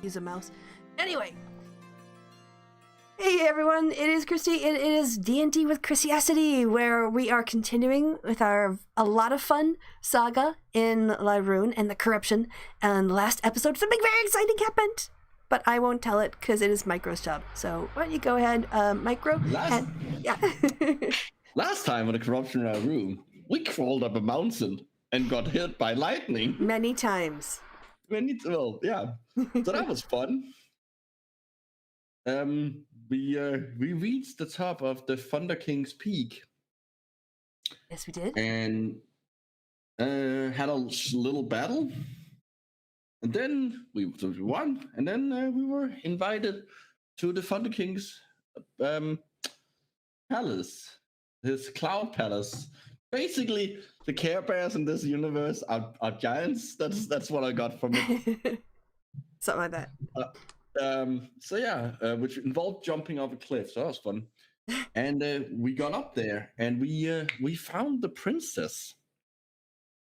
Use a mouse. Anyway. Hey everyone, it is Christy. It is D&D with Chrisiousity, where we are continuing with our a lot of fun saga in Lirune and the corruption. And last episode, something very exciting happened. But I won't tell it because it is Micro's job. So why don't you go ahead, Micro? Last time on the corruption in our room, we crawled up a mountain and got hit by lightning. Many times. So that was fun. We reached the top of the Thunder King's peak. Yes, we did. And had a little battle. And then we won. And then we were invited to the Thunder King's palace, his cloud palace. Basically, the Care Bears in this universe are giants. That's what I got from it. Something like that. Which involved jumping off a cliff. So that was fun. And we got up there, and we found the princess,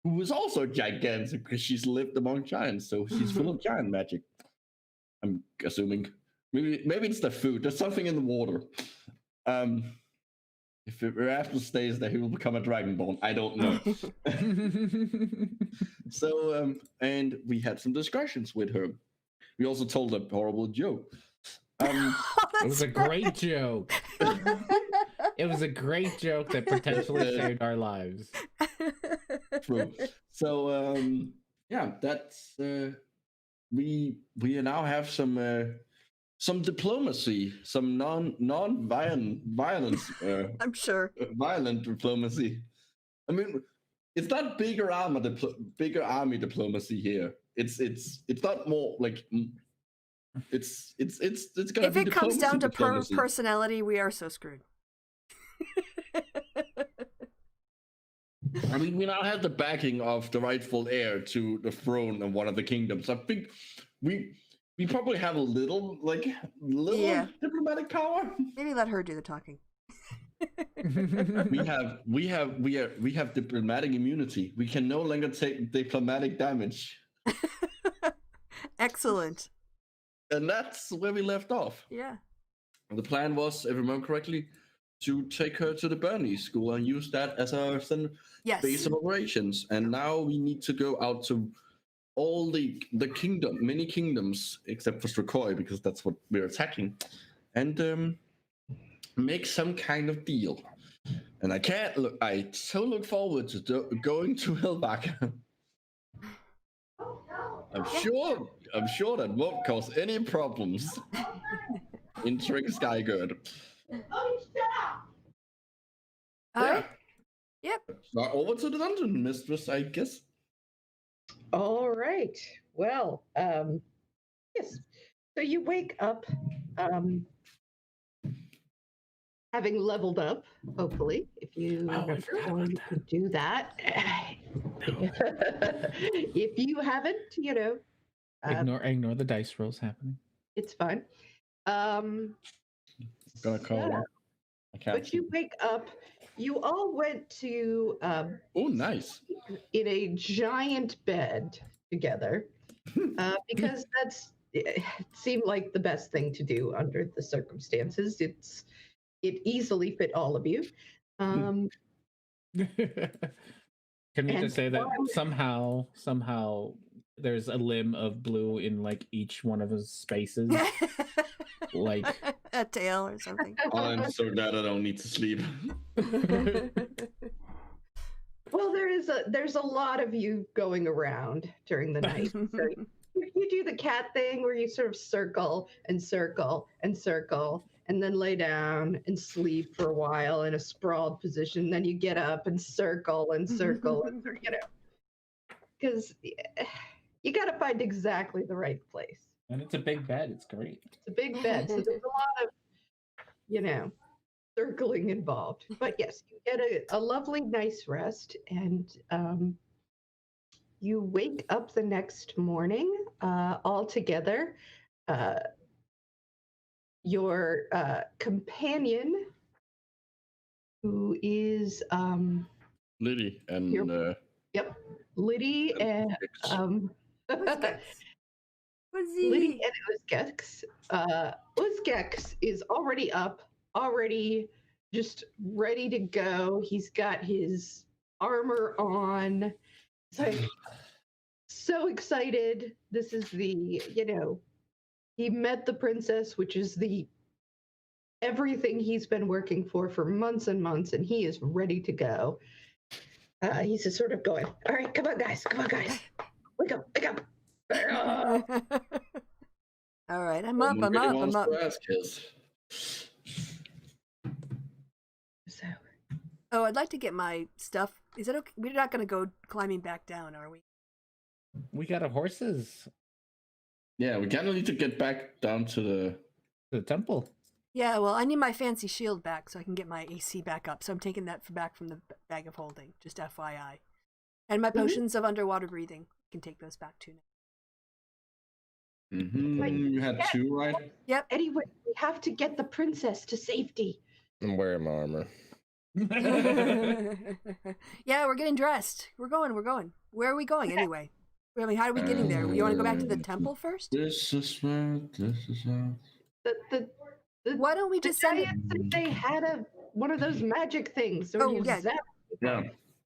who was also gigantic because she's lived among giants. So she's full of giant magic. I'm assuming. Maybe it's the food. There's something in the water. If Erasmus stays there, he will become a Dragonborn. I don't know. So, and we had some discussions with her. We also told a horrible joke. It was a great joke. It was a great joke that potentially saved our lives. True. So, that's we now have some diplomacy, some non-violence. I'm sure. Violent diplomacy. I mean, it's not bigger army diplomacy here. It's not more like it's gonna. If it comes down to personality, we are so screwed. I mean, we now have the backing of the rightful heir to the throne of one of the kingdoms. I think we probably have a little diplomatic power. Maybe let her do the talking. we have diplomatic immunity. We can no longer take diplomatic damage. Excellent. And that's where we left off. Yeah. The plan was, if I remember correctly, to take her to the Burnley school and use that as our base of operations. And now we need to go out to all the many kingdoms, except for Strakoi, because that's what we're attacking, and make some kind of deal. And I so look forward to going to Hillback. I'm sure that won't cause any problems in Trick Skygird. Yep. So over to the dungeon, mistress, I guess. All right. Well, yes. So you wake up, having leveled up, hopefully, if you are going to do that. If you haven't, ignore the dice rolls happening. It's fine. Gonna call her. But you wake up. You all went to oh, nice. In a giant bed together because it seemed like the best thing to do under the circumstances. It easily fit all of you. Can we just say that somehow there's a limb of blue in like each one of his spaces? Like a tail or something. I'm so glad I don't need to sleep. Well, there's a lot of you going around during the night. So You do the cat thing where you sort of circle and circle and circle, and then lay down and sleep for a while in a sprawled position. Then you get up and circle and circle, and because you got to find exactly the right place. And it's a big bed. It's great. It's a big bed, so there's a lot of, circling involved. But yes, you get a lovely, nice rest, and you wake up the next morning all together. Your companion, who is Liddy and yep, Liddy and Liddy and Uzgex. Uzgex is already up, already just ready to go. He's got his armor on. It's like so excited. This is he met the princess, which is the everything he's been working for months and months, and he is ready to go. He's just sort of going, all right, come on, guys, wake up. All right, I'm up. So, I'd like to get my stuff. Is it okay? We're not going to go climbing back down, are we? We got our horses. Yeah, we kind of need to get back down to the temple. Yeah, well, I need my fancy shield back so I can get my AC back up. So I'm taking that back from the bag of holding, just FYI. And my potions of underwater breathing, I can take those back too now. You had 2, right? Yep. Anyway, we have to get the princess to safety. I'm wearing my armor. Yeah, we're getting dressed. We're going. Where are we going anyway? I mean, how are we getting there? You want to go back to the temple first? This is where. Why don't we just send it? They had one of those magic things. Or yeah. Yeah.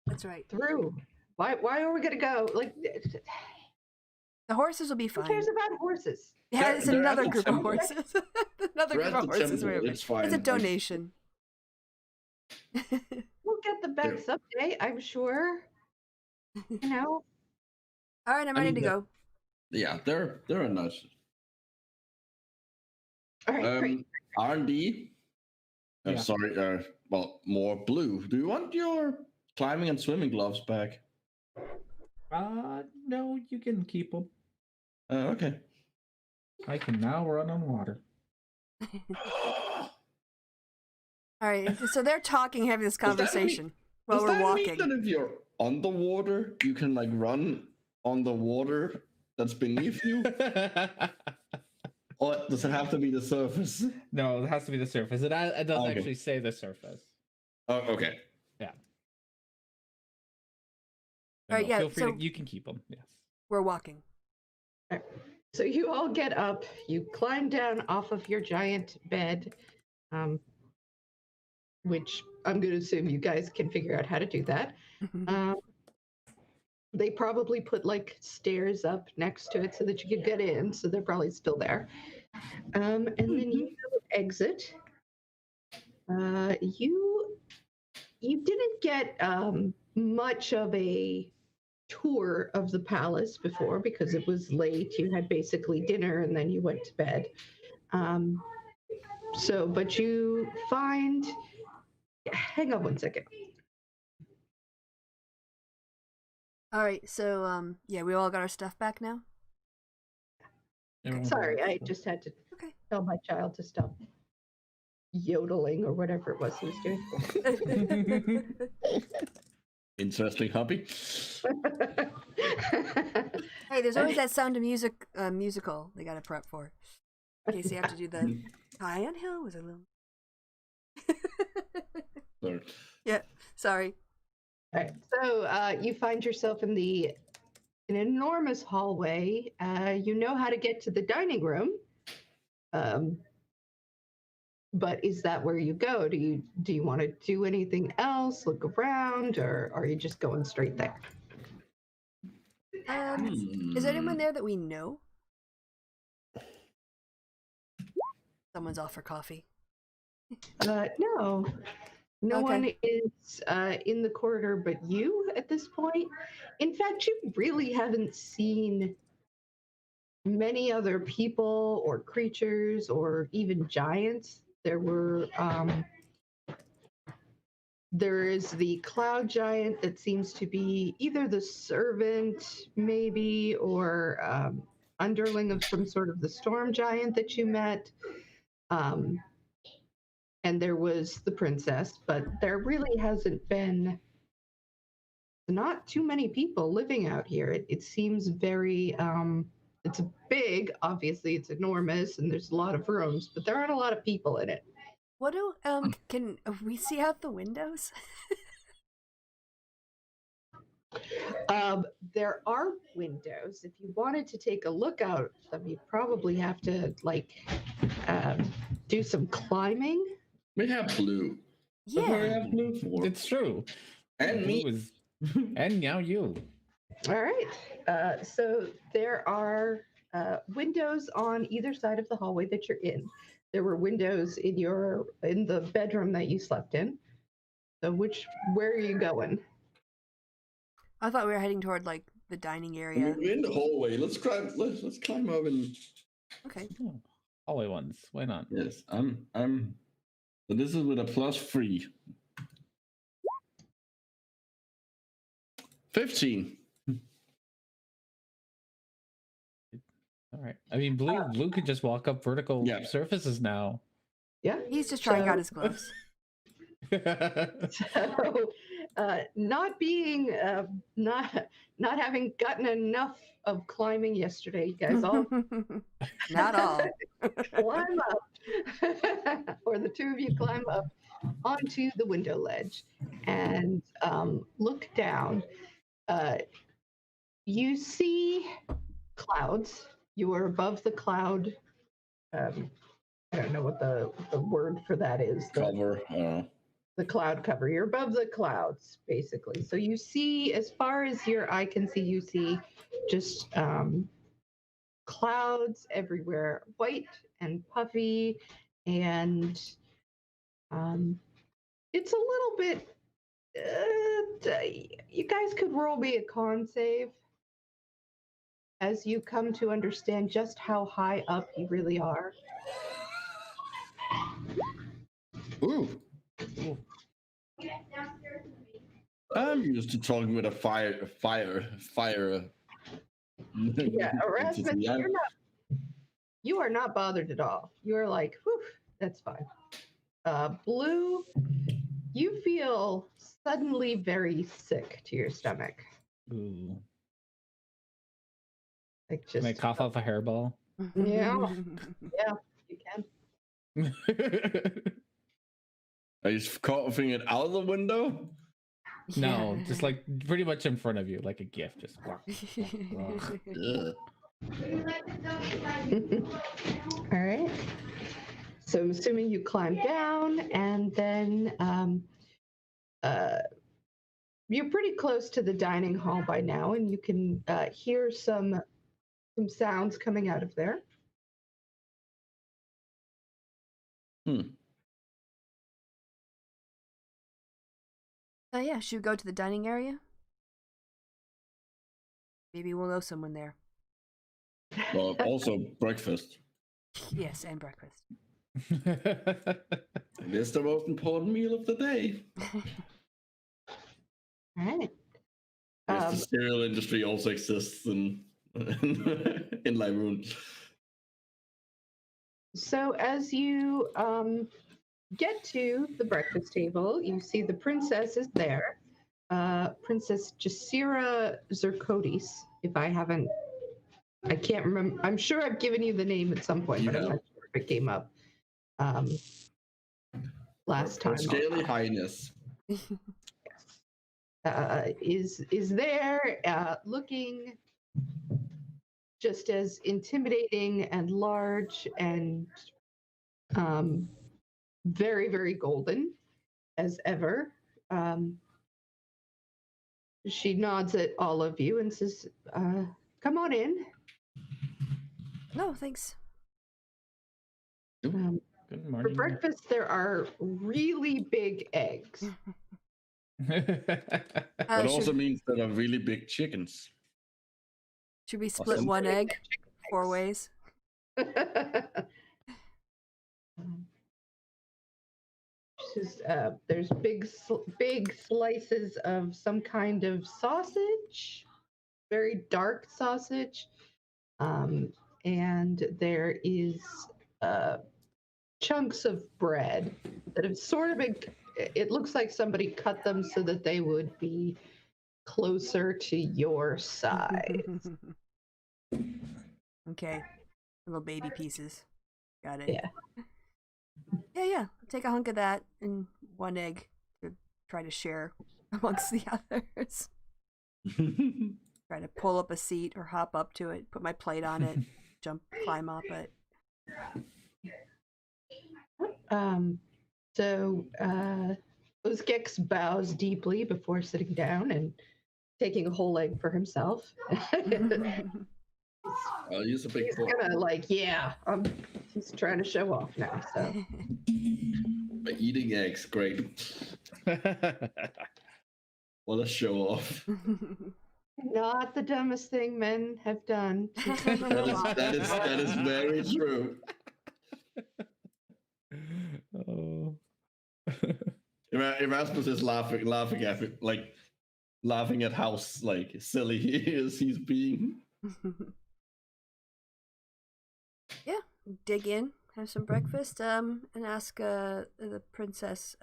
That's right. Through. Why are we gonna go? Like, the horses will be fine. Who cares about horses? Yeah, it's They're another at the group of temple. horses. Another They're group at of the horses. temple. It's fine. It's a donation. We'll get them back someday, I'm sure. All right, I'm ready to go. Yeah, they're a nice. All right, great. R&D. Yeah. Sorry. More blue. Do you want your climbing and swimming gloves back? No, you can keep them. Okay. I can now run on water. All right, so they're talking, having this conversation while we're walking. Does that mean that if you're on the water, you can run on the water that's beneath you? Or does it have to be the surface? No, it has to be the surface. It does actually say the surface. Oh, okay. Yeah. All right, yeah. Feel free you can keep them. Yes. We're walking. All right. So you all get up. You climb down off of your giant bed, which I'm going to assume you guys can figure out how to do that. They probably put stairs up next to it so that you could get in. So they're probably still there. And then you exit. You didn't get much of a tour of the palace before because it was late. You had basically dinner and then you went to bed. But you find. Hang on one second. All right, so we all got our stuff back now. Sorry, I just had to tell my child to stop yodeling or whatever it was he was doing. Interesting hobby. Hey, there's always that Sound of Music musical they got to prep for. In case you have to do the Iron Hill was a little. Sorry. Yeah, sorry. All right, so you find yourself in an enormous hallway. You know how to get to the dining room, but is that where you go? Do you want to do anything else? Look around, or are you just going straight there? Is there anyone there that we know? Someone's off for coffee. No. No one is in the corridor but you at this point. In fact, you really haven't seen many other people or creatures or even giants. There is the cloud giant that seems to be either the servant, maybe, or underling of some sort of the storm giant that you met. And there was the princess, but there really hasn't been not too many people living out here. It seems very, it's big, obviously, it's enormous, and there's a lot of rooms, but there aren't a lot of people in it. What do can we see out the windows? There are windows. If you wanted to take a look out them, you probably have to do some climbing. We have blue. Yeah, What do we have blue for? It's true. And me. And now you. All right. So there are windows on either side of the hallway that you're in. There were windows in the bedroom that you slept in. So where are you going? I thought we were heading toward like the dining area. We're in the hallway. Let's climb up and. Okay. Hallway ones. Why not? Yes, I'm. So this is with a +3. 15. All right. I mean, Blue could just walk up vertical surfaces now. Yeah. He's just trying out his gloves. So, not having gotten enough of climbing yesterday, you guys all Not all. climb up, or the two of you climb up onto the window ledge and look down. You see clouds. You are above the cloud. I don't know what the word for that is. Cover. The cloud cover. You're above the clouds, basically. So you see, as far as your eye can see, you see just clouds everywhere, white and puffy, and it's a little bit. You guys could roll me a con save as you come to understand just how high up you really are. Ooh. I'm used to talking with a fire. Yeah, Erasmus, you are not bothered at all. You are like, whew, that's fine. Blue, you feel suddenly very sick to your stomach. Ooh. Like Can I cough off a hairball? Yeah, you can. Are you coughing it out of the window? No, just like pretty much in front of you, like a gift. Just. All right. So I'm assuming you climb down, and then you're pretty close to the dining hall by now, and you can hear some sounds coming out of there. Yeah, should we go to the dining area? Maybe we'll know someone there. Well, also breakfast. Yes, and breakfast. It is the most important meal of the day. All right. Yes, the cereal industry also exists in Lirune. So as you get to the breakfast table, you see the princess is there. Princess Jasira Zircotis, I can't remember. I'm sure I've given you the name at some point, but I'm not sure if it came up last time. Scaly Highness. Is there looking just as intimidating and large and very, very golden as ever. She nods at all of you and says, come on in. No, thanks. Good morning. For breakfast, there are really big eggs. That also means that are really big chickens. Should we split one egg? 4 ways. There's big slices of some kind of sausage, very dark sausage, and there is chunks of bread that have sort of been. It looks like somebody cut them so that they would be closer to your size. Okay, little baby pieces. Got it. Yeah. Yeah. Take a hunk of that and 1 egg to try to share amongst the others. Try to pull up a seat or hop up to it, put my plate on it, climb up it. So Uzgex bows deeply before sitting down and taking a whole egg for himself. He's a big He's boy. gonna he's trying to show off now. So By eating eggs, great. What a show off. not the dumbest thing men have done. That is very true. Oh. Erasmus is laughing at it, laughing at how silly he is. He's being. Yeah, dig in, have some breakfast, and ask the princess.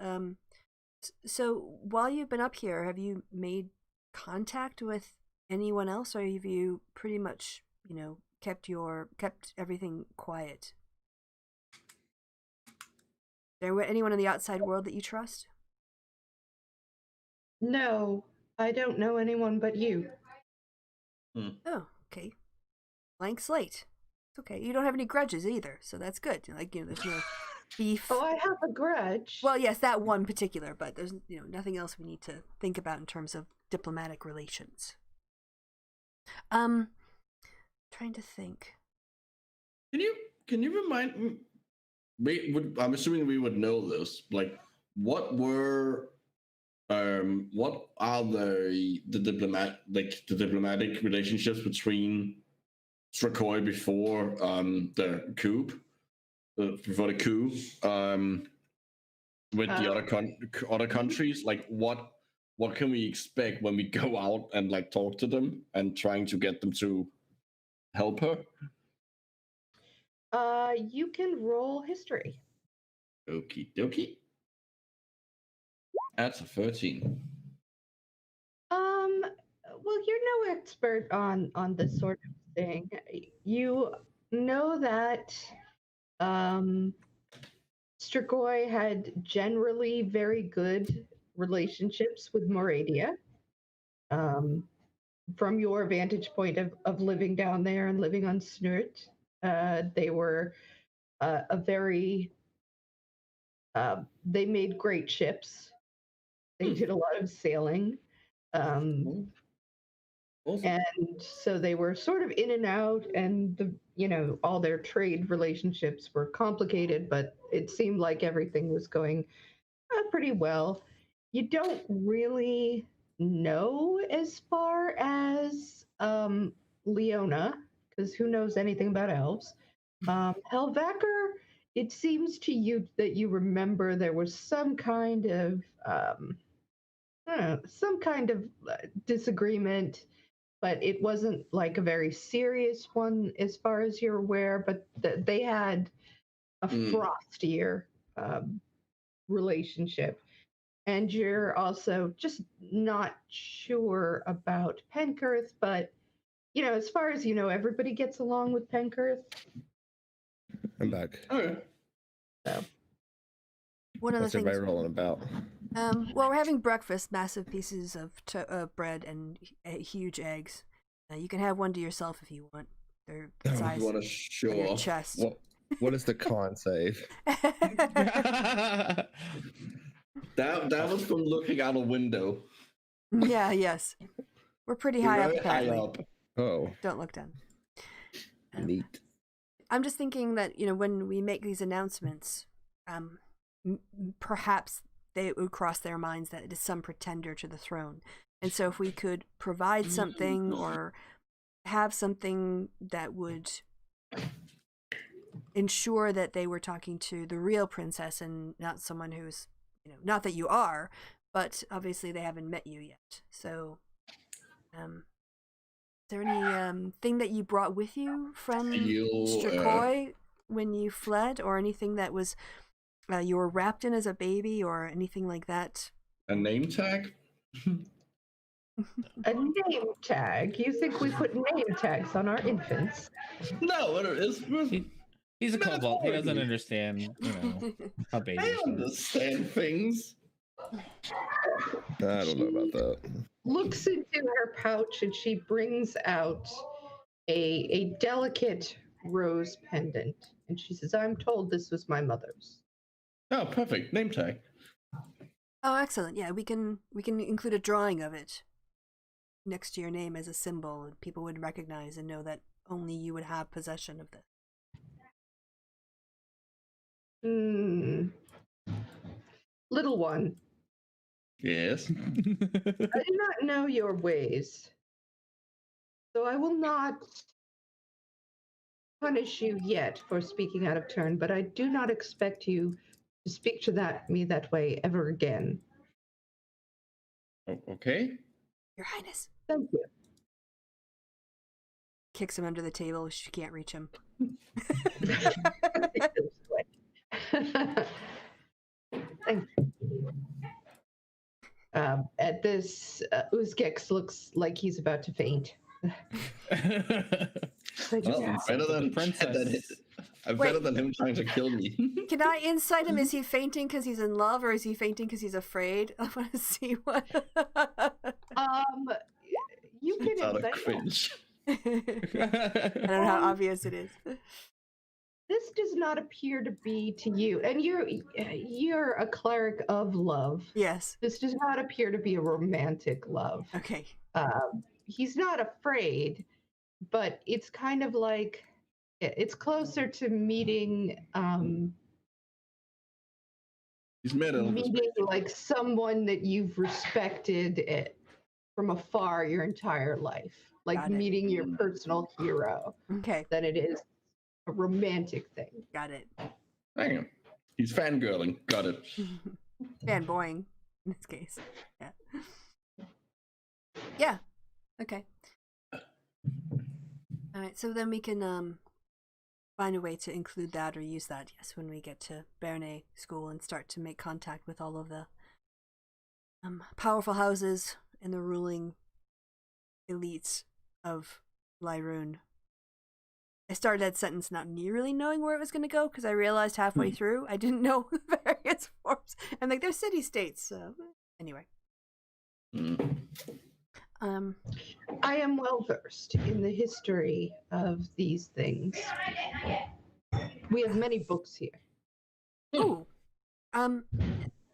So while you've been up here, have you made contact with anyone else, or have you pretty much, kept everything quiet? Is there anyone in the outside world that you trust? No, I don't know anyone but you. Oh, okay. Blank slate. It's okay. You don't have any grudges either, so that's good. There's no beef. Oh, I have a grudge. Well, yes, that one particular, but there's nothing else we need to think about in terms of diplomatic relations. Trying to think. Can you remind me? I'm assuming we would know this. What are the diplomatic relationships between Strakoi before the coup? Before the coup, with the other countries, what can we expect when we go out and talk to them and trying to get them to help her? You can roll history. Okie dokie. That's a 13. Well, you're no expert on this sort of thing. You know that Strakoi had generally very good relationships with Moradia. From your vantage point of living down there and living on Snurt, they were they made great ships. They did a lot of sailing. Awesome. And so they were sort of in and out, and all their trade relationships were complicated, but it seemed like everything was going pretty well. You don't really know as far as Leona, because who knows anything about elves. Helvacker, it seems to you that you remember there was some kind of disagreement, but it wasn't like a very serious one as far as you're aware, but they had a frostier relationship. And you're also just not sure about Penkirth, but as far as you know, everybody gets along with Penkirth. I'm back. Okay. So One of the What's things. everybody rolling about? Well, we're having breakfast, massive pieces of bread and huge eggs. You can have one to yourself if you want. They're the size You want to of show your off? chest. What is the con save? That was from looking out a window. Yeah, yes. We're pretty high up, Very high apparently. up. Oh, Don't look down. neat. I'm just thinking that, when we make these announcements, perhaps they would cross their minds that it is some pretender to the throne. And so if we could provide something or have something that would ensure that they were talking to the real princess and not someone who's, not that you are, but obviously they haven't met you yet. So, is there any thing that you brought with you from Strakoi when you fled, or anything that was you were wrapped in as a baby, or anything like that? A name tag? A name tag? You think we put name tags on our infants? No, it's he's a kobold. He doesn't understand, how babies I work. understand things. I don't know about that. Looks into her pouch and she brings out a delicate rose pendant, and she says, "I'm told this was my mother's." Oh, perfect. Name tag. Oh, excellent. Yeah, we can include a drawing of it next to your name as a symbol, and people would recognize and know that only you would have possession of this. Little one. Yes. I do not know your ways, so I will not punish you yet for speaking out of turn, but I do not expect you to speak to me that way ever again. Okay. Your Highness. Thank you. Kicks him under the table. She can't reach him. Thank you. At this, Uzgex looks like he's about to faint. Better than princess. better than him trying to kill me. Can I insight him? Is he fainting because he's in love, or is he fainting because he's afraid? I want to see what. You can It's out of insight. cringe. I don't know how obvious it is. This does not appear to be to you, and you're a cleric of love. Yes. This does not appear to be a romantic love. Okay. He's not afraid, but it's kind of like it's closer to meeting He's made it. meeting like someone that you've respected from afar your entire life, like meeting your personal hero. Okay. Than it is a romantic thing. Got it. Hang on. He's fangirling. Got it. Fanboying in this case. Yeah. Yeah. Okay. All right. So then we can find a way to include that or use that. Yes, when we get to Bernay School and start to make contact with all of the powerful houses and the ruling elites of Lirune. I started that sentence not really knowing where it was going to go because I realized halfway through I didn't know the various forms. And like, they're city-states, so anyway. I am well versed in the history of these things. We have many books here. Oh,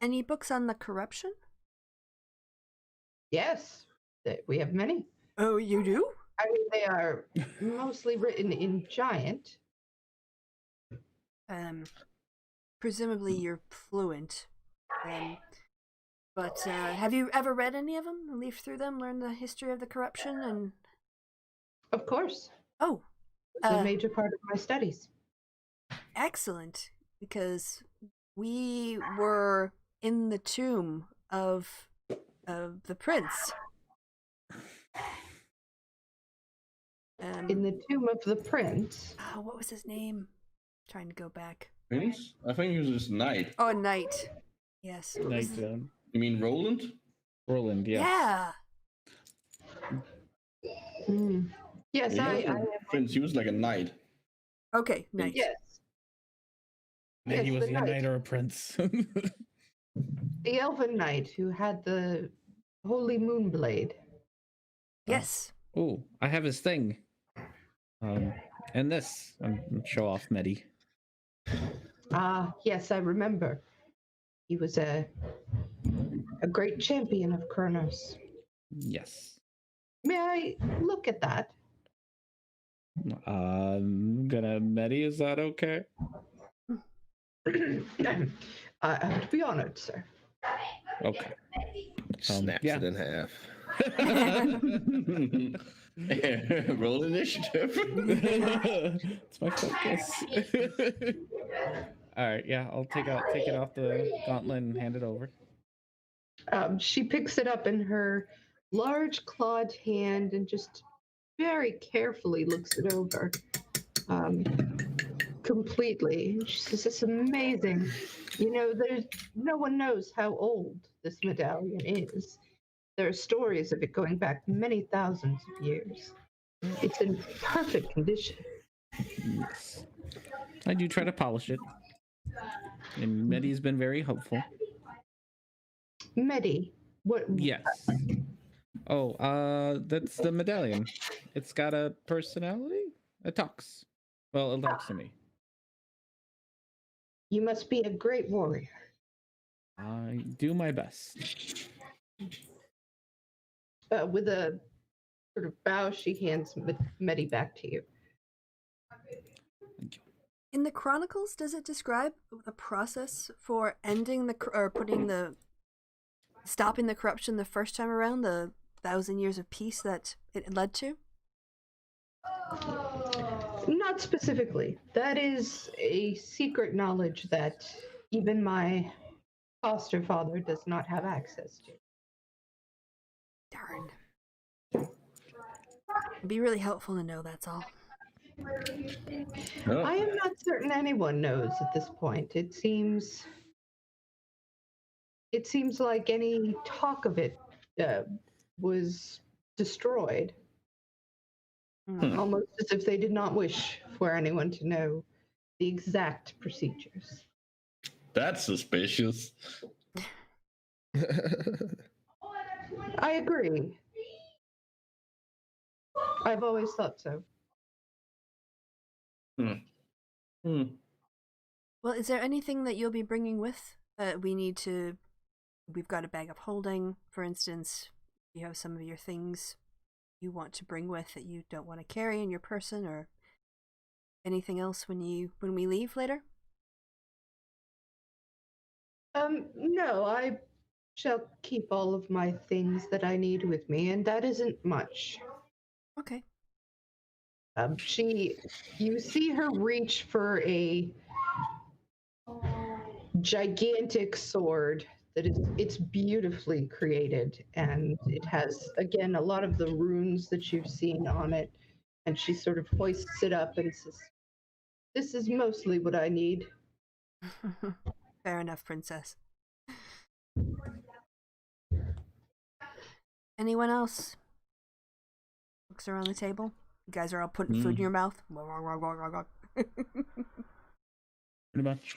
any books on the corruption? Yes, we have many. Oh, you do? I mean, they are mostly written in Giant. Presumably you're fluent. But have you ever read any of them? Leafed through them, learned the history of the corruption, and... Of course. Oh. It's a major part of my studies. Excellent. Because we were in the tomb of the prince. In the tomb of the prince. Oh, what was his name? Trying to go back. Prince? I think he was just knight. Oh, a knight. Yes. Knight. You mean Roland? Roland, yes. Yeah. Yes, He wasn't a prince. He was like a knight. Okay, knight. Yes. Maybe Yes, was he the a knight. knight or a prince? The elven knight who had the holy moon blade. Yes. Oh, I have his thing. And this. Show off Medi. Yes, I remember. He was a great champion of Kronos. Yes. May I look at that? I'm gonna Medi, is that okay? I would be honored, sir. Okay. Snaps yeah. it in half. Roll initiative. It's my focus. All right, yeah, I'll take it off the gauntlet and hand it over. She picks it up in her large clawed hand and just very carefully looks it over. Completely. She says, "It's amazing. You know, no one knows how old this medallion is. There are stories of it going back many thousands of years. It's in perfect condition." Yes. I do try to polish it. And Medi's been very helpful. Medi, what? Yes. Oh, that's the medallion. It's got a personality? It talks. Well, it talks to me. You must be a great warrior. I do my best. With a sort of bow, she hands Medi back to you. Thank you. In the Chronicles, does it describe a process for ending stopping the corruption the first time around, the 1,000 years of peace that it led to? Not specifically. That is a secret knowledge that even my foster father does not have access to. Darn. It'd be really helpful to know, that's all. Oh. I am not certain anyone knows at this point. It seems like any talk of it was destroyed. Almost as if they did not wish for anyone to know the exact procedures. That's suspicious. I agree. I've always thought so. Well, is there anything that you'll be bringing with? We've got a bag of holding, for instance. You have some of your things you want to bring with that you don't want to carry in your person, or anything else when we leave later? No, I shall keep all of my things that I need with me, and that isn't much. Okay. You see her reach for a gigantic sword it's beautifully created, and it has, again, a lot of the runes that you've seen on it, and she sort of hoists it up and says, "This is mostly what I need." Fair enough, princess. Anyone else? Looks around the table. You guys are all putting food in your mouth. Pretty much.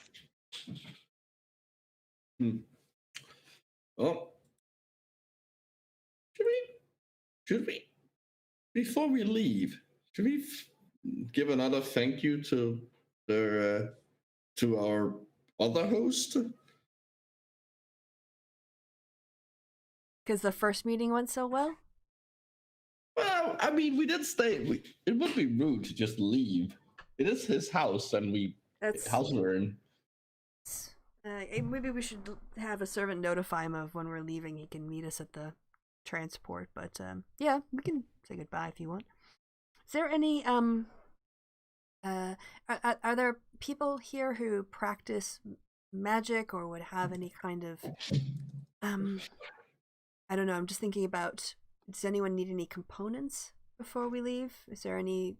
Oh, should we, before we leave, should we give another thank you to our other host? Because the first meeting went so well? Well, I mean, we did stay. It would be rude to just leave. It is his house, and house we're in. Maybe we should have a servant notify him of when we're leaving. He can meet us at the transport. But yeah, we can say goodbye if you want. Is there any are there people here who practice magic or would have any kind of I don't know, I'm just thinking about, does anyone need any components before we leave? Is there any,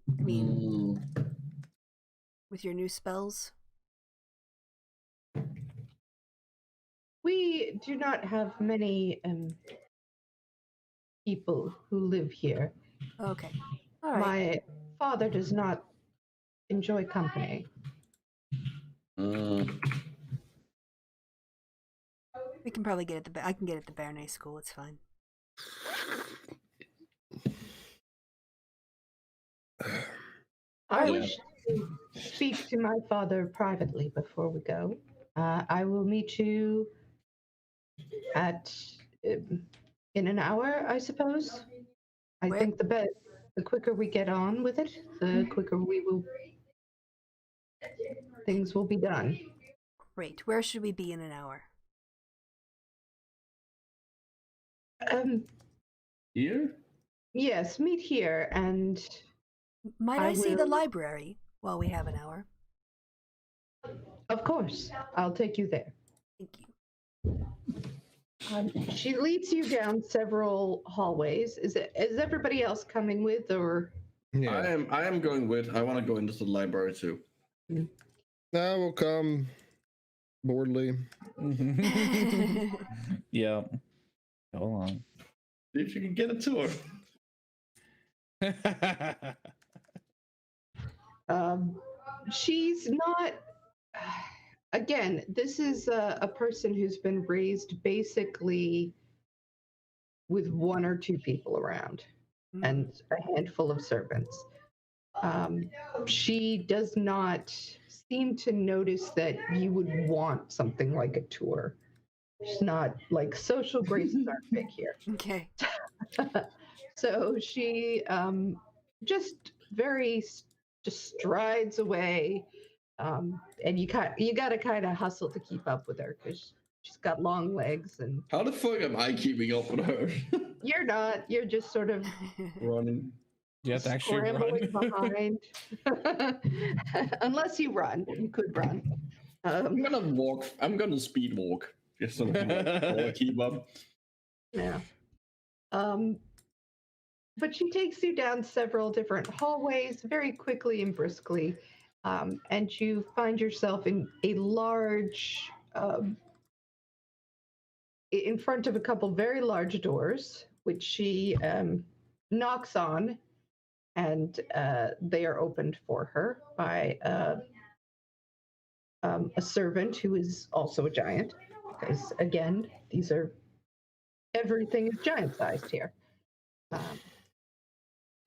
with your new spells? We do not have many people who live here. Okay. All right. My father does not enjoy company. We can probably get I can get at the Béarnais school, it's fine. I wish to speak to my father privately before we go. I will meet you in an hour, I suppose. I think the quicker we get on with it, the quicker things will be done. Great. Where should we be in an hour? Here? Yes, meet here, and Might I I see the will- library while we have an hour? of course, I'll take you there. Thank you. She leads you down several hallways. Is everybody else coming with, or? Yeah. I am going with. I want to go into the library too. I will come boldly. Yeah. Go on. See if you can get a tour. She's not. Again, this is a person who's been raised basically with one or two people around and a handful of servants. She does not seem to notice that you would want something like a tour. She's not like social graces aren't big here. Okay. So she just strides away, and you got to kind of hustle to keep up with her because she's got long legs, and How the fuck am I keeping up with her? you're not. You're just sort of Running. You have to actually scrambling run. behind. Unless you run, you could run. I'm gonna walk. I'm gonna speed walk. Just so I keep up. Yeah. But she takes you down several different hallways very quickly and briskly, and you find yourself in a large, in front of a couple very large doors, which she knocks on, and they are opened for her by a servant who is also a giant, because again, everything is giant-sized here.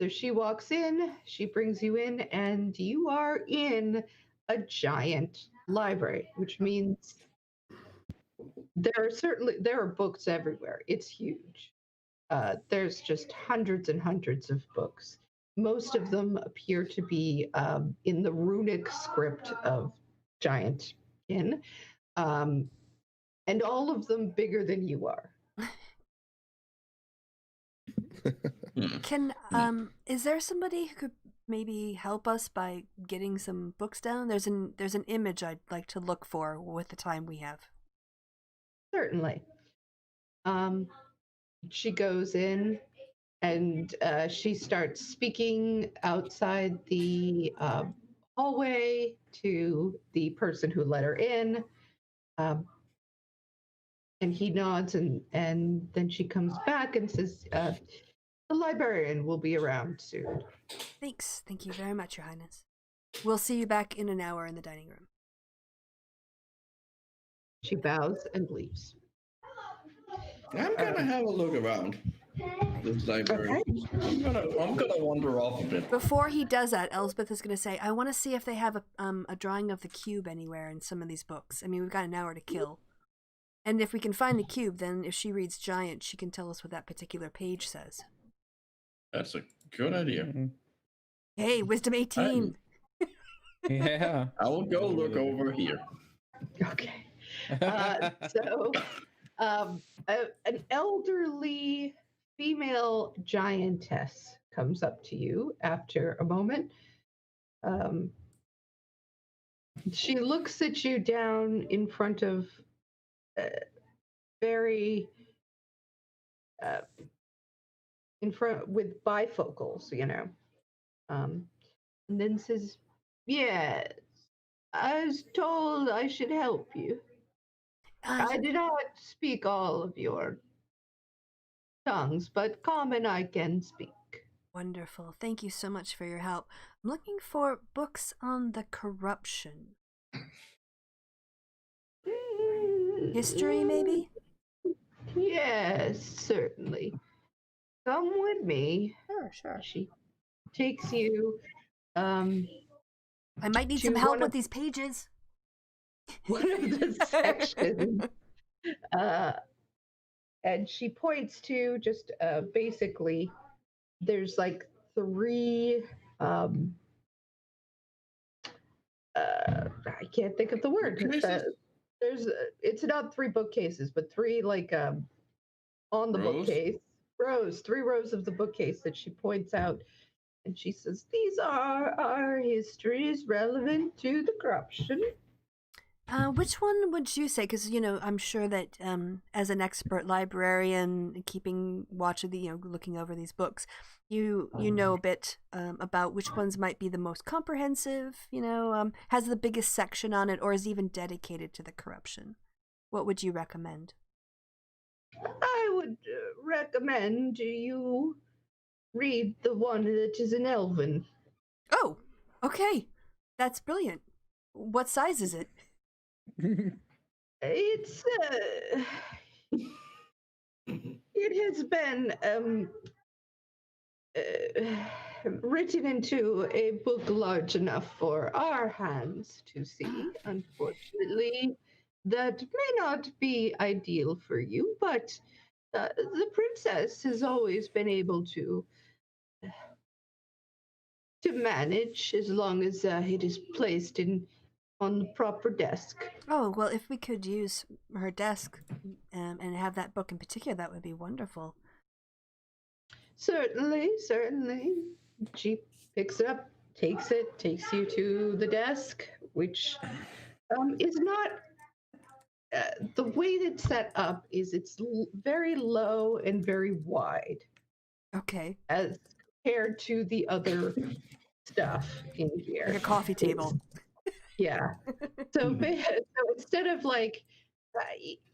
So she walks in, she brings you in, and you are in a giant library, which means there are books everywhere. It's huge. There's just hundreds and hundreds of books. Most of them appear to be in the runic script of Giant Kin, and all of them bigger than you are. Can is there somebody who could maybe help us by getting some books down? There's an image I'd like to look for with the time we have. Certainly. She goes in and she starts speaking outside the hallway to the person who let her in. And he nods, and then she comes back and says, the librarian will be around soon. Thanks. Thank you very much, Your Highness. We'll see you back in an hour in the dining room. She bows and leaves. I'm gonna have a look around this library. Okay. I'm gonna wander off a bit. Before he does that, Elspeth is going to say, I want to see if they have a drawing of the cube anywhere in some of these books. I mean, we've got an hour to kill. And if we can find the cube, then if she reads giant, she can tell us what that particular page says. That's a good idea. Hey, wisdom 18. Yeah. I will go look over here. Okay. So an elderly female giantess comes up to you after a moment. She looks at you down in front of in front with bifocals, and then says, "Yes, I was told I should help you. I did not speak all of your tongues, but common I can speak." Wonderful. Thank you so much for your help. I'm looking for books on the corruption. History, maybe? Yes, certainly. Come with me. Sure. She takes you. I might need some help with these pages. One of the sections. And she points to just basically, there's like three. I can't think of the word. It's not three bookcases, but three like on the bookcase three rows of the bookcase that she points out, and she says, "These are our histories relevant to the corruption." Which one would you say? Because I'm sure that as an expert librarian, keeping watch of the looking over these books, you know a bit about which ones might be the most comprehensive. Has the biggest section on it, or is even dedicated to the corruption. What would you recommend? I would recommend you read the one that is in Elven. Oh, okay, that's brilliant. What size is it? It's it has been written into a book large enough for our hands to see. Unfortunately, that may not be ideal for you, but the princess has always been able to manage as long as it is placed on the proper desk. Oh, well, if we could use her desk and have that book in particular, that would be wonderful. Certainly. She picks it up, takes you to the desk, which is not the way it's set up is it's very low and very wide. Okay. As compared to the other stuff in here. Like a coffee table. Yeah. So instead of like,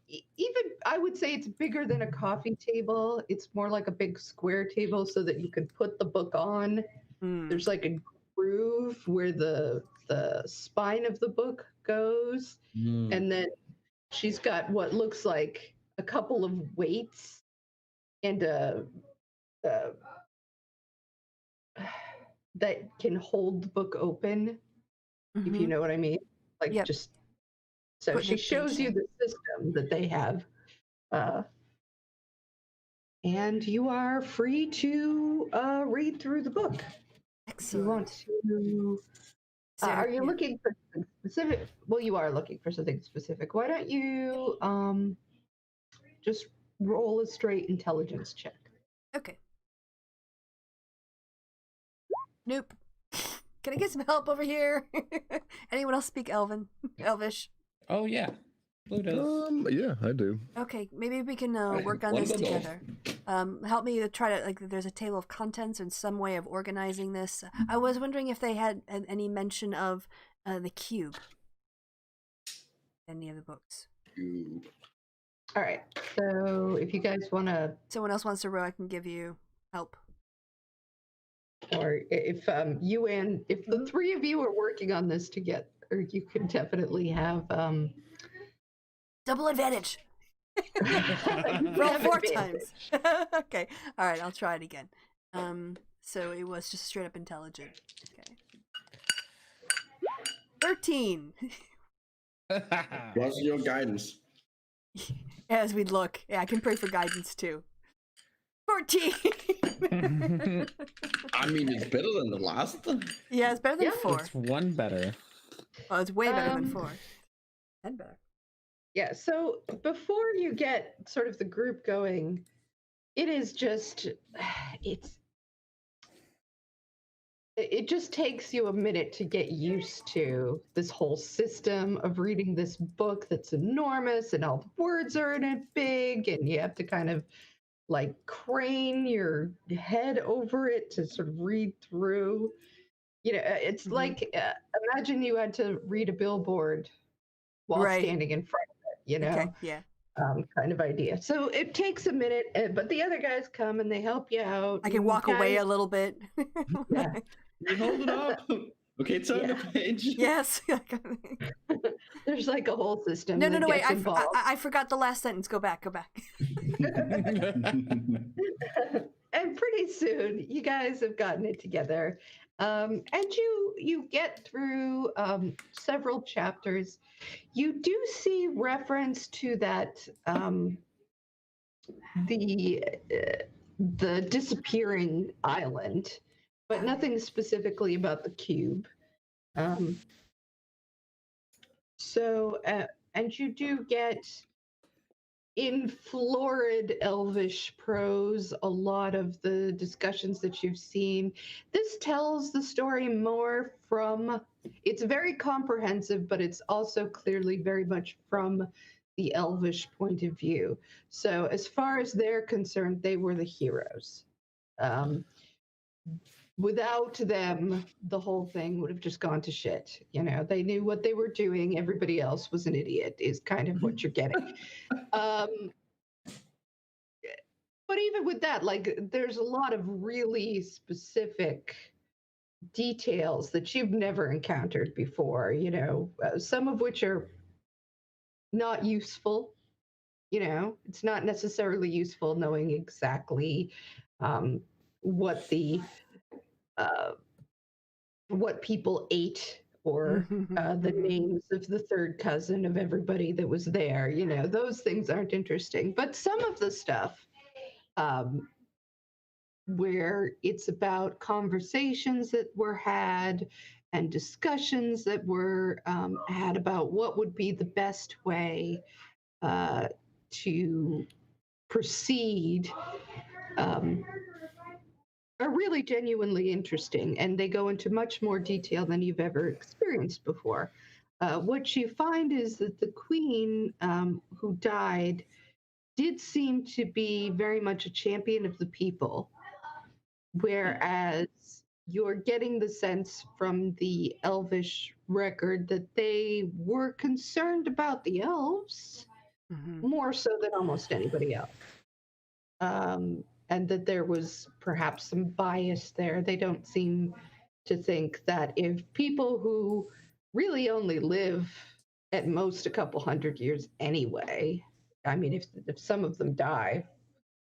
even I would say it's bigger than a coffee table. It's more like a big square table so that you can put the book on. There's like a groove where the spine of the book goes. And then she's got what looks like a couple of weights and that can hold the book open, if you know what I mean. Like just so she shows you the system that they have, and you are free to read through the book. Excellent. You want to? Are you looking for something specific? Well, you are looking for something specific. Why don't you just roll a straight intelligence check? Okay. Nope. Can I get some help over here? Anyone else speak Elvish? Oh yeah, Blue does. Yeah, I do. Okay, maybe we can work on this together. Help me try to there's a table of contents and some way of organizing this. I was wondering if they had any mention of the cube. Any of the books. Cube. All right. So if you guys want to, someone else wants to row, I can give you help. Or if if the three of you are working on this together, you can definitely have double advantage. Roll 4 times. Okay. All right. I'll try it again. So it was just straight up intelligent. Okay. 13. What's your guidance? As we look, I can pray for guidance too. 14. I mean, it's better than the last. Yeah, it's better than 4. It's one better. Oh, it's way better than 4. And better. Yeah, so before you get sort of the group going, it is just, it just takes you a minute to get used to this whole system of reading this book that's enormous and all the words are in it big, and you have to kind of like crane your head over it to sort of read through. It's like, imagine you had to read a billboard while standing in front of it, Okay, yeah. Kind of idea. So it takes a minute, but the other guys come and they help you out. I can walk away a little bit. Yeah. You hold it up. Okay, turn the page. Yes. There's like a whole system. No, wait. I forgot the last sentence. Go back. And pretty soon, you guys have gotten it together. And you get through several chapters. You do see reference to that the disappearing island, but nothing specifically about the cube. So, and you do get in florid elvish prose, a lot of the discussions that you've seen. This tells the story more from, it's very comprehensive, but it's also clearly very much from the elvish point of view. So as far as they're concerned, they were the heroes. Without them, the whole thing would have just gone to shit. You know, they knew what they were doing. Everybody else was an idiot, is kind of what you're getting. But even with that, like, there's a lot of really specific details that you've never encountered before, you know, some of which are not useful. You know, it's not necessarily useful knowing exactly what the what people ate, or the names of the third cousin of everybody that was there. You know, those things aren't interesting. But some of the stuff where it's about conversations that were had and discussions that were had about what would be the best way to proceed, are really genuinely interesting, and they go into much more detail than you've ever experienced before. What you find is that the queen who died did seem to be very much a champion of the people, whereas you're getting the sense from the elvish record that they were concerned about the elves more so than almost anybody else. And that there was perhaps some bias there. They don't seem to think that if people who really only live at most a couple hundred years anyway, I mean, if some of them die,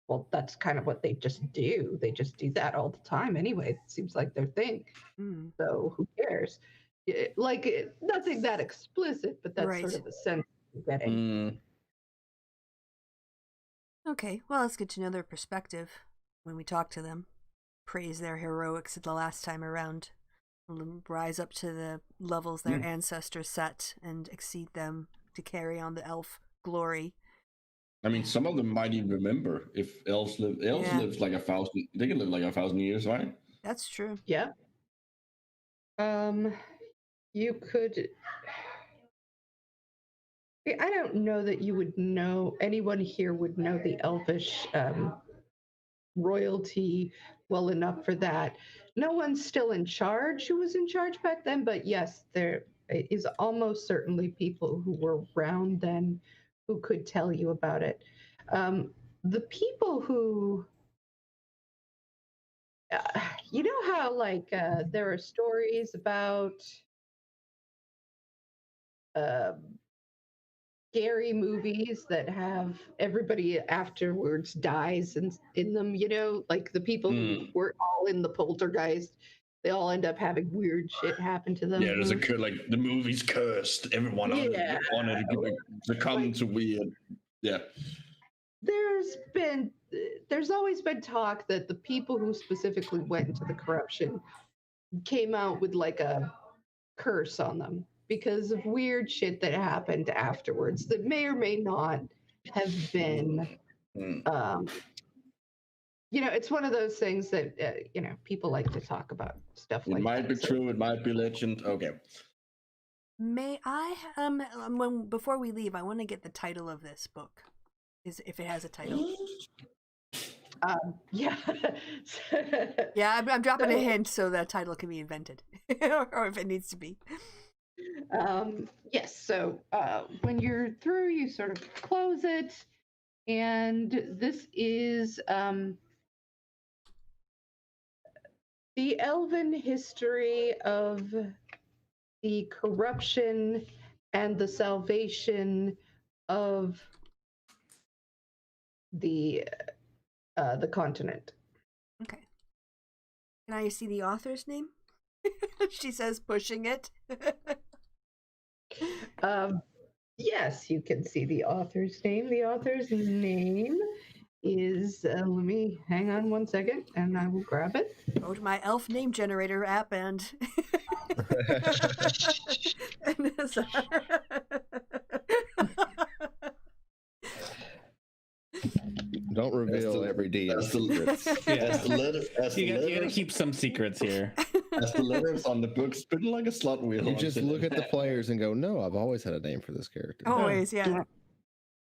well, that's kind of what they just do. They just do that all the time anyway. It seems like their thing. So who cares? Like, nothing that explicit, but that's sort of a sense you're getting. Okay, well, it's good to know their perspective when we talk to them. Praise their heroics the last time around. Rise up to the levels their ancestors set and exceed them to carry on the elf glory. I mean, some of them might even remember if elves live. Elves live like 1,000. They can live like 1,000 years, right? That's true. Yeah. You could. I don't know that you would know, anyone here would know the elvish royalty well enough for that. No one's still in charge who was in charge back then, but yes, there is almost certainly people who were around then who could tell you about it. The people who, you know how like there are stories about scary movies that have everybody afterwards dies in them, you know, like the people who were all in the poltergeist, they all end up having weird shit happen to them. Yeah, there's a like the movie's cursed. Everyone on it to come to weird. Yeah. There's always been talk that the people who specifically went into the corruption came out with like a curse on them because of weird shit that happened afterwards that may or may not have been, you know, it's one of those things that, you know, people like to talk about stuff like that. It might be true, it might be legend. Okay. May I, before we leave, I want to get the title of this book, if it has a title. Yeah. Yeah, I'm dropping a hint so that title can be invented, or if it needs to be. Yes, so when you're through, you sort of close it, and this is the elven history of the corruption and the salvation of the continent. Okay. Can I see the author's name? She says, pushing it. Yes, you can see the author's name. The author's name is, let me hang on one second and I will grab it. Go to my elf name generator app and Don't reveal every DM secrets. You gotta keep some secrets here. As the letters on the book spin like a slot wheel. You just look at the players and go, "No, I've always had a name for this character." Always, yeah.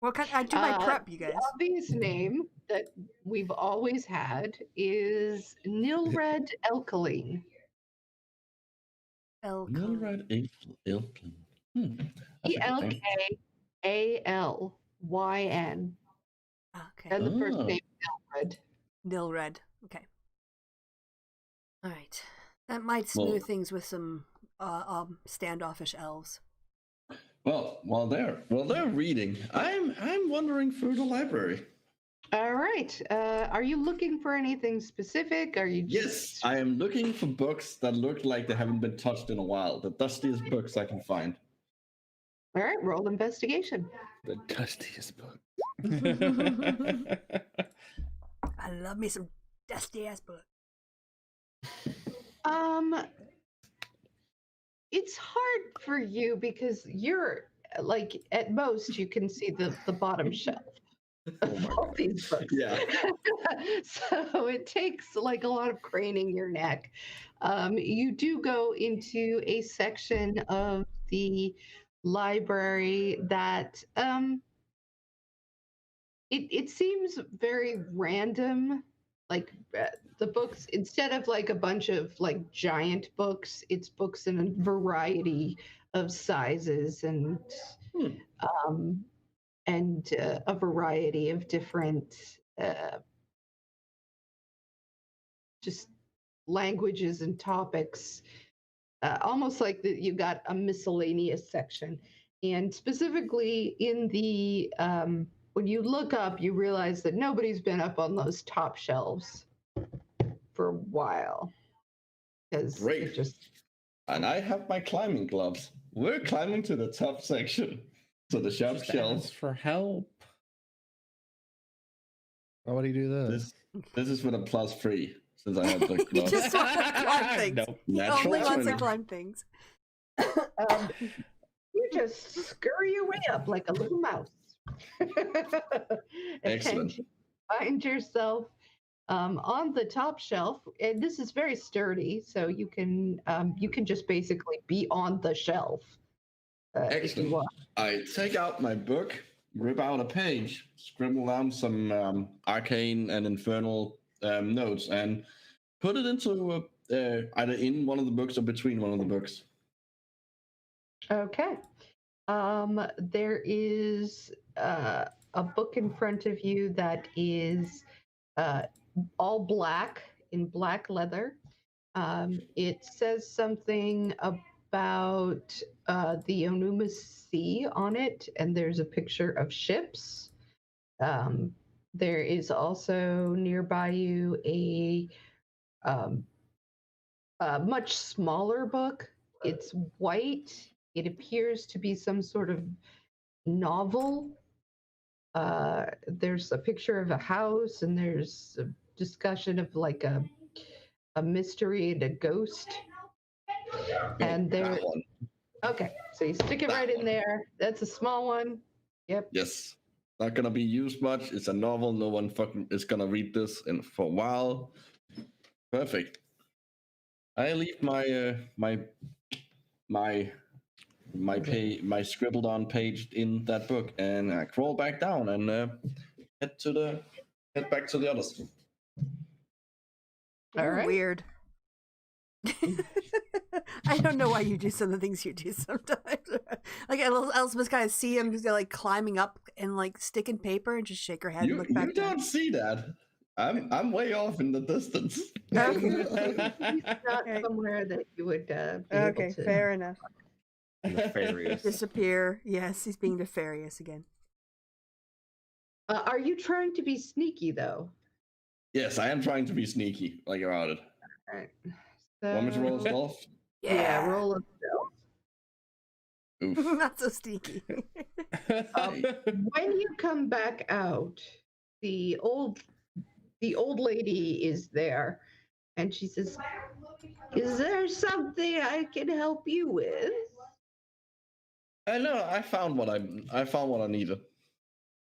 Well, I do my prep, you guys. The obvious name that we've always had is Nilred Elkeling. Nilred Elkeling. Elkalyn. Okay. And the first name Nilred. Nilred. Okay. All right. That might smooth things with some standoffish elves. Well, while they're reading, I'm wandering through the library. All right. Are you looking for anything specific? Are you Yes, I am looking for books that look like they haven't been touched in a while. The dustiest books I can find. All right, roll investigation. The dustiest book. I love me some dusty ass book. It's hard for you because you're like at most you can see the bottom shelf of all these books. Yeah. So it takes like a lot of craning your neck. You do go into a section of the library that it seems very random. Like the books, instead of like a bunch of like giant books, it's books in a variety of sizes and a variety of different just languages and topics. Almost like you got a miscellaneous section, and specifically in the when you look up, you realize that nobody's been up on those top shelves for a while. Great. And I have my climbing gloves. We're climbing to the top section. So the shelf shelves. For help. Why would he do this? This is with a +3, since I have the He gloves. just wants to climb things. Nope. He Natural only wants to 20. climb things. You just scurry your way up like a little mouse. Excellent. And you find yourself on the top shelf, and this is very sturdy, so you can just basically be on the shelf. If you Excellent. want. I take out my book, rip out a page, scribble down some arcane and infernal notes, and put it into either in one of the books or between one of the books. Okay. There is a book in front of you that is all black, in black leather. It says something about the Onumus Sea on it, and there's a picture of ships. There is also nearby you a much smaller book. It's white. It appears to be some sort of novel. There's a picture of a house, and there's a discussion of like a mystery and a ghost. And there. Okay, so you stick it right in there. That's a small one. Yep. Yes. Not gonna be used much. It's a novel. No one fucking is gonna read this for a while. Perfect. I leave my my scribbled on page in that book, and I crawl back down and head back to the others. All right. Weird. I don't know why you do some of the things you do sometimes. Like Elspeth kind of see him just like climbing up and like sticking paper and just shake her head and look back You don't see that. I'm way off in the distance. Okay. He's not somewhere that you would be Okay, able to. fair enough. Nefarious. Disappear. Yes, he's being nefarious again. Are you trying to be sneaky though? Yes, I am trying to be sneaky, like about it. All right. Want me to roll stealth? Yeah, roll a stealth. Oof. Not so sneaky. When you come back out, the old lady is there, and she says, "Is there something I can help you with?" No, I found what I needed.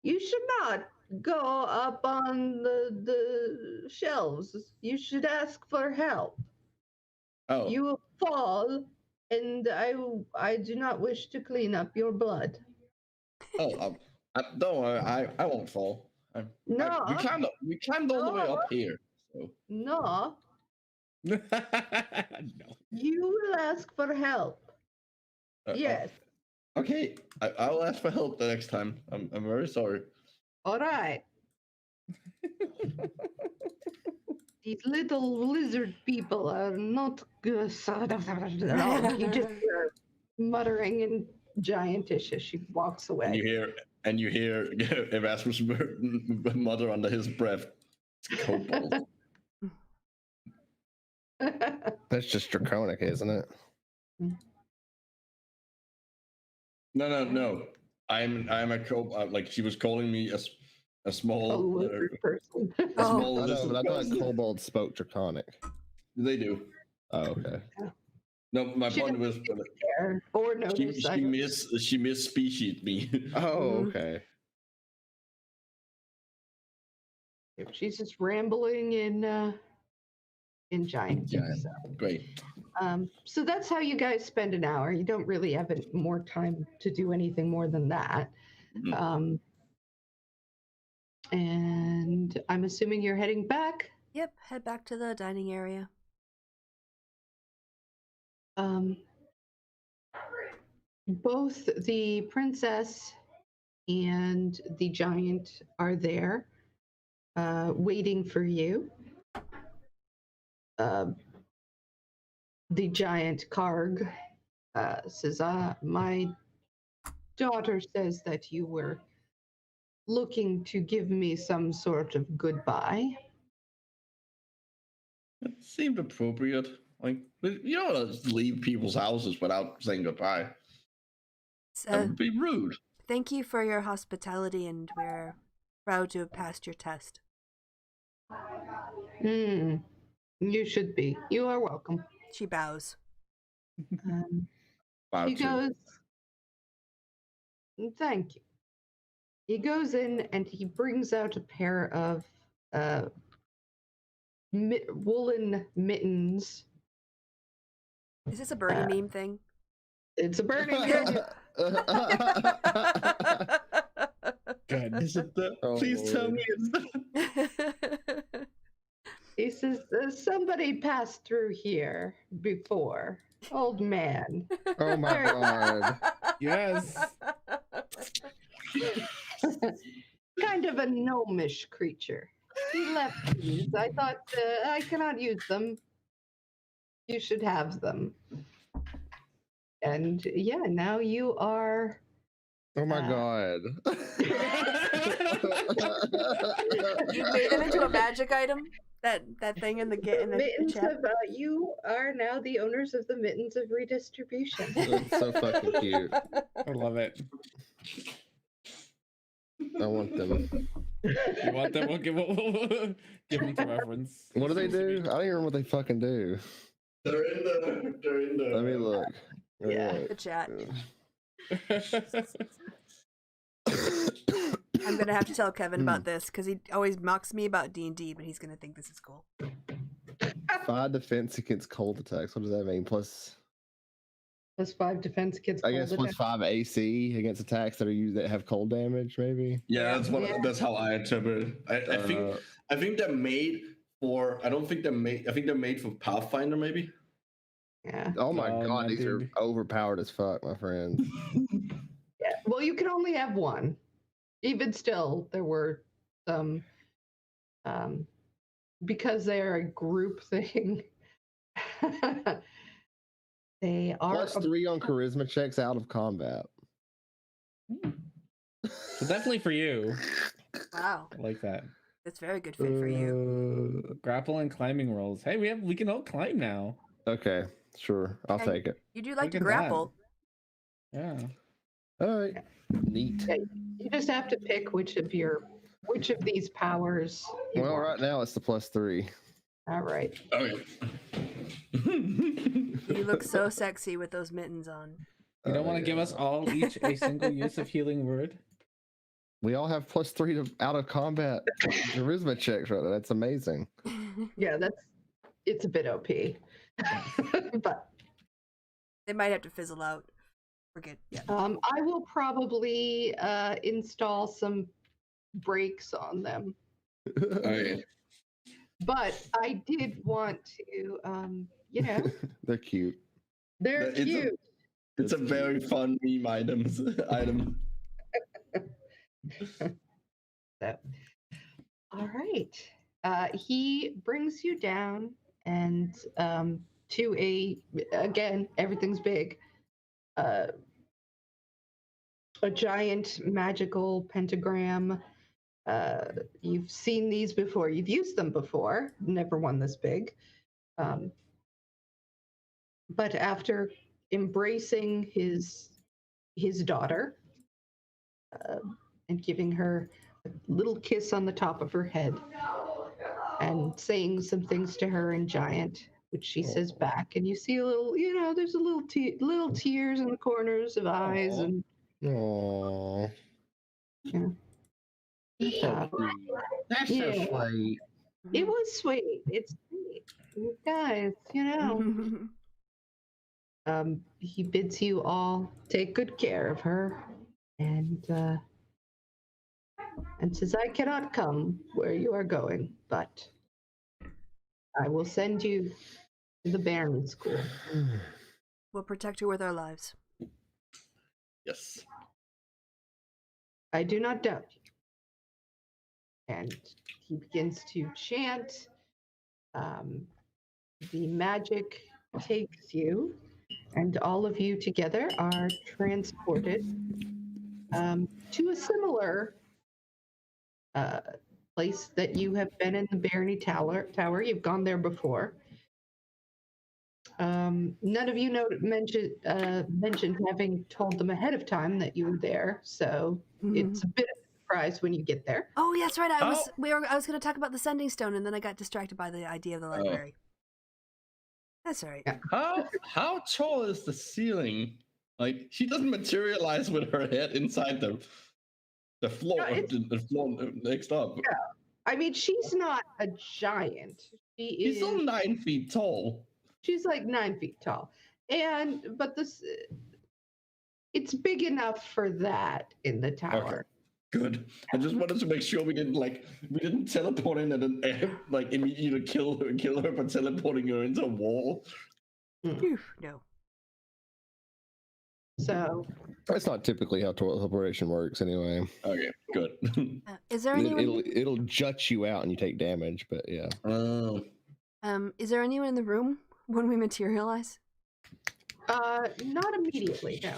You should not go up on the shelves. You should ask for help. Oh, You will fall, and I do not wish to clean up your blood. don't worry, I won't fall. No. We climbed all the way No. up here. So. No, No. you will ask for help. Yes. Okay, I'll ask for help the next time. I'm very sorry. All right. These little lizard people are not good. You just hear muttering in giantish as she walks away. And you hear Erasmus mutter under his breath. It's kobold. That's just draconic, isn't it? No. I'm a kobold. Like she was calling me a small lizard person. a small I know, lizard but I thought person. kobold spoke draconic. They do. Oh, okay. No, my She point was care or notice. she misspecied me. Oh, okay. She's just rambling in giant. So. Great. So that's how you guys spend an hour. You don't really have more time to do anything more than that. Mm. And I'm assuming you're heading back. Yep, head back to the dining area. Both the princess and the giant are there, waiting for you. The giant Karg says, my daughter says that you were looking to give me some sort of goodbye. It seemed appropriate. Like you don't just leave people's houses without saying goodbye. That would be rude. Thank you for your hospitality, and we're proud to have passed your test. You should be. You are welcome. She bows. He goes, thank you. He goes in and he brings out a pair of woolen mittens. Is this a Bernie meme thing? It's a Bernie meme. Good. Is it the? Please tell me it's the. He says, somebody passed through here before. Old man. Oh my god. Yes. Kind of a gnomish creature. He left these. I thought, I cannot use them. You should have them. And yeah, now you are. Oh my god. You made them into a magic item? That thing in the mittens chat? of, you are now the owners of the mittens of redistribution. That's so fucking cute. I love it. I want them. You want them? We'll give them the reference. What do they do? I don't even remember what they fucking do. They're in the. Let me look. Yeah. The chat. I'm gonna have to tell Kevin about this because he always mocks me about D&D, but he's gonna think this is cool. 5 defense against cold attacks. What does that mean? Plus 5 defense against I cold guess plus attack. 5 AC against attacks that are used that have cold damage, maybe. Yeah, that's how I interpret it. I think they're made for. I don't think they're made. I think they're made for Pathfinder, maybe. Yeah. Oh my Oh, god, my these dude. are overpowered as fuck, my friend. Yeah. Well, you can only have one. Even still, there were some, because they're a group thing. They are Plus 3 on charisma checks out of combat. So definitely for you. Wow, I like that. that's very good fit for you. Grapple and climbing rolls. Hey, we can all climb now. Okay, sure. I'll And take it. You do like Look to at that. grapple. Yeah. All right. Neat. Yeah, you just have to pick which of these powers. You Well, want. right now it's the plus 3. All right. Okay. You look so sexy with those mittens on. You don't want to give us all each a single use of healing word? We all have +3 to out of combat charisma checks right now. That's amazing. Yeah, it's a bit OP. But they might have to fizzle out. Forget. Yeah. I will probably install some brakes on them. Okay. But I did want to, They're cute. they're cute. It's a very fun meme item. So, all right. He brings you down and to again, everything's big. A giant magical pentagram. You've seen these before. You've used them before. Never one this big. But after embracing his daughter and giving her a little kiss on the top of her head and saying some things to her in Giant, which she says back, and you see a little, there's a little tears in the corners of eyes, and Aww. That's so sweet. It was sweet. It's sweet. You guys, he bids you all take good care of her, and says, I cannot come where you are going, but I will send you to the Baron School. We'll protect her with our lives. Yes. I do not doubt you. And he begins to chant. The magic takes you, and all of you together are transported to a similar place that you have been in, the Barony Tower. You've gone there before. None of you mentioned having told them ahead of time that you were there, so it's a bit of a surprise when you get there. Oh, yeah, that's right. I was going to talk about the Sending Stone, and then I got distracted by the idea of the library. That's all right. Yeah. How tall is the ceiling? Like, she doesn't materialize with her head inside the floor. No, the floor next up. Yeah. I mean, she's not a giant. She's still 9 feet tall. She's like 9 feet tall, but it's big enough for that in the tower. Okay. Good. I just wanted to make sure we didn't teleport in and then immediately kill her by teleporting her into a wall. No. So That's not typically how teleportation works, anyway. Okay, good. Is there anyone? It'll jut you out and you take damage, but yeah. Is there anyone in the room when we materialize? not immediately, no.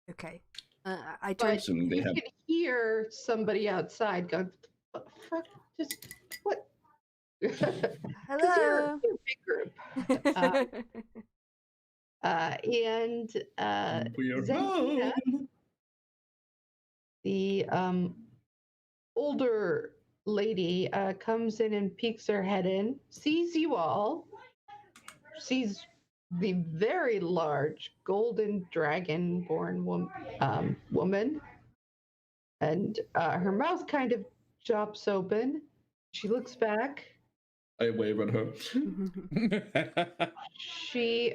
Okay. I turn. But you can hear somebody outside going, "What the fuck? Just what?" Hello. You're a big group. And We're Zenina, home. the older lady, comes in and peeks her head in, sees you all, sees the very large golden dragon-born woman, and her mouth kind of chops open. She looks back. I wave at her. She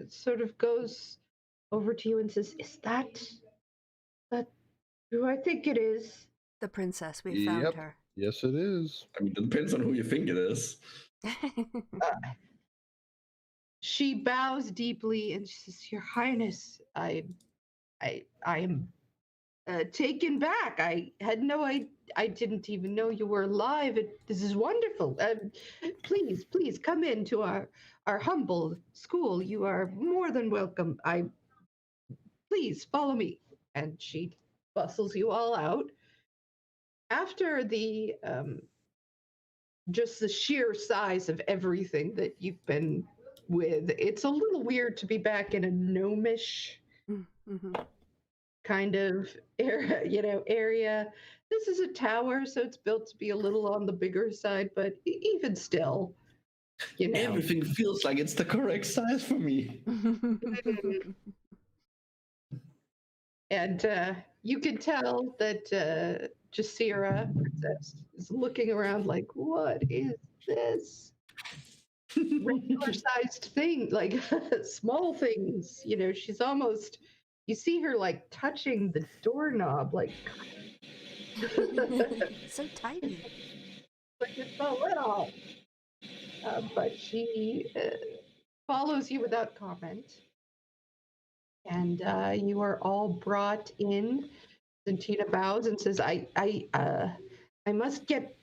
sort of goes over to you and says, "Is that who I think it is?" The princess. We found Yep. her. Yes, it is. I mean, it depends on who you think it is. She bows deeply and she says, "Your Highness, I am taken back. I had no idea. I didn't even know you were alive. This is wonderful. Please come into our humble school. You are more than welcome. Please follow me." And she bustles you all out. After the just the sheer size of everything that you've been with, it's a little weird to be back in a gnomish kind of area. This is a tower, so it's built to be a little on the bigger side, but even still, Everything feels like it's the correct size for me. And you can tell that Jasira, princess, is looking around like, what is this? Regular sized thing, like small things. You know, she's almost, you see her like touching the doorknob, like, So tiny. like it's so little. But she follows you without comment. And you are all brought in. Santina bows and says, I must get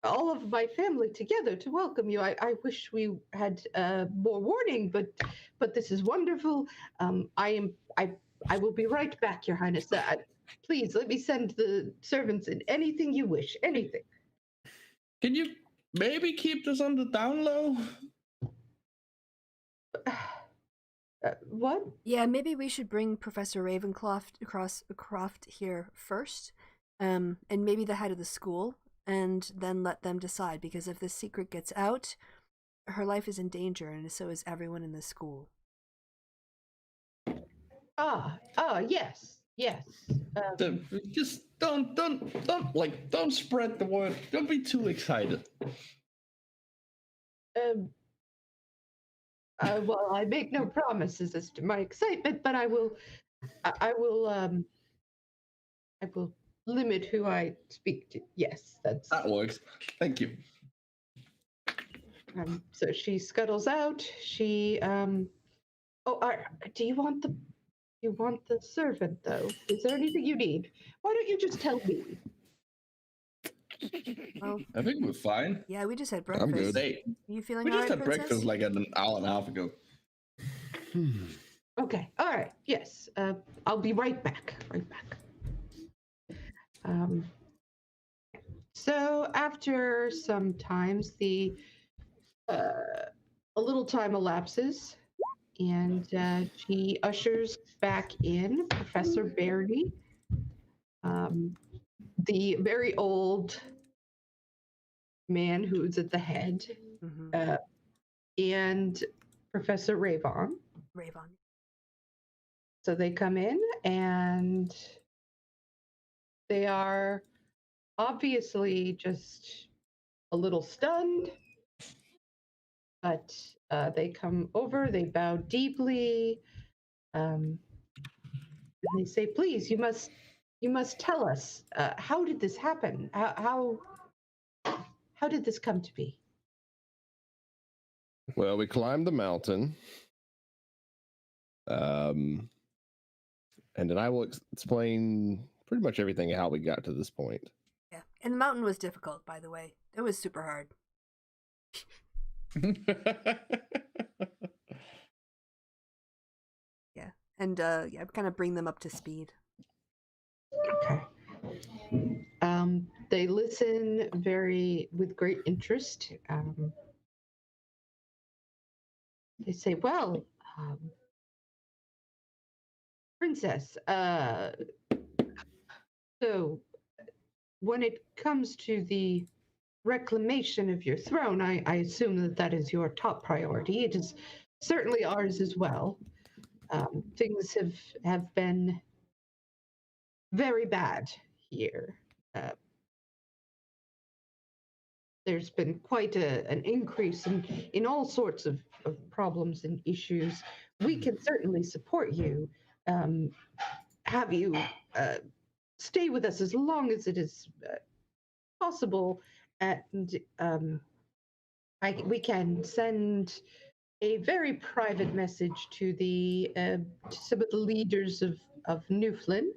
all of my family together to welcome you. I wish we had more warning, but this is wonderful. I will be right back, Your Highness. Please let me send the servants in anything you wish, anything. Can you maybe keep this on the down low? What? Yeah, maybe we should bring Professor Croft here first, and maybe the head of the school, and then let them decide. Because if this secret gets out, her life is in danger, and so is everyone in the school. Yes. Just don't spread the word. Don't be too excited. Well, I make no promises as to my excitement, but I will limit who I speak to. Yes, that works. Thank you. So she scuttles out. She do you want the servant though? Is there anything you need? Why don't you just tell me? Well, I think we're fine. yeah, we just had breakfast. I'm good. Hey, you feeling we all just right, had Princess? breakfast like an hour and a half ago. Okay. All right. Yes. I'll be right back. So after some times, a little time elapses, and she ushers back in Professor Barry, the very old man who's at the head, and Professor Ravon. So they come in, and they are obviously just a little stunned, but they come over, they bow deeply, and they say, please, you must tell us, how did this happen? How did this come to be? Well, we climbed the mountain. And then I will explain pretty much everything how we got to this point. Yeah, and the mountain was difficult, by the way. It was super hard. Yeah, and kind of bring them up to speed. Okay. They listen with great interest. They say, well, Princess, so when it comes to the reclamation of your throne, I assume that is your top priority. It is certainly ours as well. Things have been very bad here. There's been quite an increase in all sorts of problems and issues. We can certainly support you, have you stay with us as long as it is possible, and we can send a very private message to some of the leaders of Newflin,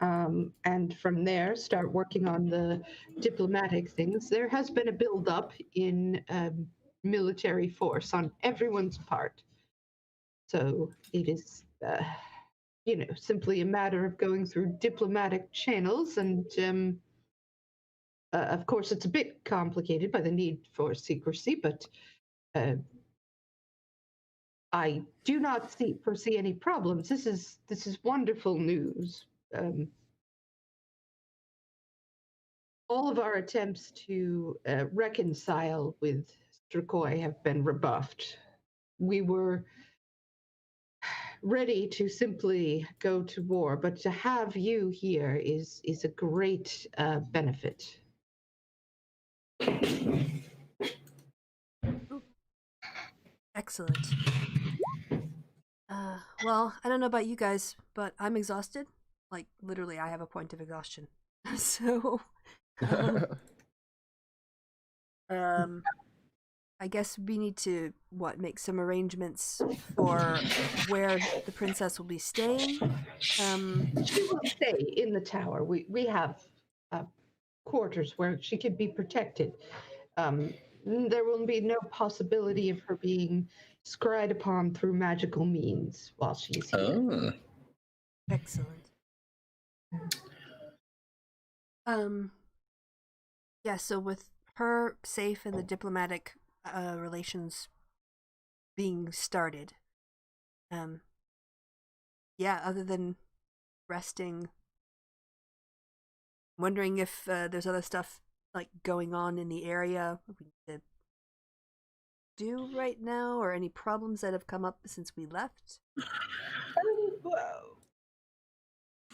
and from there start working on the diplomatic things. There has been a build-up in military force on everyone's part, so it is simply a matter of going through diplomatic channels, and of course it's a bit complicated by the need for secrecy, but I do not foresee any problems. This is wonderful news. All of our attempts to reconcile with Strakoi have been rebuffed. We were ready to simply go to war, but to have you here is a great benefit. Excellent. Well, I don't know about you guys, but I'm exhausted. Like, literally, I have a point of exhaustion. So, I guess we need to, make some arrangements for where the princess will be staying. She will stay in the tower. We have quarters where she could be protected. There will be no possibility of her being scryed upon through magical means while she's here. Oh. Excellent. Yeah, so with her safe and the diplomatic relations being started, yeah, other than resting, wondering if there's other stuff like going on in the area we need to do right now, or any problems that have come up since we left.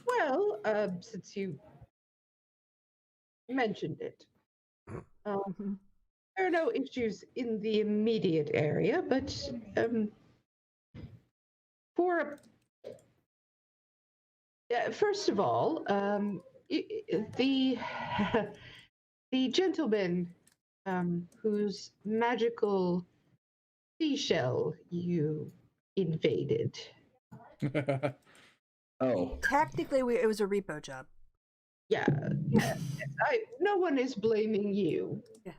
Well, since you mentioned it, there are no issues in the immediate area, but first of all, the the gentleman whose magical seashell you invaded. Oh. Technically, it was a repo job. Yeah. No one is blaming you. Yeah.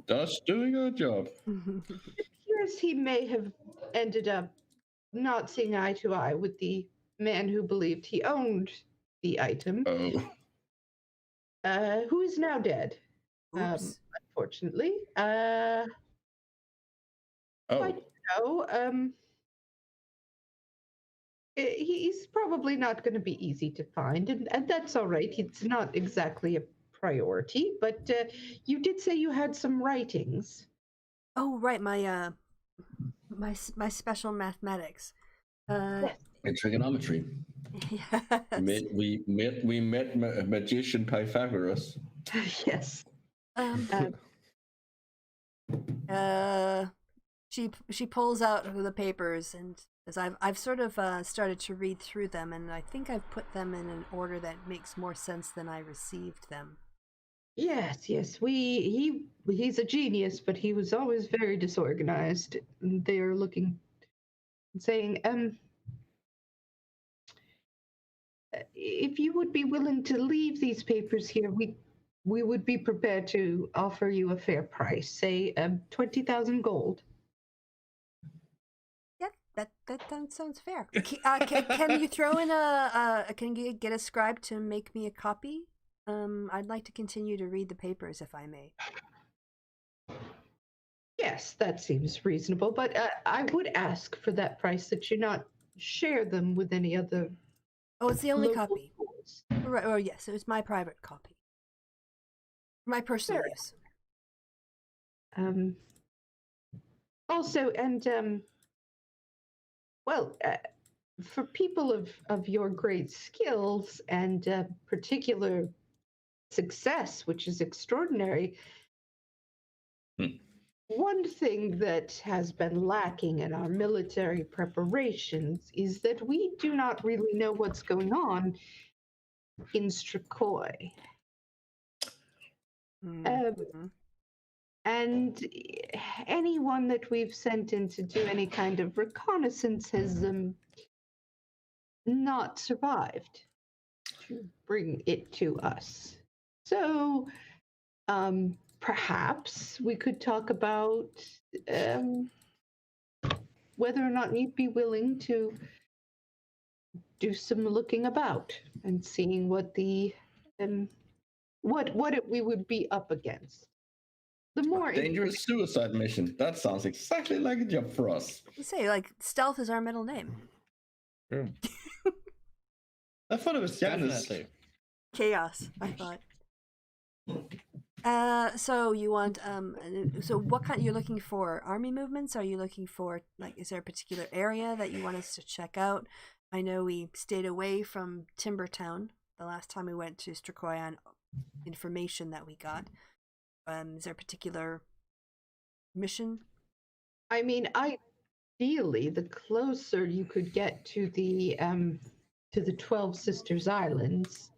Just doing our job. It appears he may have ended up not seeing eye to eye with the man who believed he owned the item. Oh. Who is now dead. Oops. Unfortunately. Oh. But, he's probably not going to be easy to find, and that's all right. It's not exactly a priority, but you did say you had some writings. Oh, right, my my special mathematics. And trigonometry. Yes. We met magician Pythagoras. Yes. She pulls out the papers, and as I've sort of started to read through them, and I think I've put them in an order that makes more sense than I received them. Yes. He's a genius, but he was always very disorganized. They are looking, saying, if you would be willing to leave these papers here, we would be prepared to offer you a fair price, say 20,000 gold. Yeah, that sounds fair. Can you throw in can you get a scribe to make me a copy? I'd like to continue to read the papers, if I may. Yes, that seems reasonable, but I would ask for that price that you not share them with any other. Oh, it's the only local copy. schools. Right. Oh, yes, it was my private copy. My personal use. Also, and for people of your great skills and particular success, which is extraordinary, one thing that has been lacking in our military preparations is that we do not really know what's going on in Strakoi. And anyone that we've sent in to do any kind of reconnaissance has not survived to bring it to us. So perhaps we could talk about whether or not you'd be willing to do some looking about and seeing what the we would be up against. The more Dangerous suicide mission. That sounds exactly like a job for us. You say, like, stealth is our middle name. True. I thought it was Janus. Definitely. Chaos, I thought. So you want so what kind you're looking for? Army movements? Are you looking for is there a particular area that you want us to check out? I know we stayed away from Timbertown the last time we went to Strakoyan. Information that we got. Is there a particular mission? I mean, ideally, the closer you could get to the 12 Sisters Islands,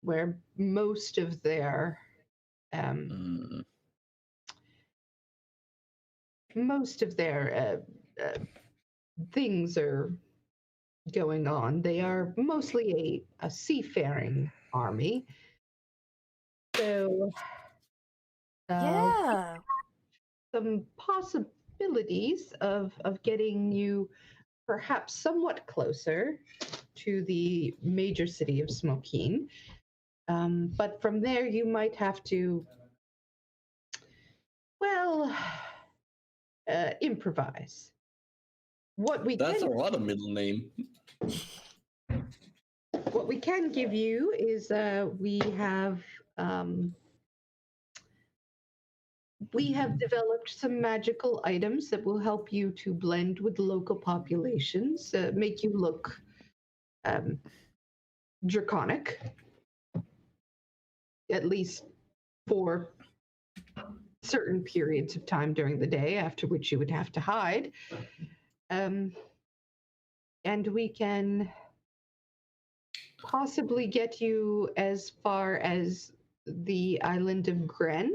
where most of their things are going on. They are mostly a seafaring army. So, Yeah. some possibilities of getting you perhaps somewhat closer to the major city of Smokeen. But from there, you might have to, well, improvise. That's a lot of middle name. What we can give you is we have developed some magical items that will help you to blend with local populations, make you look draconic, at least for certain periods of time during the day, after which you would have to hide. And we can possibly get you as far as the island of Gren.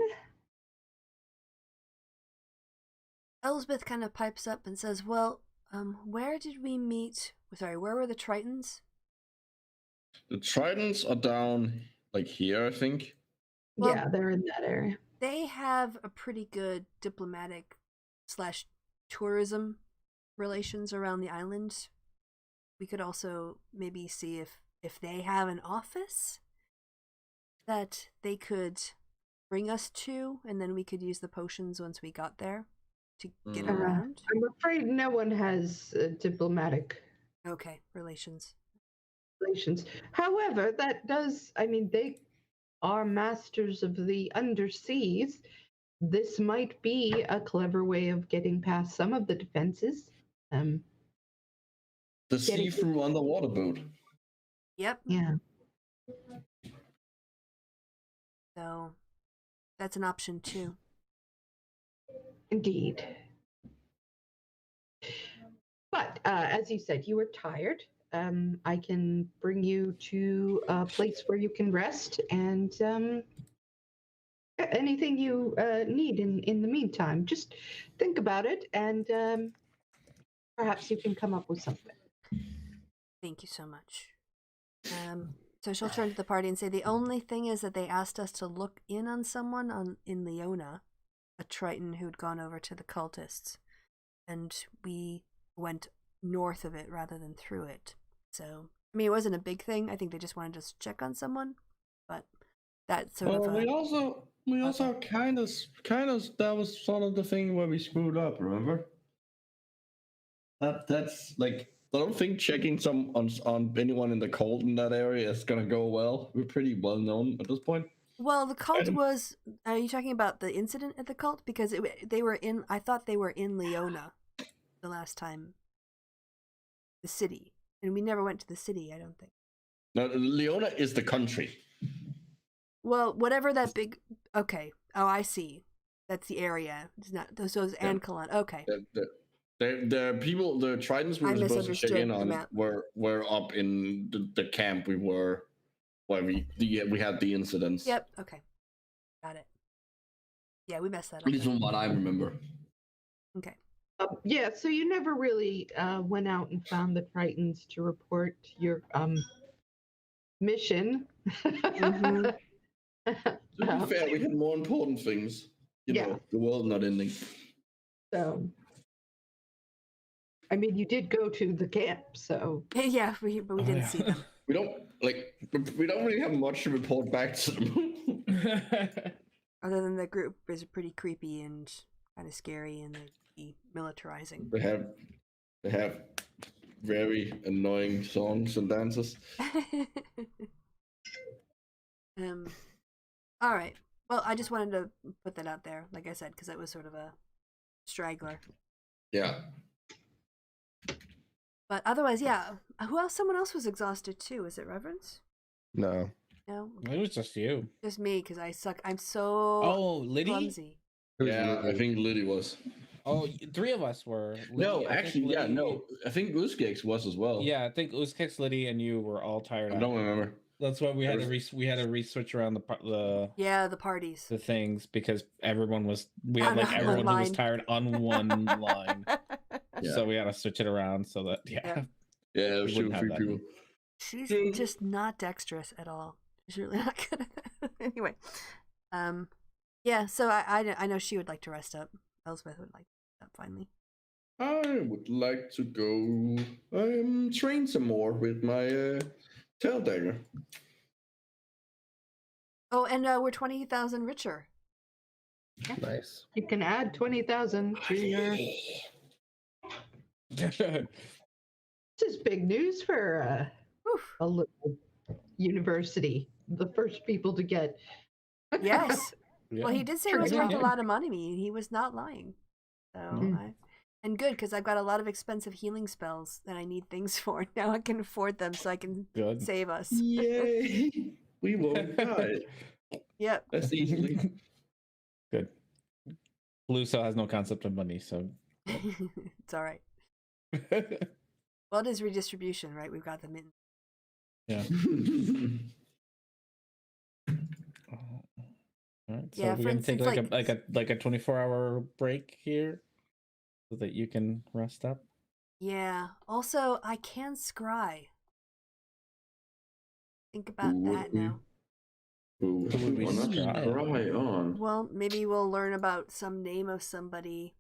Elsbeth kind of pipes up and says, "Well, where did we meet? Sorry, where were the Tritons?" The Tritons are down here, I think. Well, yeah, they're in that area. They have a pretty good diplomatic / tourism relations around the island. We could also maybe see if they have an office that they could bring us to, and then we could use the potions once we got there to get around. I'm afraid no one has diplomatic relations. However, that does, I mean, they are masters of the underseas. This might be a clever way of getting past some of the defenses. The see-through underwater boat. Yep. Yeah. So that's an option too. Indeed. But as you said, you were tired. I can bring you to a place where you can rest and anything you need in the meantime. Just think about it and perhaps you can come up with something. Thank you so much. So she'll turn to the party and say, the only thing is that they asked us to look in on someone in Leona, a Triton who'd gone over to the cultists, and we went north of it rather than through it. So, I mean, it wasn't a big thing. I think they just wanted to check on someone, but that's sort of. We also kind of that was sort of the thing where we screwed up. Remember? That's I don't think checking on anyone in the cult in that area is gonna go well. We're pretty well known at this point. Well, the cult was. Are you talking about the incident at the cult? Because they were in. I thought they were in Leona, the last time. The city, and we never went to the city. I don't think. No, Leona is the country. Well, whatever that big. Okay. Oh, I see. That's the area. It's not those Ankalon. Okay. The people, the Tritons we were supposed to check in on were up in the camp we were, where we had the incidents. Yep. Okay. Got it. Yeah, we messed that up. At least from what I remember. Okay. Yeah, so you never really went out and found the Tritons to report your mission. Mm-hmm. To be fair, we had more important things. You know, the world not ending. So, I mean, you did go to the camp, so. Yeah, but we didn't see them. We don't really have much to report back to them. Other than the group is pretty creepy and kind of scary, and they'd be militarizing. They have very annoying songs and dances. All right. Well, I just wanted to put that out there, like I said, because it was sort of a straggler. Yeah. But otherwise, yeah. Who else? Someone else was exhausted too. Was it Reverence? No. No, It was just you. just me because I suck. I'm so Liddy? clumsy. Yeah, I think Liddy was. Oh, 3 of us were. No, actually, yeah, Liddy... no. I think Uzgex was as well. Yeah, I think Uzkex, Liddy, and you were all tired. I don't remember. That's why we had to re-switch around the parties, the things, because everyone was everyone who was tired on one line. Yeah. So we had to switch it around so that Yeah, it was 2 or 3 people. She's just not dexterous at all. She's really not good at that. Anyway, yeah. So I know she would like to rest up. Elspeth would like to rest up finally. I would like to go train some more with my tail dagger. Oh, and we're 20,000 richer. Nice. You can add 20,000 to your. This is big news for a little university. The first people to get. Yes. Yeah. Well, he did say it was worth a lot of money. He was not lying. So, and good, because I've got a lot of expensive healing spells that I need things for. Now I can afford them, so I can save us. Yay! We won't die. Yep. That's easily. Good. Luso has no concept of money, so It's all right. Well, it is redistribution, right? We've got them in. Yeah. All right, so Yeah, we're for gonna take instance, like a 24-hour break here, so that you can rest up. Yeah. Also, I can scry. Think about that now. Ooh, Who would we well, not scry on? Well, maybe we'll learn about some name of somebody.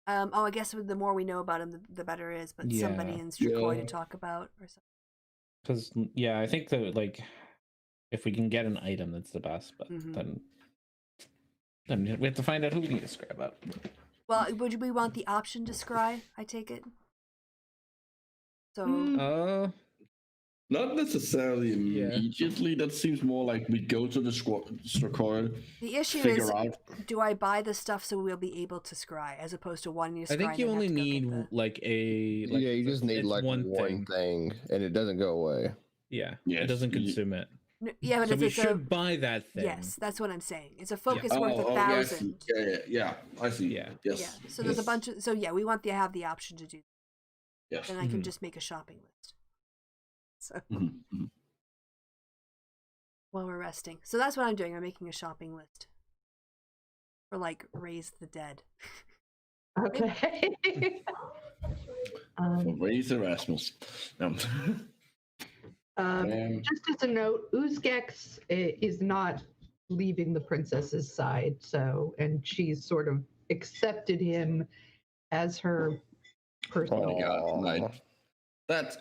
I guess the more we know about him, the better it is. But somebody in Strikoi to talk about or something. Because I think that if we can get an item, that's the best. But then we have to find out who we need to scry about. Well, would we want the option to scry? I take it. So. Not necessarily immediately. That seems more like we go to the Strikoi. The issue is, do I buy the stuff so we'll be able to scry, as opposed to wanting to scry? I think you only need you just need like one thing, and it doesn't go away. Yeah, it doesn't consume it. Yeah, but so we should buy that thing. Yes, that's what I'm saying. It's a focus worth 1,000. Yeah, I see. Yeah. Yes. Yeah. So there's a bunch of. So yeah, we want to have the option to do. Yes. And I can just make a shopping list. So while we're resting, so that's what I'm doing. I'm making a shopping list for Raise the Dead. Okay. Raise Erasmus. Just as a note, Uzgex is not leaving the princess's side, and she's sort of accepted him as her person. Oh my god, that's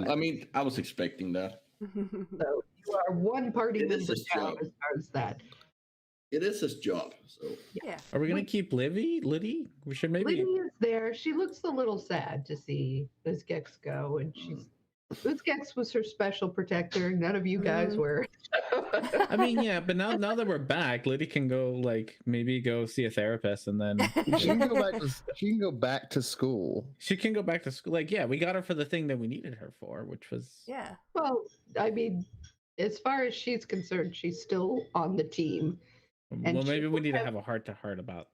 I mean, I was expecting that. So you are one party member now as far as that. It is his job. So yeah. Are we gonna keep Liddy? We should maybe. Liddy is there. She looks a little sad to see Uzgex go, and Uzgex was her special protector. None of you guys were. I mean, yeah, but now that we're back, Liddy can go maybe go see a therapist, and then she can go back to school. She can go back to school. We got her for the thing that we needed her for, which was Well, I mean, as far as she's concerned, she's still on the team. Well, maybe we need to have a heart-to-heart about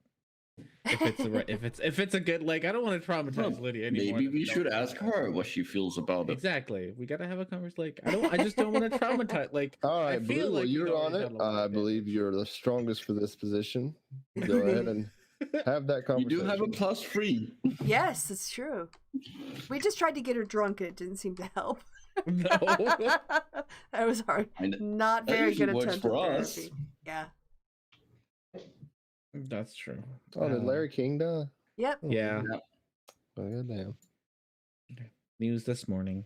if it's a good I don't want to traumatize Liddy anymore. Maybe we should ask her what she feels about it. Exactly. We gotta have a conversation. I just don't want to traumatize. All right, Blue, you're on it. I believe you're the strongest for this position. Go ahead and have that conversation. You do have a +3. Yes, it's true. We just tried to get her drunk, and it didn't seem to help. No, that was hard. Not very good attempt for at us. therapy. Yeah. that's true. Oh, did Larry King die? Yep. Yeah. Oh, goddamn. News this morning.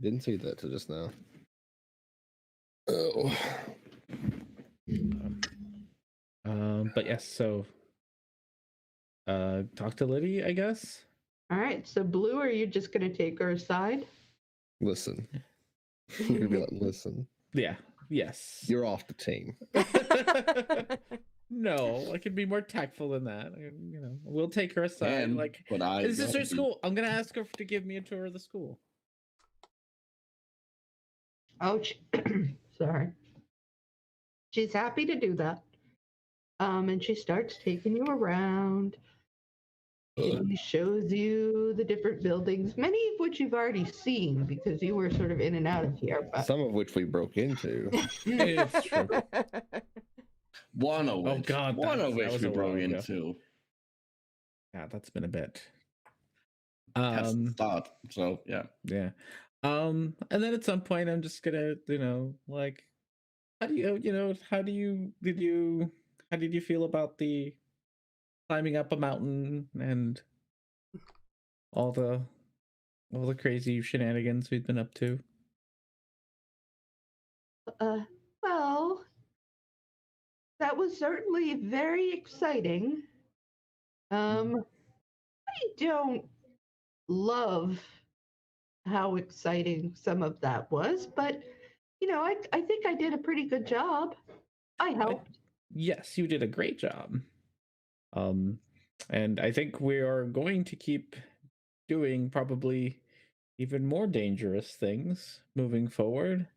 Didn't see that till just now. Oh. But yes, so talk to Liddy, I guess. All right, so Blue, are you just going to take her aside? Listen. You're gonna be like, listen. Yeah. Yes. You're off the team. No, I can be more tactful than that. We'll take her aside. This is her school. I'm gonna ask her to give me a tour of the school. Oh, sorry. She's happy to do that. And she starts taking you around. She shows you the different buildings, many of which you've already seen because you were sort of in and out of here. But... Some of which we broke into. It's true. One of which. Oh God, one of which we broke ago. into. Yeah, that's been a bit. That's the start. So yeah. Yeah. And then at some point, I'm just gonna, how did you feel about the climbing up a mountain and all the crazy shenanigans we've been up to? Well, that was certainly very exciting. I don't love how exciting some of that was, but I think I did a pretty good job. I helped. Yes, you did a great job. And I think we are going to keep doing probably even more dangerous things moving forward.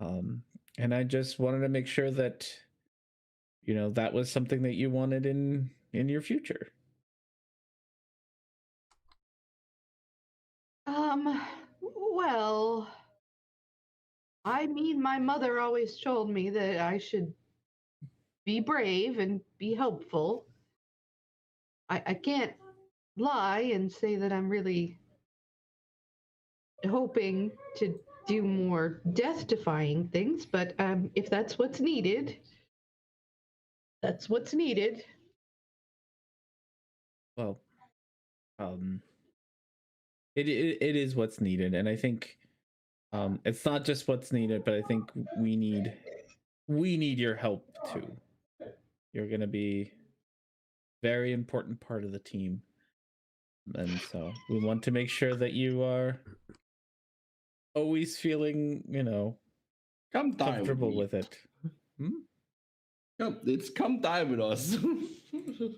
And I just wanted to make sure that that was something that you wanted in your future. Well, I mean, my mother always told me that I should be brave and be hopeful. I can't lie and say that I'm really hoping to do more death-defying things, but if that's what's needed, that's what's needed. Well, it is what's needed, and I think it's not just what's needed, but I think we need your help too. You're going to be very important part of the team, and so we want to make sure that you are always feeling comfortable with it. Come die with us.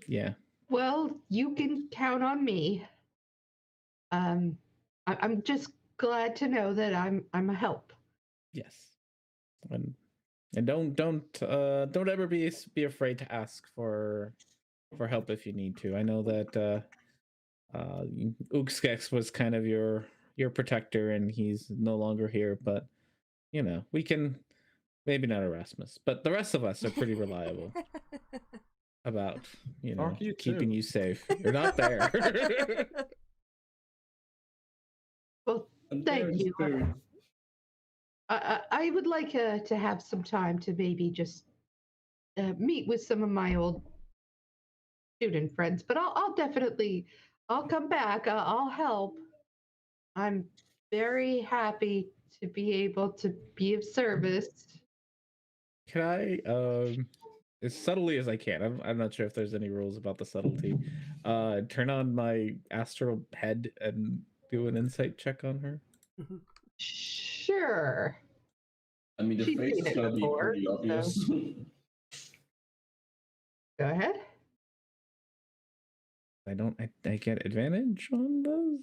Yeah. Well, you can count on me. I'm just glad to know that I'm a help. Yes. And don't ever be afraid to ask for help if you need to. I know that Uxkex was kind of your protector, and he's no longer here, but we can, maybe not Erasmus, but the rest of us are pretty reliable about keeping you safe. You're not there. Well, thank you. I would like to have some time to maybe just meet with some of my old student friends, but I'll definitely come back. I'll help. I'm very happy to be able to be of service. Can I, as subtly as I can, I'm not sure if there's any rules about the subtlety, turn on my astral head and do an insight check on her? Sure. I mean, the face is gonna be pretty obvious. So... Go ahead. I get advantage on those?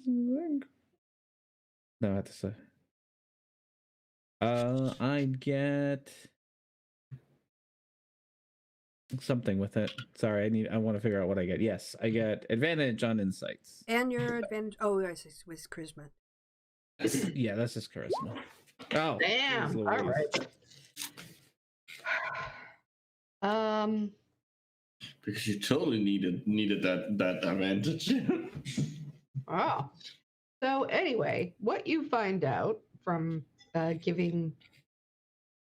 No, I have to say. I get something with it. Sorry, I want to figure out what I get. Yes, I get advantage on insights. And your advantage. Oh, yes, it's with charisma. Yeah, that's just charisma. Oh, damn! All right. Because you totally needed that advantage. Oh. So anyway, what you find out from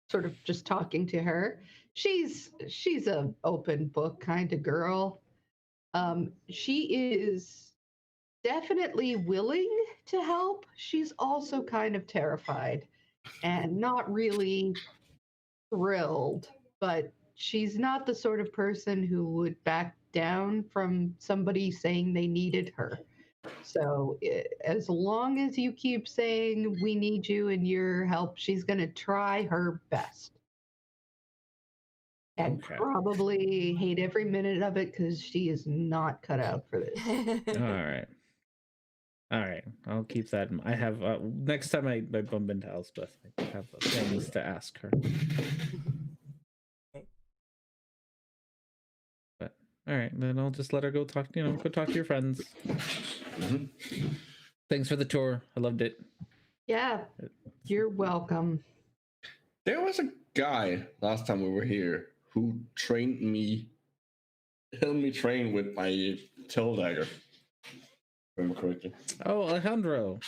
sort of just talking to her, she's a open book kind of girl. She is definitely willing to help. She's also kind of terrified and not really thrilled, but she's not the sort of person who would back down from somebody saying they needed her. So as long as you keep saying we need you and your help, she's going to try her best. And probably hate every minute of it because she is not cut out for this. All right. I'll keep that in mind. I have next time I bump into Elspeth, I have things to ask her. But all right, then I'll just let her go talk. Go talk to your friends. Thanks for the tour. I loved it. Yeah, you're welcome. There was a guy last time we were here who helped me train with my tail dagger. Remember correctly? Oh, Alejandro.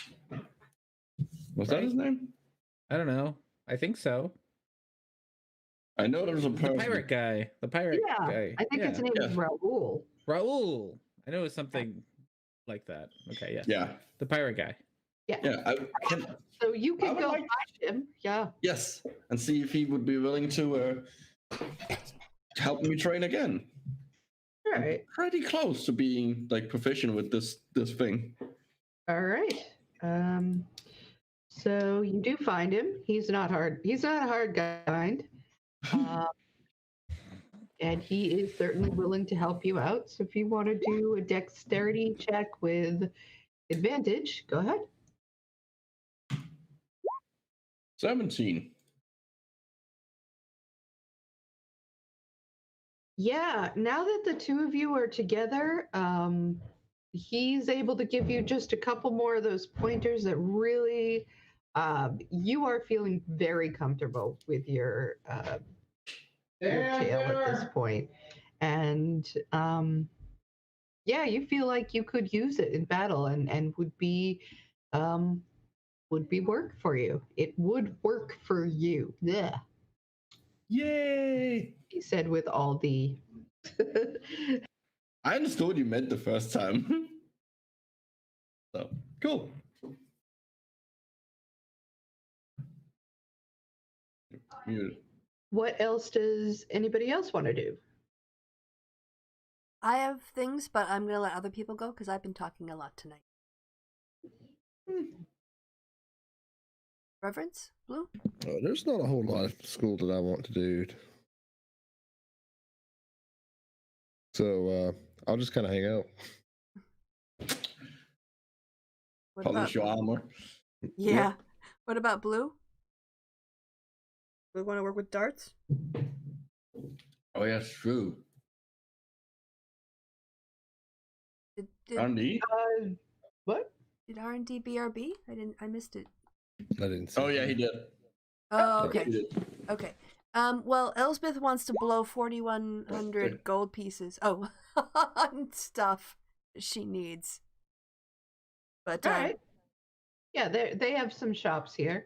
Was that his name? I don't know. I think so. I know there was a person. The pirate guy. The pirate guy. I think his name is Raul. Raul. I know it's something like that. Okay, yes. Yeah. The pirate guy. Yeah. So you can go find him. Yeah. Yes, and see if he would be willing to help me train again. All right. I'm pretty close to being like proficient with this thing. All right. So you do find him. He's not hard. He's not a hard guy to find. And he is certainly willing to help you out. So if you want to do a dexterity check with advantage, go ahead. 17. Yeah, now that the two of you are together, he's able to give you just a couple more of those pointers that really you are feeling very comfortable with your tail at this point. And you feel like you could use it in battle and would be work for you. It would work for you. Yeah. Yay! He said with all the I understood what you meant the first time. So cool. What else does anybody else want to do? I have things, but I'm going to let other people go because I've been talking a lot tonight. Reverence? Blue? There's not a whole lot of school that I want to do. So I'll just kind of hang out. Polish your armor. Yeah. What about Blue? We want to work with darts? Oh, yeah, it's true. Did R&D? What? Did R&D BRB? I missed it. I didn't see. Oh, yeah, he did. Oh, okay. He did. Okay. Well, Elsbeth wants to blow 4,100 gold pieces. Oh, on stuff she needs. But all right. Yeah, they have some shops here.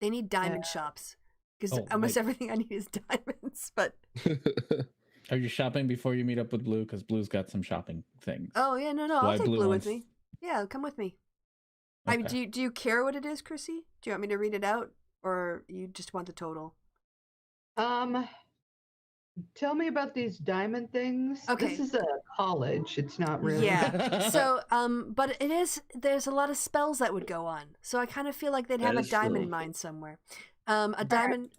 They need diamond shops because almost everything I need is diamonds. But are you shopping before you meet up with Blue? Because Blue's got some shopping things. Oh yeah, no, I'll take Blue with me. Yeah, come with me. Okay. I mean, do you care what it is, Chrissy? Do you want me to read it out, or you just want the total? Tell me about these diamond things. Okay. This is a college. It's not really. Yeah. So, but it is. There's a lot of spells that would go on. So I kind of feel like they'd have a diamond mine somewhere. A diamond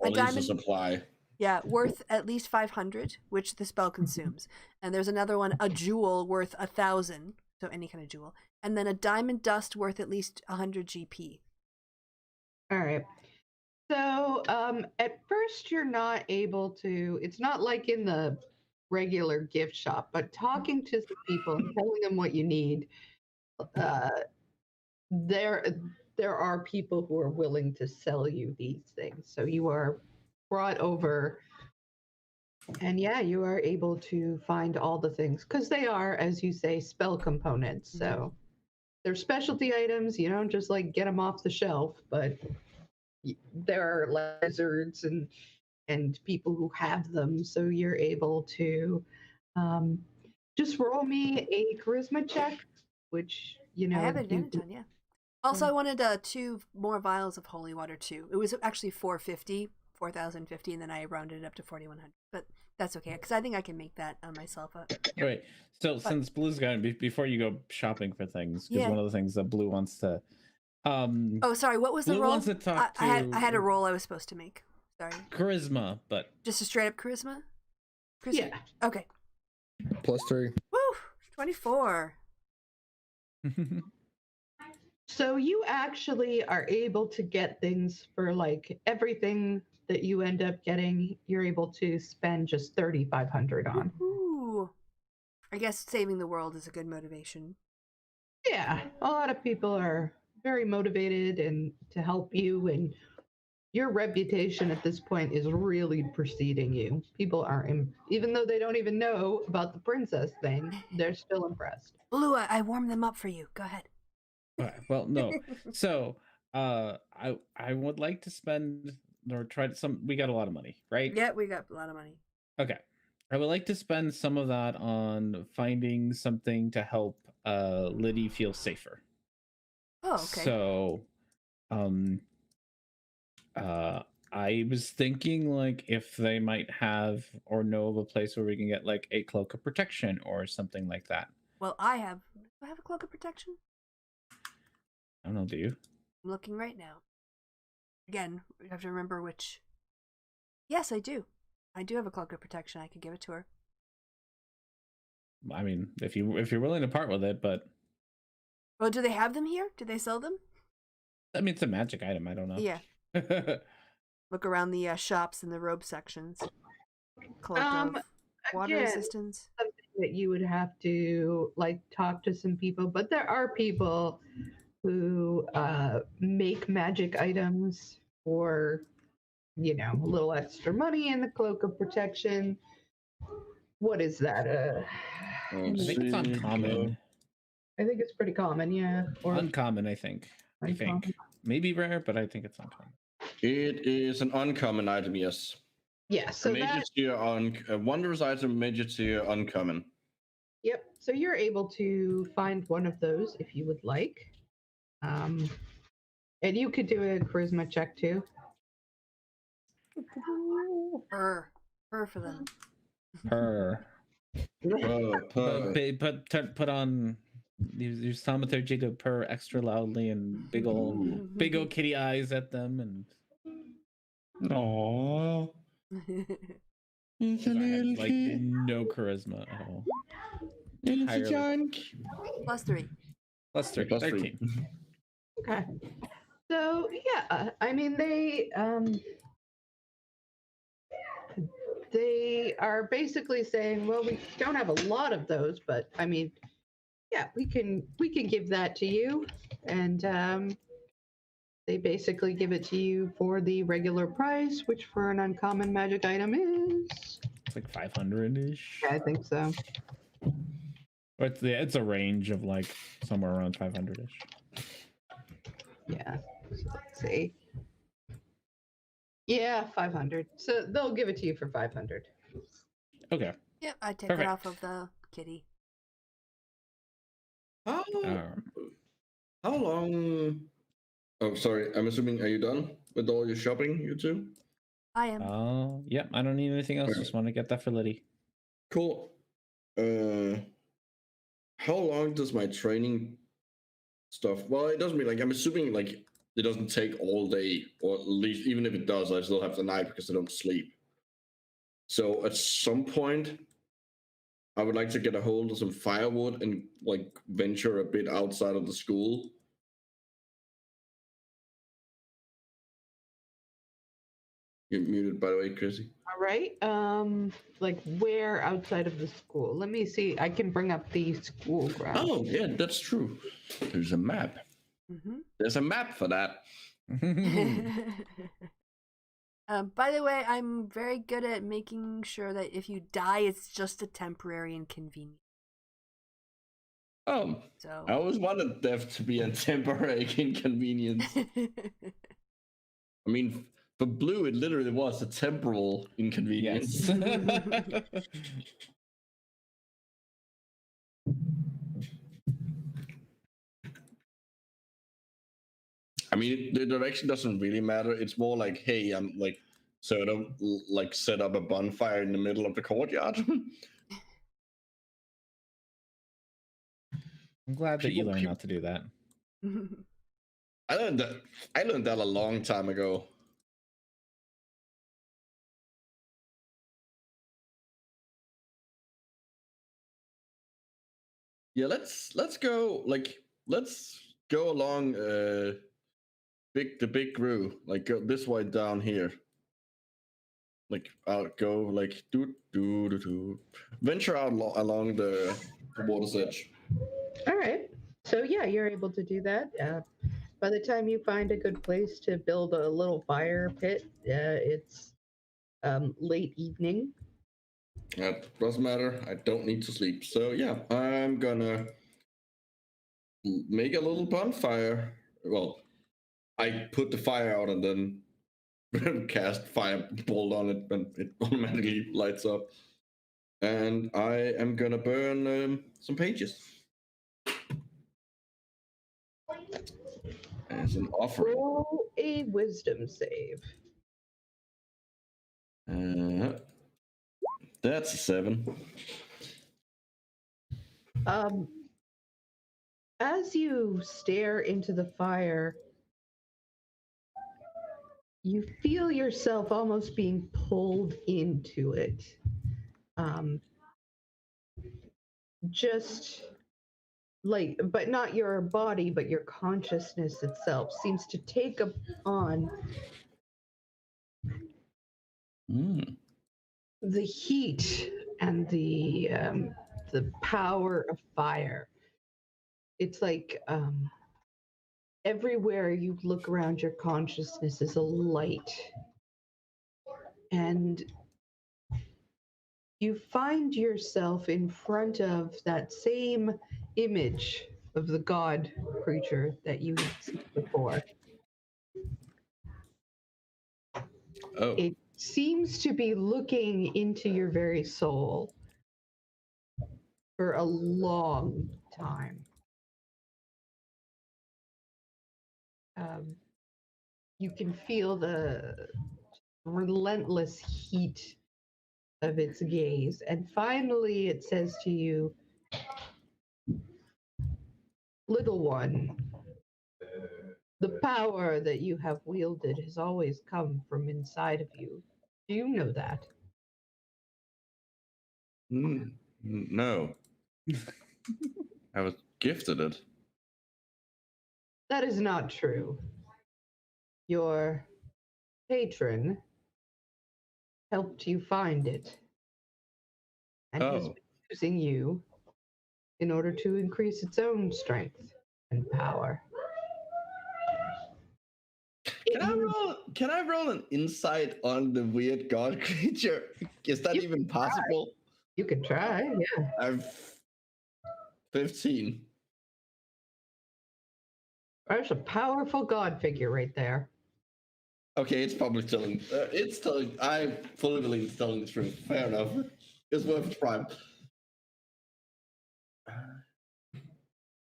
supply. Yeah, worth at least 500, which the spell consumes. And there's another one, a jewel worth 1,000, so any kind of jewel. And then a diamond dust worth at least 100 GP. All right. So at first you're not able to, it's not like in the regular gift shop, but talking to some people and telling them what you need, there are people who are willing to sell you these things. So you are brought over and you are able to find all the things because they are, as you say, spell components. So they're specialty items. You don't just like get them off the shelf, but there are lizards and people who have them, so you're able to just roll me a charisma check, which I have advantage on. Yeah. Also, I wanted 2 more vials of holy water too. It was actually 4,050, and then I rounded it up to 4,100. But That's okay, because I think I can make that myself up. All right. So since Blue's gone, before you go shopping for things, because one of the things that Blue wants to, oh, sorry. What was the Blue role? wants to talk to. I had a role I was supposed to make. Sorry. Charisma, but just a straight up charisma. Yeah. Okay. +3. Woo! 24. So you actually are able to get things for like everything that you end up getting. You're able to spend just 3,500 on. Ooh. I guess saving the world is a good motivation. Yeah, a lot of people are very motivated and to help you, and your reputation at this point is really preceding you. People are, even though they don't even know about the princess thing, they're still impressed. Blue, I warmed them up for you. Go ahead. Well, no. So, I would like to spend or try some. We got a lot of money, right? Yeah, we got a lot of money. Okay, I would like to spend some of that on finding something to help Liddy feel safer. Oh, okay. So, I was thinking like if they might have or know of a place where we can get like a cloak of protection or something like that. Well, do I have a cloak of protection? I don't know, do you? I'm looking right now. Again, we have to remember which. Yes, I do. I do have a cloak of protection. I could give it to her. I mean, if you're willing to part with it, but. Well, do they have them here? Do they sell them? I mean, it's a magic item. I don't know. Yeah. Look around the shops and the robe sections. Cloak of water resistance. Something that you would have to like talk to some people, but there are people who make magic items for, you know, a little extra money in the cloak of protection. What is that? I think it's uncommon. I think it's pretty common, yeah. Or uncommon, I think. uncommon. I think maybe rare, but I think it's uncommon. It is an uncommon item, yes. Yeah, so major tier a wondrous item, major tier uncommon. Yep. So you're able to find one of those if you would like. And you could do a charisma check too. Purr for them. Purr. Put on. Use thaumaturgy to purr extra loudly and big old kitty eyes at them and. Aww. It's a little like kid. No charisma at all. It's junk. +3. +3. 13. Okay. So yeah, I mean they are basically saying, well, we don't have a lot of those, but I mean, yeah, we can give that to you, and they basically give it to you for the regular price, which for an uncommon magic item is It's like 500-ish. I think so. It's a range of like somewhere around 500-ish. Yeah. So let's see. Yeah, 500. So they'll give it to you for 500. Okay. Yep, I take Perfect. it off of the kitty. How long? Oh, sorry. I'm assuming. Are you done with all your shopping, you two? I am. Oh, yep. I don't need anything else. Okay. Just want to get that for Liddy. Cool. How long does my training stuff? Well, it doesn't mean like I'm assuming like it doesn't take all day, or at least even if it does, I still have the night because I don't sleep. So at some point, I would like to get a hold of some firewood and like venture a bit outside of the school. You're muted, by the way, Chrissy. All right. Like where outside of the school? Let me see. I can bring up the school grounds. Oh, yeah, that's true. There's a map. Mm-hmm. There's a map for that. By the way, I'm very good at making sure that if you die, it's just a temporary inconvenience. So I always wanted death to be a temporary inconvenience. I mean, for Blue, it literally was a temporal inconvenience. Yes. I mean, the direction doesn't really matter. It's more like, hey, I'm like, sort of like set up a bonfire in the middle of the courtyard. I'm glad that you learned not to do that. I learned that a long time ago. Yeah, let's go along the big groove, like go this way down here. Like I'll go like do venture out along the water's edge. All right. So yeah, you're able to do that. By the time you find a good place to build a little fire pit, it's late evening. That doesn't matter. I don't need to sleep. So yeah, I'm gonna make a little bonfire. Well, I put the fire out and then cast firebolt on it, and it automatically lights up. And I am gonna burn some pages as an offering. Roll a wisdom save. That's a 7. As you stare into the fire, you feel yourself almost being pulled into it. Just like, but not your body, but your consciousness itself seems to take on the heat and the power of fire. It's like everywhere you look around, your consciousness is a light, and you find yourself in front of that same image of the god creature that you had seen before. Oh. It seems to be looking into your very soul for a long time. You can feel the relentless heat of its gaze, and finally it says to you, "Little one, the power that you have wielded has always come from inside of you. Do you know that?" No. I was gifted it. That is not true. Your patron helped you find it, and has been using you in order to increase its own strength and power. Can I roll an insight on the weird god creature? Is that even possible? You could try, yeah. I've 15. There's a powerful god figure right there. Okay, it's probably telling. It's telling. I fully believe it's telling the truth. Fair enough. It's worth a try.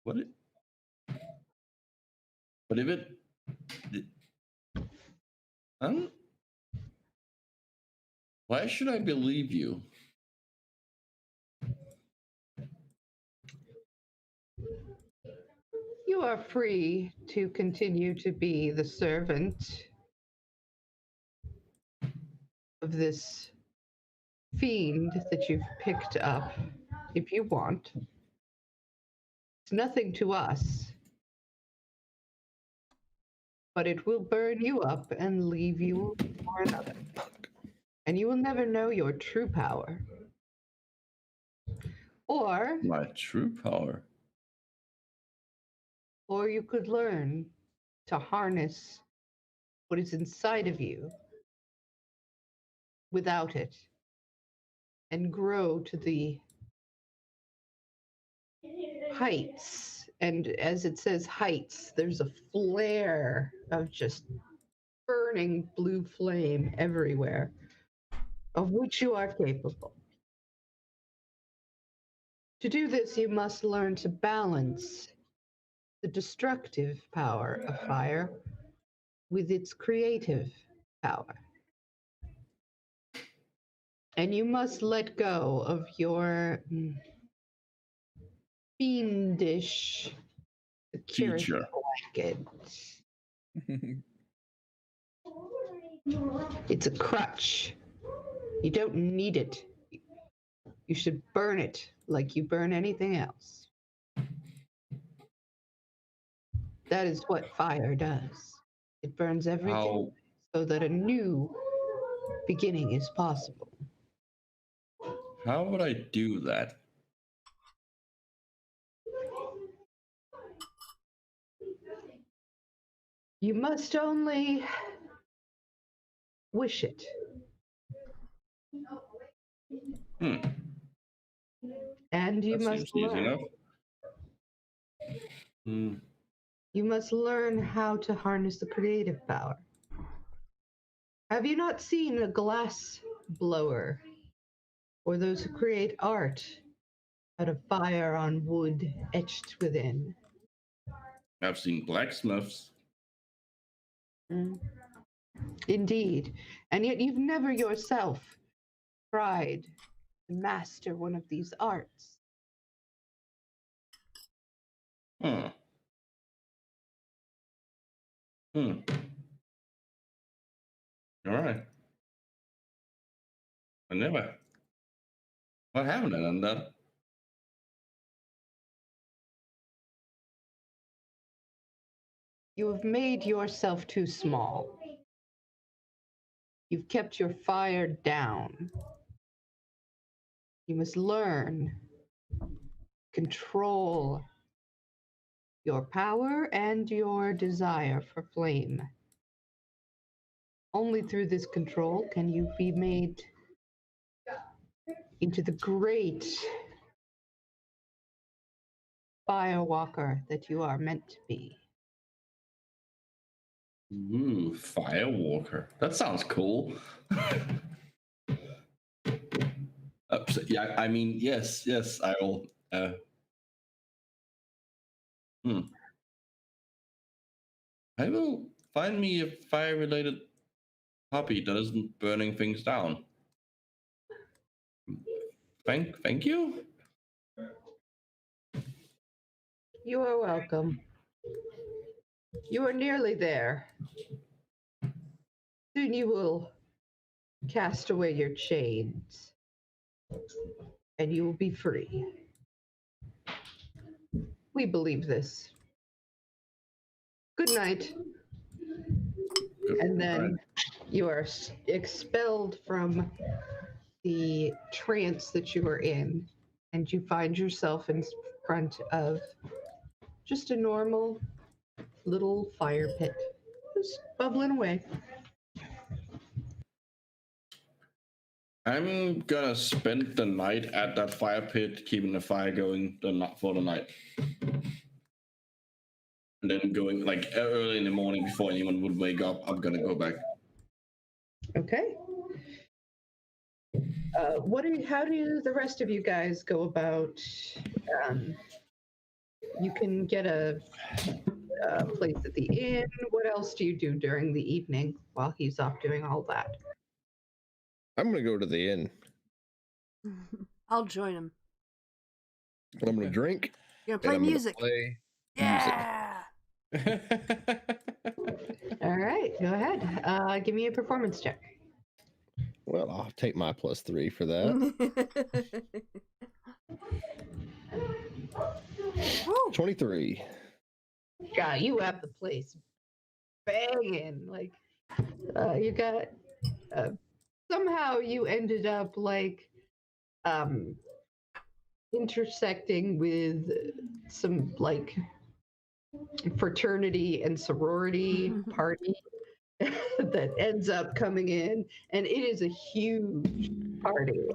What it? But if it. Why should I believe you? You are free to continue to be the servant of this fiend that you've picked up if you want. It's nothing to us, but it will burn you up and leave you for another. And you will never know your true power. Or My true power. Or you could learn to harness what is inside of you without it and grow to the heights. And as it says heights, there's a flare of just burning blue flame everywhere, of which you are capable. To do this, you must learn to balance the destructive power of fire with its creative power. And you must let go of your fiendish security Teacher. blanket. It's a crutch. You don't need it. You should burn it like you burn anything else. That is what fire does. It burns everything so that a new beginning is possible. How would I do that? You must only wish it. And you That must seems easy learn. enough. You must learn how to harness the creative power. Have you not seen a glass blower or those who create art out of fire on wood etched within? I've seen blacksmiths. Indeed. And yet you've never yourself tried to master one of these arts. All right. What happened on that? You have made yourself too small. You've kept your fire down. You must learn, control your power and your desire for flame. Only through this control can you be made into the great firewalker that you are meant to be. Ooh, firewalker. That sounds cool. Yeah, I mean, yes, I will. I will find me a fire-related hobby that isn't burning things down. Thank you. You are welcome. You are nearly there. Soon you will cast away your chains, and you will be free. We believe this. Good night. And then you are expelled from the trance that you were in, and you find yourself in front of just a normal little fire pit, just bubbling away. I'm gonna spend the night at that fire pit, keeping the fire going for the night. And then going like early in the morning before anyone would wake up, I'm gonna go back. Okay. How do the rest of you guys go about? You can get a place at the inn. What else do you do during the evening while he's off doing all that? I'm gonna go to the inn. I'll join him. I'm gonna drink. You're gonna play music. Yeah. All right, go ahead. Give me a performance check. Well, I'll take my +3 for that. 23. God, you have the place banging. Like, you got. Somehow you ended up like intersecting with some like fraternity and sorority party that ends up coming in, and it is a huge party.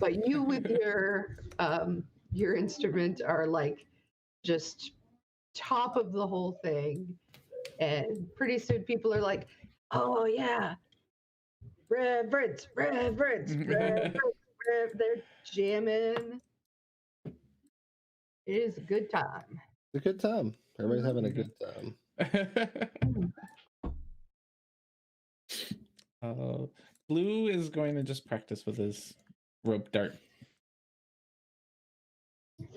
But you with your instrument are like just top of the whole thing, and pretty soon people are like, oh yeah, reverence, they're jamming. It is a good time. It's a good time. Everybody's having a good time. Blue is going to just practice with his rope dart.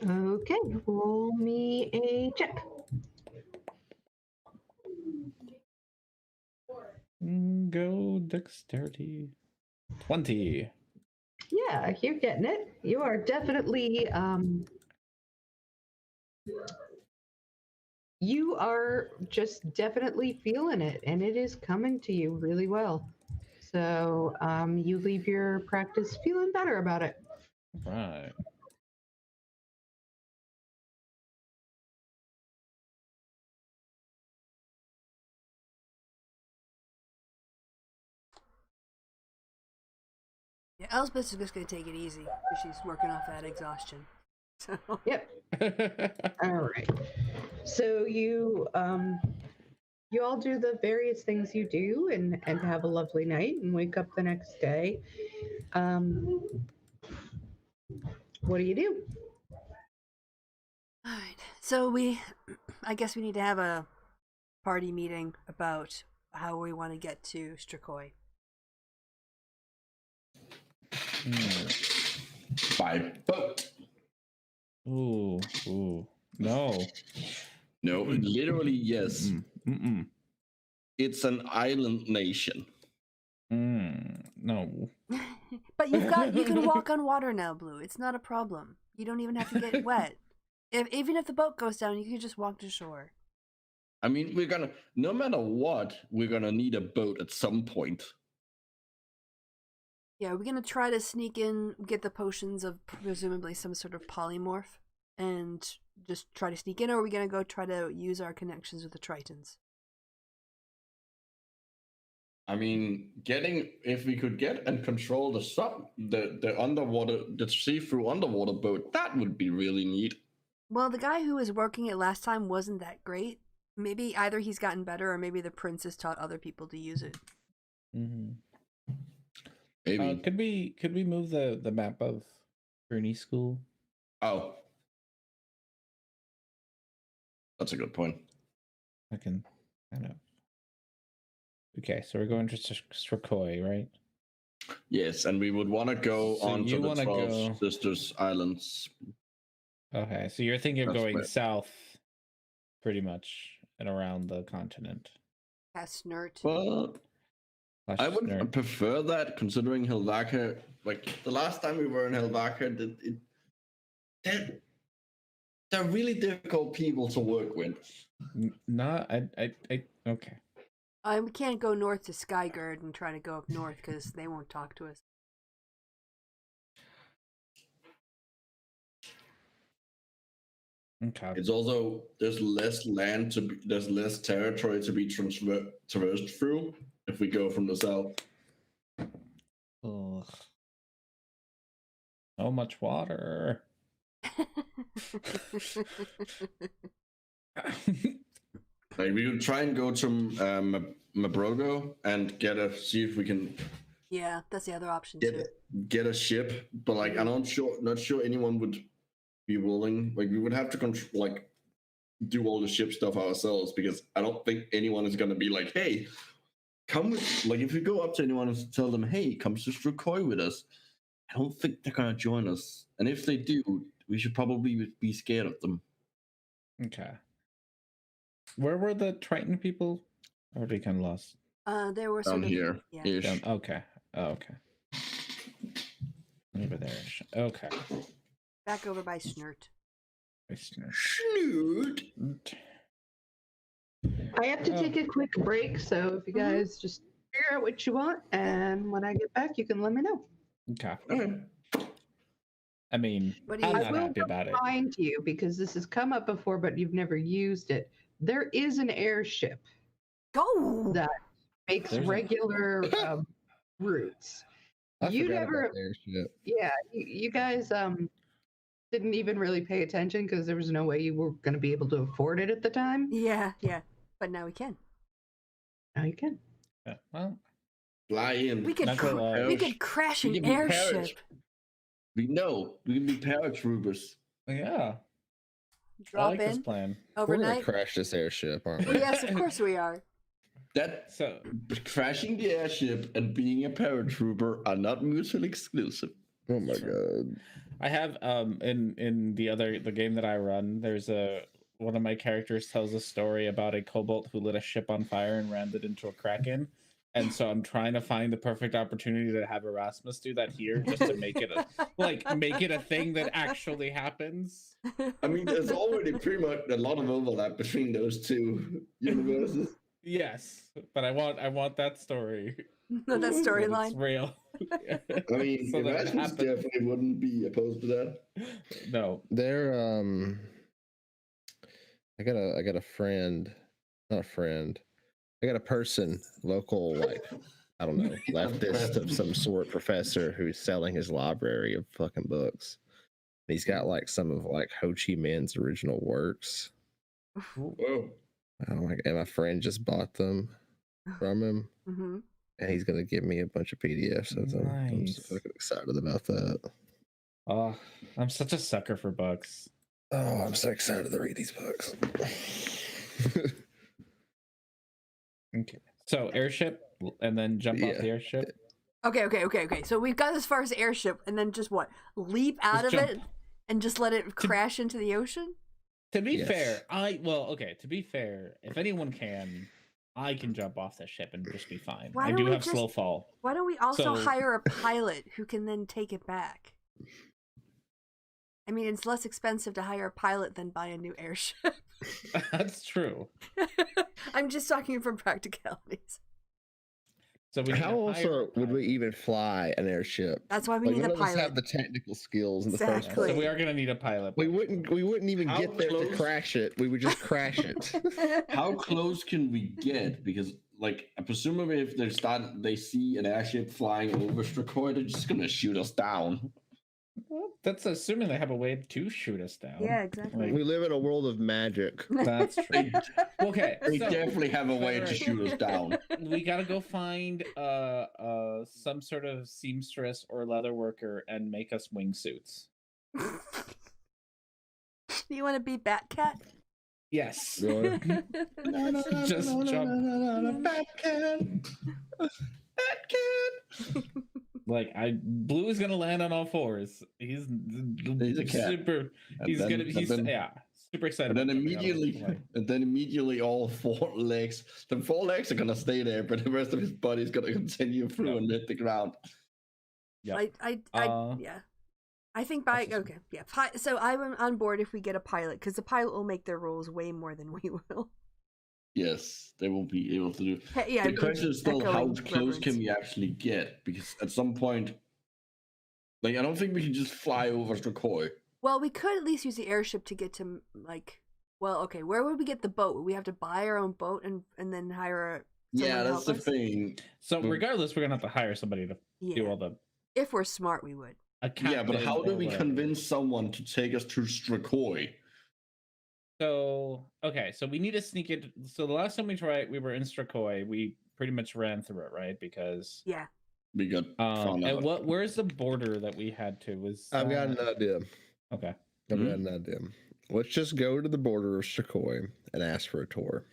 Okay, roll me a check. Go dexterity. 20. Yeah, you're getting it. You are definitely you are just definitely feeling it, and it is coming to you really well. So you leave your practice feeling better about it. Right. Yeah, Elspeth is just gonna take it easy because she's working off that exhaustion. So. Yep. All right. So you all do the various things you do and have a lovely night and wake up the next day. What do you do? All right. So I guess we need to have a party meeting about how we want to get to Strakoi. By boat. Ooh. No. No, literally yes. It's an island nation. No. But you can walk on water now, Blue. It's not a problem. You don't even have to get wet. Even if the boat goes down, you can just walk to shore. I mean, no matter what, we're gonna need a boat at some point. Yeah, we're gonna try to sneak in, get the potions of presumably some sort of polymorph, and just try to sneak in, or are we gonna go try to use our connections with the Tritons? I mean, if we could get and control the underwater, the see-through underwater boat, that would be really neat. Well, the guy who was working it last time wasn't that great. Maybe either he's gotten better, or maybe the prince has taught other people to use it. Maybe. Could we move the map of Ernie School? Oh, that's a good point. I can kind of. Okay, so we're going to Strakoi, right? Yes, and we would want to go So on to you the wanna 12 go- Sisters Islands. Okay, so you're thinking of That's going right. south, pretty much, and around the continent. Past Snurt. But I would Snurt. prefer that, considering Helvaka. Like the last time we were in Helvaka, they're really difficult people to work with. Not, okay. We can't go north to Skygird and try to go up north because they won't talk to us. Okay. It's also there's less territory to be traversed through if we go from the south. Ugh. So much water. Like we could try and go to Mabrogo and see if we can. Yeah, that's the other option too. Get a ship, but like I'm not sure anyone would be willing. Like we would have to do all the ship stuff ourselves, because I don't think anyone is gonna be like, hey, come with. Like if we go up to anyone and tell them, hey, come to Strakoi with us, I don't think they're gonna join us. And if they do, we should probably be scared of them. Okay. Where were the Triton people? I already kind of lost. They were Down sort of here. Yeah. Down, okay. Oh, okay. Over there. Okay. Back over by Snurt. Snoot. I have to take a quick break, so if you guys just figure out what you want, and when I get back, you can let me know. Okay. Okay. I mean, What do I'm you- not happy about it. Remind you, because this has come up before, but you've never used it. There is an airship Go! that makes There's a- regular routes. I You forgot never- about the airship. Yeah, you guys didn't even really pay attention because there was no way you were going to be able to afford it at the time. Yeah. But now we can. Now you can. Yeah, well, Fly in. We could Not gonna lie. we could crash We an can be airship. parrots. We can be paratroopers. yeah. I Drop like this in plan. We're gonna overnight. crash this airship, aren't we? Yes, of course we are. So crashing the airship and being a paratrooper are not mutually exclusive. Oh my god. I have in the game that I run, there's one of my characters tells a story about a kobold who lit a ship on fire and rammed it into a kraken. And so I'm trying to find the perfect opportunity to have Erasmus do that here, just to make it a thing that actually happens. I mean, there's already pretty much a lot of overlap between those two universes. Yes, but I want that story. That storyline. It's real. I mean, so Erasmus definitely wouldn't be opposed to that. No, they're I got a friend, not a friend. I got a person, local, like, I don't know, leftist of some sort, professor who's selling his library of fucking books. He's got like some of like Ho Chi Minh's original works. Whoa. And my friend just bought them from him. Mm-hmm. And he's gonna give me a bunch of PDFs. So Nice. I'm so fucking excited about that. Oh, I'm such a sucker for books. Oh, I'm so excited to read these books. Okay. So airship, and then jump off the airship. Okay. So we've got as far as airship, and then just what? Leap out of it and just let it crash into the ocean? To be fair, to be fair, if anyone can, I can jump off the ship and just be fine. I do have slow fall. Why don't we also hire a pilot who can then take it back? I mean, it's less expensive to hire a pilot than buy a new airship. That's true. I'm just talking from practicalities. So how also would we even fly an airship? That's why we need a pilot. None of us have the technical skills in the first place. So we are going to need a pilot. We wouldn't even get there to crash it. We would just crash it. How close can we get? Because, like, presumably if they see an airship flying over Strakoi, they're just going to shoot us down. Well, that's assuming they have a way to shoot us down. Yeah, exactly. We live in a world of magic. That's true. Okay, we definitely have a way to shoot us down. We gotta go find some sort of seamstress or leather worker and make us wingsuits. You want to be Batcat? Yes. Really? Just jump. Batcat. Batcat. Like Blue is gonna land on all fours. He's a cat. Super. He's super excited. And then immediately all four legs. The four legs are gonna stay there, but the rest of his body is gonna continue through and hit the ground. Yeah. I think so I'm on board if we get a pilot, because the pilot will make their rules way more than we will. Yes, they will be able to do. Yeah, the question is still how close can we actually get? Because at some point, like, I don't think we can just fly over Strakoi. Well, we could at least use the airship to get to, where would we get the boat? Would we have to buy our own boat and then hire Yeah, that's the thing. So regardless, we're gonna have to hire somebody to do all the. If we're smart, we would. Yeah, but how do we convince someone to take us to Strakoi? So we need to sneak it. So the last time we were in Strakoi, we pretty much ran through it, right? Because we got and where's the border that we had to? I've got an idea. Okay. I've got an idea. Let's just go to the border of Strakoi and ask for a tour.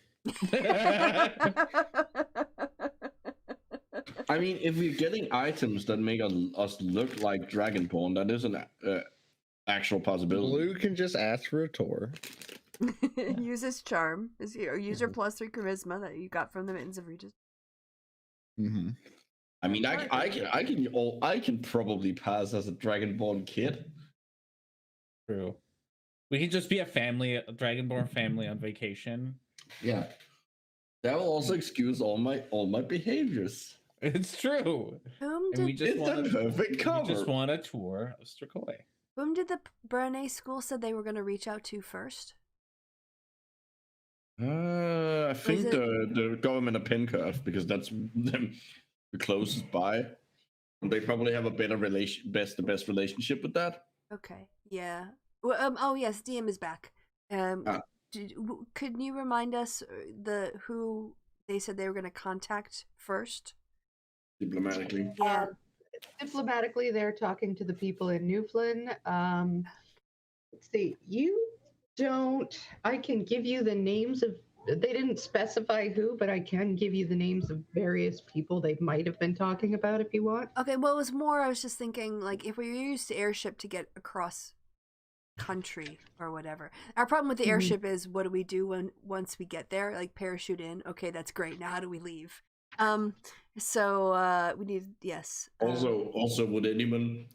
I mean, if we're getting items that make us look like Dragonborn, that is an actual possibility. Blue can just ask for a tour. Use his charm. Use your +3 charisma that you got from the Mittens of Regis. Mm-hmm. I mean, I can probably pass as a Dragonborn kid. True. We can just be a Dragonborn family on vacation. Yeah. That will also excuse all my behaviors. It's true. It's a perfect cover. We just want a tour of Strakoi. Whom did the Bernay school said they were going to reach out to first? I think the government of Pincurve, because that's the closest by. And they probably have a better best relationship with that. Okay. Yeah. Well, yes, DM is back. Could you remind us who they said they were going to contact first? Diplomatically. Yeah. Diplomatically, they're talking to the people in Newflin. Let's see. I can give you the names of they didn't specify who, but I can give you the names of various people they might have been talking about if you want. Okay, well, it was more, I was just thinking, like, if we used the airship to get across country or whatever. Our problem with the airship is, what do we do once we get there? Like, parachute in. Okay, that's great. Now how do we leave? So we need, yes. Also, would anyone...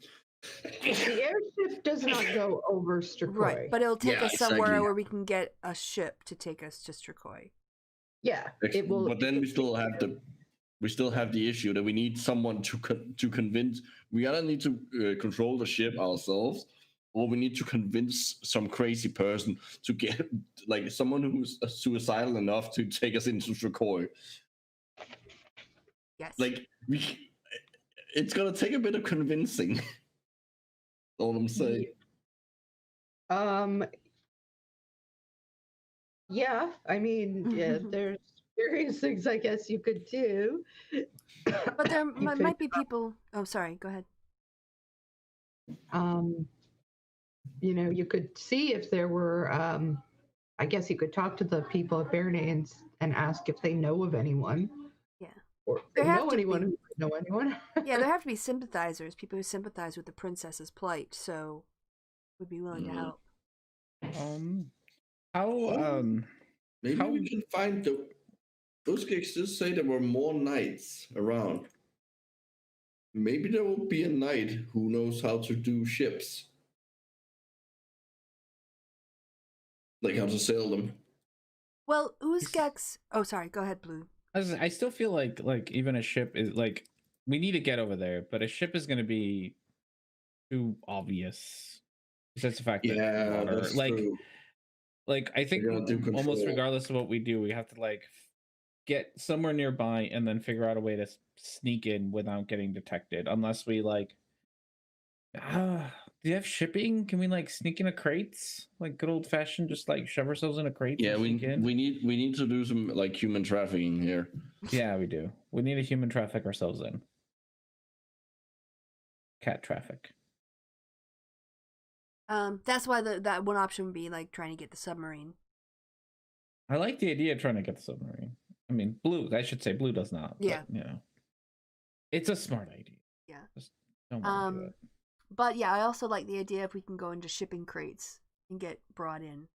The airship does not go over Strakoi. Right, but it'll take us somewhere exactly. where we can get a ship to take us to Strakoi. Yeah, it will. But then we still have the issue that we need someone to convince. We either need to control the ship ourselves, or we need to convince some crazy person to get, like, someone who's suicidal enough to take us into Strakoi. Yes. Like, it's gonna take a bit of convincing. All I'm saying. Yeah, I mean, yeah, there's various things I guess you could do. But there might be people. Oh, sorry. Go ahead. You know, you could see if there were. I guess you could talk to the people at Bernane's and ask if they know of anyone. Yeah. Or if they know anyone who know anyone. Yeah, there have to be sympathizers, people who sympathize with the princess's plight, so would be willing to help. Maybe we can find those gigs just say there were more knights around. Maybe there will be a knight who knows how to do ships. Like how to sail them. Well, Uzgex... Oh, sorry, go ahead, Blue. I still feel like even a ship is like, we need to get over there, but a ship is going to be too obvious. That's the fact that water, that's like, true. Like I think almost regardless of what we do, we have to like get somewhere nearby and then figure out a way to sneak in without getting detected. Unless we like, do you have shipping? Can we like sneak into crates, like good old fashioned, just like shove ourselves in a crate? Yeah, we need to do some like human trafficking here. Yeah, we do. We need to human traffic ourselves in. Cat traffic. That's why that one option would be like trying to get the submarine. I like the idea of trying to get the submarine. I mean, Blue. I should say Blue does not. Yeah. But, you know, it's a smart idea. Yeah. Just don't want to do it. But yeah, I also like the idea if we can go into shipping crates and get brought in,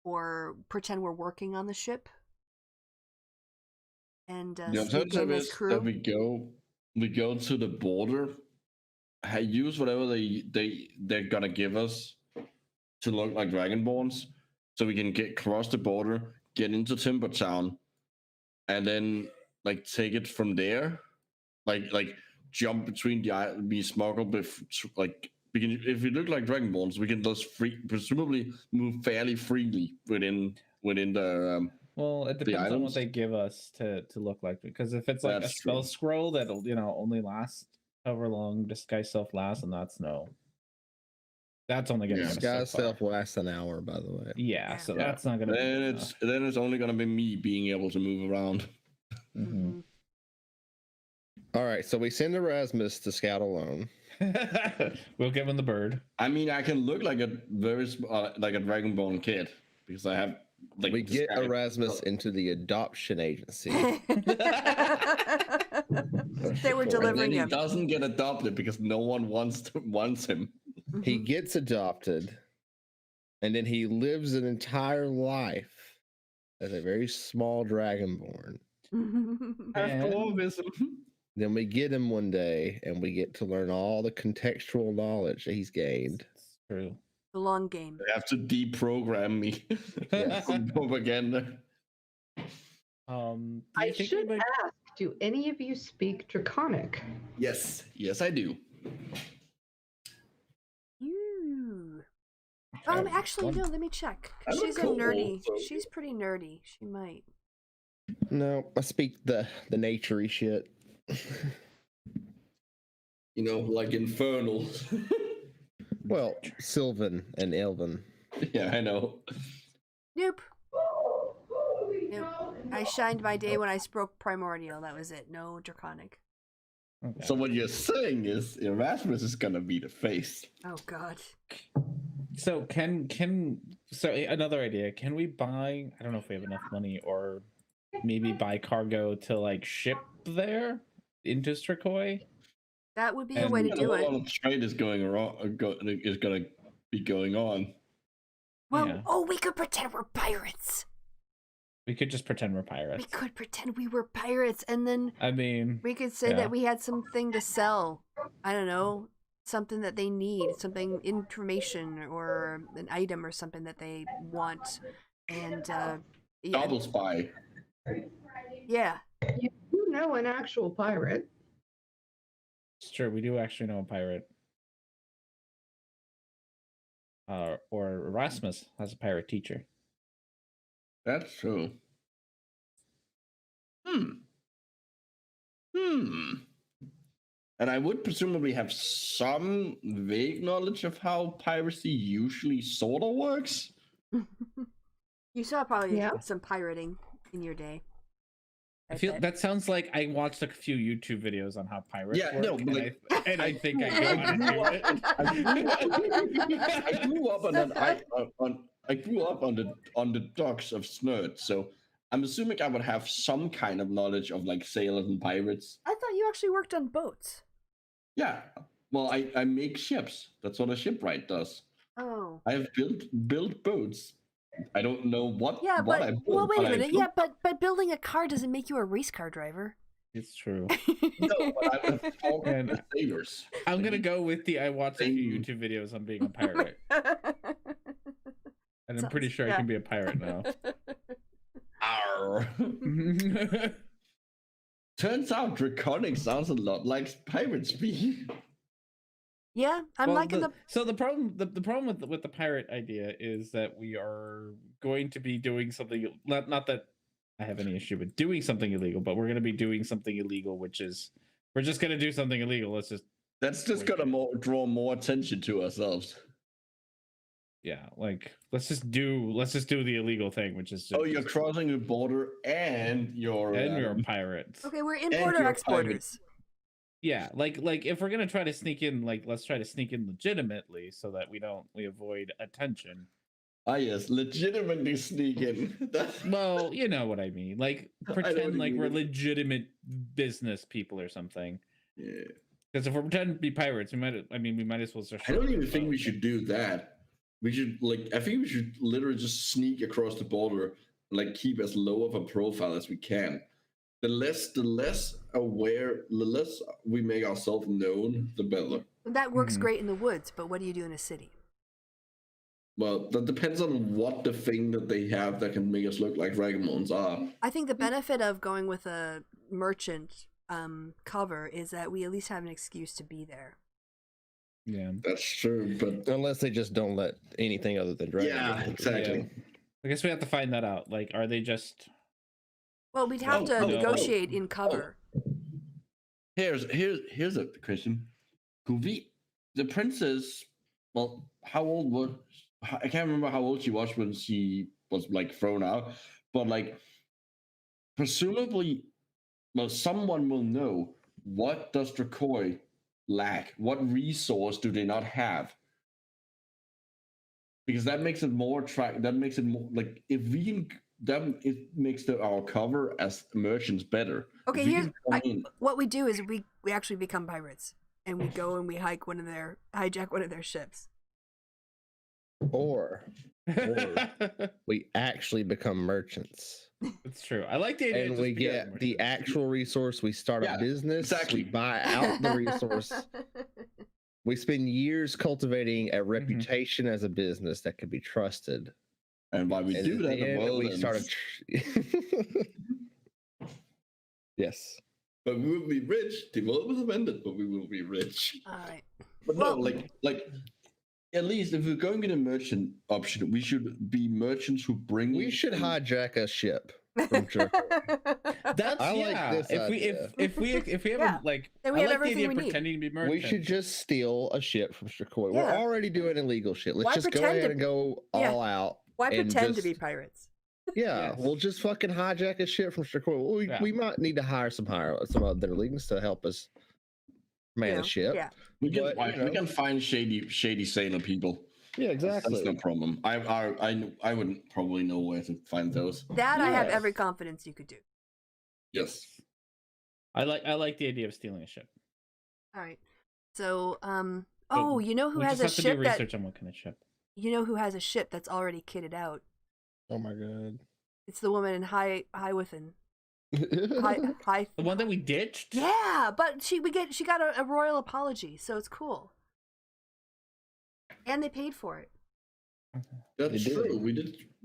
or pretend we're working on the ship. And sneak in as crew. That we go to the border. Use whatever they're gonna give us to look like Dragonborns, so we can cross the border, get into Timber Town, and then like take it from there, like jump between be smuggled like if we look like Dragonborns, we can just presumably move fairly freely within the. Well, it depends on what they give us to look like, because if it's like a spell scroll that'll only last however long disguise self lasts, and that's only gonna disguise self lasts an hour, by the way. Yeah, so that's not gonna. Then it's only gonna be me being able to move around. Mm-hmm. All right, so we send Erasmus to scout alone. We'll give him the bird. I mean, I can look like a very like a Dragonborn kid because I have. Like, we get Erasmus into the adoption agency. They were delivering him. He doesn't get adopted because no one wants him. He gets adopted, and then he lives an entire life as a very small Dragonborn. Then we get him one day, and we get to learn all the contextual knowledge that he's gained. It's true. The long game. They have to deprogram me. Propaganda. I should ask, do any of you speak Draconic? Yes, I do. You. Actually, no. Let me check. She's She's pretty nerdy. She might. No, I speak the naturey shit. Like Infernal. Well, Sylvan and Elven. Yeah, I know. Nope. I shined my day when I spoke Primordial. That was it. No Draconic. Okay. So what you're saying is Erasmus is gonna be the face. Oh God. So so another idea, can we buy, I don't know if we have enough money, or maybe buy cargo to like ship there into Strakoi? That would be a way to do it. A lot of trade is going is going to be going on. Well, Yeah. we could pretend we're pirates. We could just pretend we're pirates. We could pretend we were pirates, and then I mean, we could say that we had something to sell. I don't know, something that they need, something, information or an item or something that they want, and Double spy. Yeah. You do know an actual pirate. it's true. We do actually know a pirate. Or Erasmus has a pirate teacher. That's true. And I would presumably have some vague knowledge of how piracy usually sort of works. You saw probably some pirating in your day. I feel that sounds like I watched a few YouTube videos on how pirates work. No, but like, I think I know how to do it. I grew up on the docks of Snurd, so I'm assuming I would have some kind of knowledge of like sailors and pirates. I thought you actually worked on boats. Yeah, well, I make ships. That's what a shipwright does. Oh. I have built boats. I don't know what. Yeah, what but I built, well, wait a minute. Yeah, but building a car doesn't make you a race car driver. It's true. No, but I was talking to sailors. I'm gonna go with I watched a few YouTube videos on being a pirate, and I'm pretty sure I can be a pirate now. Arr. Turns out draconic sounds a lot like pirate speak. Yeah, I'm liking the. So the problem with the pirate idea is that we are going to be doing something. Not that I have any issue with doing something illegal, but we're going to be doing something illegal, which is we're just going to do something illegal. That's just going to draw more attention to ourselves. Yeah, like let's just do the illegal thing, which is just, you're crossing a border and you're pirates. Okay, we're importer exporters. Yeah, like if we're gonna try to sneak in, like let's try to sneak in legitimately so that we avoid attention. Ah yes, legitimately sneak in. Well, you know what I mean. Like pretend like we're legitimate business people or something. Yeah. Because if we're pretending to be pirates, we might as well start. I don't even think we should do that. We should I think we should literally just sneak across the border, like keep as low of a profile as we can. The less we make ourselves known, the better. That works great in the woods, but what do you do in a city? Well, that depends on what the thing that they have that can make us look like Ragamuffins are. I think the benefit of going with a merchant cover is that we at least have an excuse to be there. Yeah, that's true. But unless they just don't let anything other than dragons. Yeah, exactly. Yeah. I guess we have to find that out. Like, are they just? Well, we'd have to negotiate in cover. Here's a question. Could the princess? Well, how old was? I can't remember how old she was when she was like thrown out, but like, presumably, well, someone will know what does Strakoi lack. What resource do they not have? Because that makes it more that makes it more like if we can. It makes our cover as merchants better. Okay, here's what we do is we actually become pirates and we go and we hijack one of their ships. Or we actually become merchants. That's true. I like the idea. And we get the actual resource. We start a business. Exactly. We buy out the resource. We spend years cultivating a reputation as a business that could be trusted. And while we do that, we start yes. But we will be rich. The world was amended, but we will be rich. All right. But no, like at least if we're going with a merchant option, we should be merchants who bring. We should hijack a ship from That's if we have like then we have everything we need. Pretending to be merchants. We should just steal a ship from Strakoi. We're already doing illegal shit. Let's just go ahead and go all out. Why pretend to be pirates? Yeah, we'll just fucking hijack a ship from Strakoi. We might need to hire some other legions to help us man a ship. Yeah. We can find shady sailor people. Yeah, That's exactly. no problem. I wouldn't probably know where to find those. That I have Yes. every confidence you could do. Yes. I like the idea of stealing a ship. All right. So, But you know who we has just a have to do ship that research on what kind of ship. you know who has a ship that's already kitted out? Oh my god. It's the woman in Highwithin. High. The one that we ditched. Yeah, but she got a royal apology, so it's cool. And they paid for it. That's They did. true.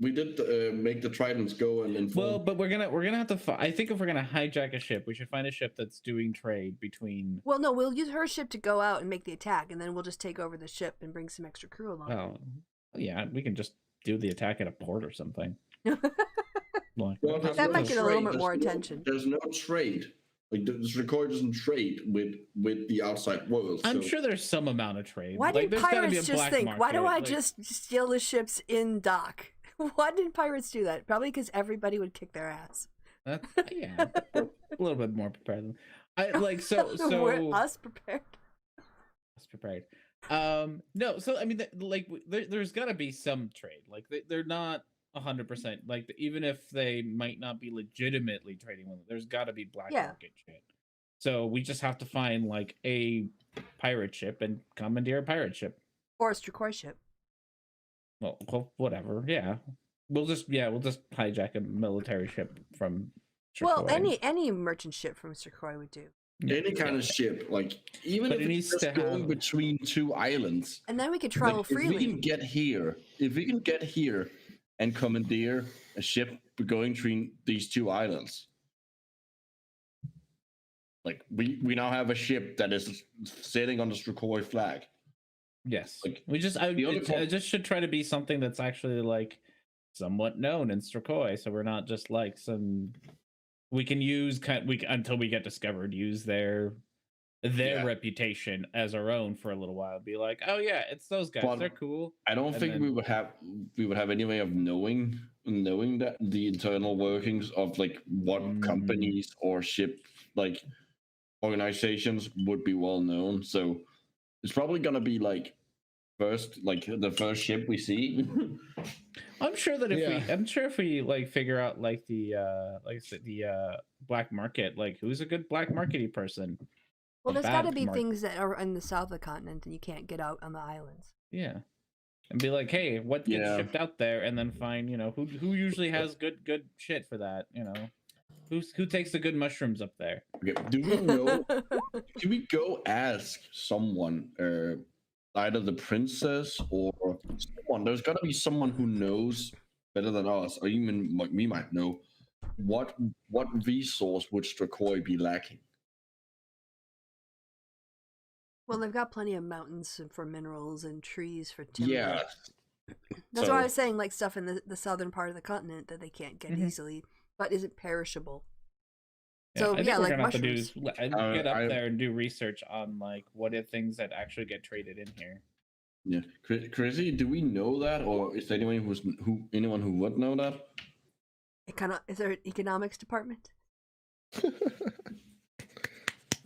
We did make the Tridents go and inform. Well, but we're gonna have to. I think if we're gonna hijack a ship, we should find a ship that's doing trade between. Well, no, we'll use her ship to go out and make the attack, and then we'll just take over the ship and bring some extra crew along. Well, yeah, we can just do the attack at a port or something. Like, Well, That there's might no get a little trade. bit more There's no- attention. There's no trade. Like this record doesn't trade with the outside world. I'm so- sure there's some amount of trade. Why like, didn't there's gotta be pirates a just black think, why do market, I like- just steal the ships in dock? Why didn't pirates do that? Probably because everybody would kick their ass. That's, yeah, a little bit more prepared. I like so We're us prepared. Us prepared. No, so I mean, there's got to be some trade. Like they're not 100%. Like even if they might not be legitimately trading with them, there's got to be black Yeah. market shit. So we just have to find like a pirate ship and commandeer a pirate ship. Or a Strikoi ship. Well, whatever. Yeah, we'll just hijack a military ship from. Well, Strikoi. any merchant ship from Strikoi would do. any kind of ship, like even But if it it's needs just to going have- between two islands. And then we could travel Like, If we freely. can get here and commandeer a ship going between these two islands, like we now have a ship that is sailing on the Strikoi flag. Yes, Like, we just the other I just should try to be something that's actually like somewhat known in Strikoi, so we're not just like some. We can use until we get discovered. Use their Yeah. reputation as our own for a little while. Be like, oh yeah, it's those guys. But They're cool. I don't And think then- we would have any way of knowing that the internal workings of like what Mhm. companies or ship like organizations would be well known. So it's probably gonna be like the first ship we see. I'm sure that Yeah. if we like figure out like the like I said, the black market, like who's a good black markety person. Well, a there's got to bad be market. things that are in the south of the continent and you can't get out on the islands. Yeah. And be like, hey, what gets Yeah. shipped out there? And then find, who usually has good shit for that, who takes the good mushrooms up there? Okay, do we know? Can we go ask someone, either the princess or someone? There's got to be someone who knows better than us, or even like we might know what resource would Strikoi be lacking. Well, they've got plenty of mountains for minerals and trees for timber. Yeah, That's so- why I was saying like stuff in the southern part of the continent that they can't get Mhm. easily, but isn't perishable. I So think yeah, we're like gonna have to do mushrooms. is get up I- there and do research on like what are things that actually get traded in here. yeah. Chrissy, do we know that, or is there anyone anyone who would know that? Is there an economics department?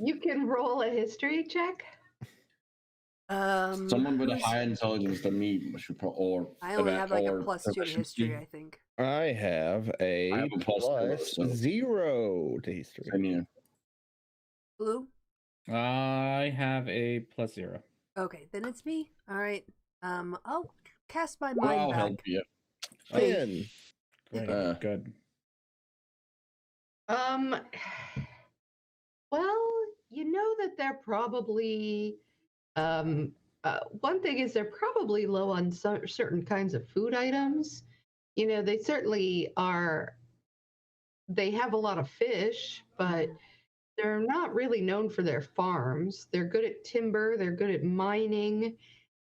You can roll a history check. Someone with a who's- higher intelligence than me should or I only eva- have like a or +2 to proficiency. history, I think. I have a, I have a plus plus zero, so- 0 to history. Same here. Blue? I have a +0. Okay, then it's me. All right. I'll cast my Well, mind I'll back. help you. 10. Great, Uh, good. Well, you know that they're probably one thing is they're probably low on certain kinds of food items. They certainly are. They have a lot of fish, but they're not really known for their farms. They're good at timber, they're good at mining,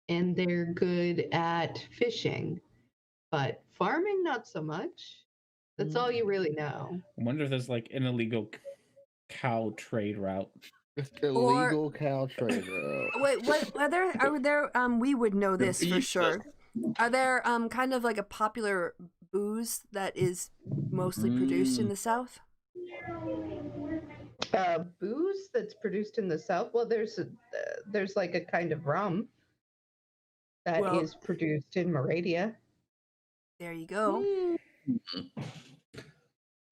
and they're good at fishing. But farming, not so much. That's all you really know. I wonder if there's like an illegal cow trade route. Illegal cow trade route. Wait, what are there we would know this for beef sure. Are there kind of like a popular booze that is mostly produced in the south? Booze that's produced in the south. Well, there's like a kind of rum that Well- is produced in Moravia. There you go.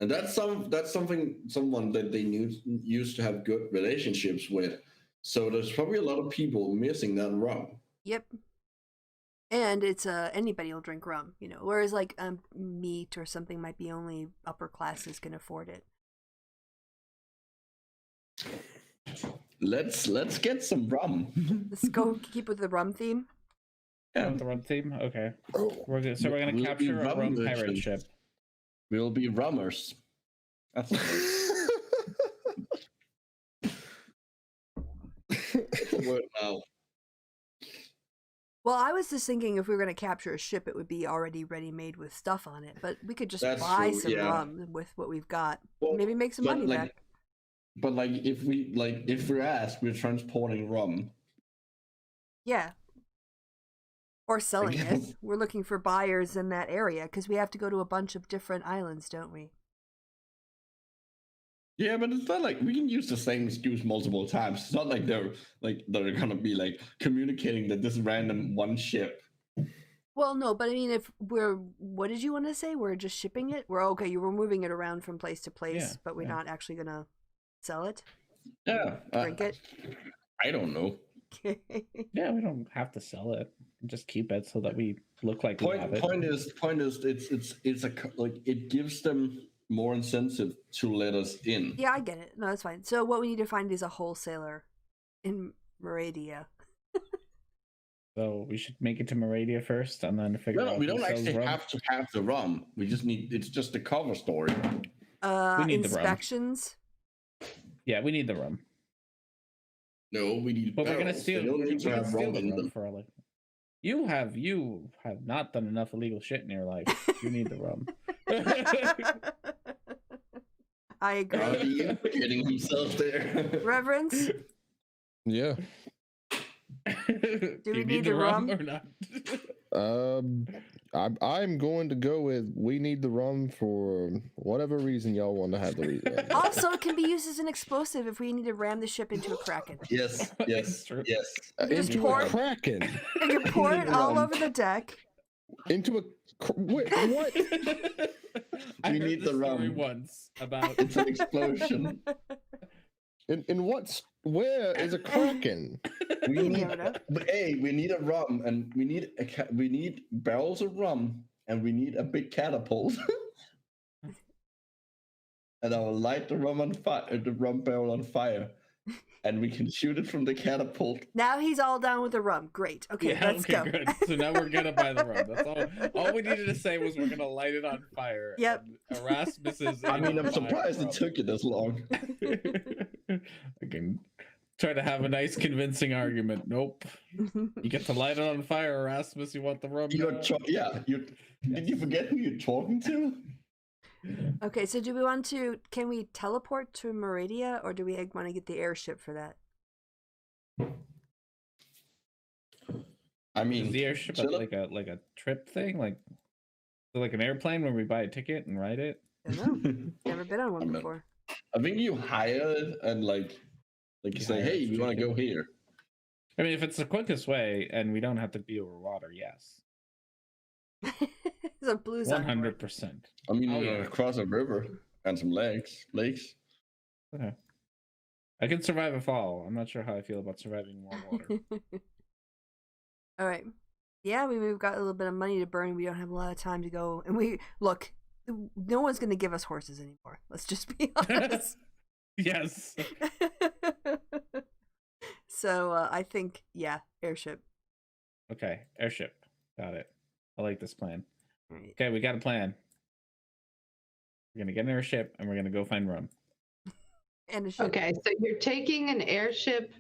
And that's someone that they used to have good relationships with. So there's probably a lot of people missing that rum. Yep. And it's anybody will drink rum, whereas like meat or something might be only upper classes can afford it. Let's get some rum. Let's go keep with the rum theme. Yeah. The rum theme? Okay. We're gonna We'll be capture a rum pirate merchants. ship. We'll be rummers. That's the word now. Well, I was just thinking if we were going to capture a ship, it would be already ready made with stuff on it. But we could just That's buy true, some yeah. rum with what we've got. Well, Maybe make some but, money like, back. But if we're asked, we're transporting rum. Yeah. Or selling it. guess. We're looking for buyers in that area because we have to go to a bunch of different islands, don't we? Yeah, but it's not like we can use the same excuse multiple times. It's not like they're gonna be like communicating that this random one ship. Well, no, but I mean, if what did you want to say? We're just shipping it? We're okay, you were moving it around from place to place, Yeah, but we're not actually going to sell it? Yeah, Drink it? I don't know. Yeah, we don't have to sell it. Just keep it so that we look like we have it. Point is, it gives them more incentive to let us in. Yeah, I get it. No, that's fine. So what we need to find is a wholesaler in Moravia. So we should make it to Moravia first and then figure out. We who don't sells actually rum. have to have the rum. We just need. It's just a cover story. We need the rum. Inspections. Yeah, we need the rum. No, we need. But we're gonna barrels. steal. They don't We're need to gonna have steal rum the in rum them. for like. You have not done enough illegal shit in your life. You need the rum. I agree. Getting himself there. Reverence, Yeah. Do we you need the rum? or not? I'm going to go with we need the rum for whatever reason y'all want to have the reason. also, it can be used as an explosive if we need to ram the ship into a kraken. Yes, It's true. yes. just Into pour a it- kraken. And you pour it all Rum. over the deck. Into a wait, what? I We heard need this the story rum. once about. It's an explosion. In where is a kraken? We You need, never know. but hey, we need a rum, and we need barrels of rum, and we need a big catapult. And I will light the rum barrel on fire, and we can shoot it from the catapult. Now he's all down with the rum. Great. Okay, Yeah, let's go. Good. So now we're gonna buy the rum. That's all we needed to say was we're gonna light it on fire. Yep. And Erasmus is. I mean, I'm able to buy surprised the it took it this long. rum. I can try to have a nice convincing argument. Nope. You get to light it on fire, Erasmus. You want the rum? Did now? you forget who you're talking to? Okay, so can we teleport to Moravia, or do we want to get the airship for that? I mean, Is the airship like a trip thing, like an airplane where we buy a ticket and ride it? I don't know. Never been on one I'm not- before. I think you hire it and like you say, hire hey, it, we want to go here. I mean, if it's the quickest way and we don't have to be over water, yes, It's a blues on board. 100%. I mean, Oh, you yeah. cross a river and some lakes. Okay. I can survive a fall. I'm not sure how I feel about surviving warm water. All right. Yeah, we've got a little bit of money to burn. We don't have a lot of time to go. And look, no one's going to give us horses anymore. Let's just be honest. Yes. So I think, yeah, airship. Okay, airship. Got it. I like this plan. All right. Okay, we got a plan. We're gonna get an airship and we're gonna go find rum. And a ship. Okay, so you're taking an airship.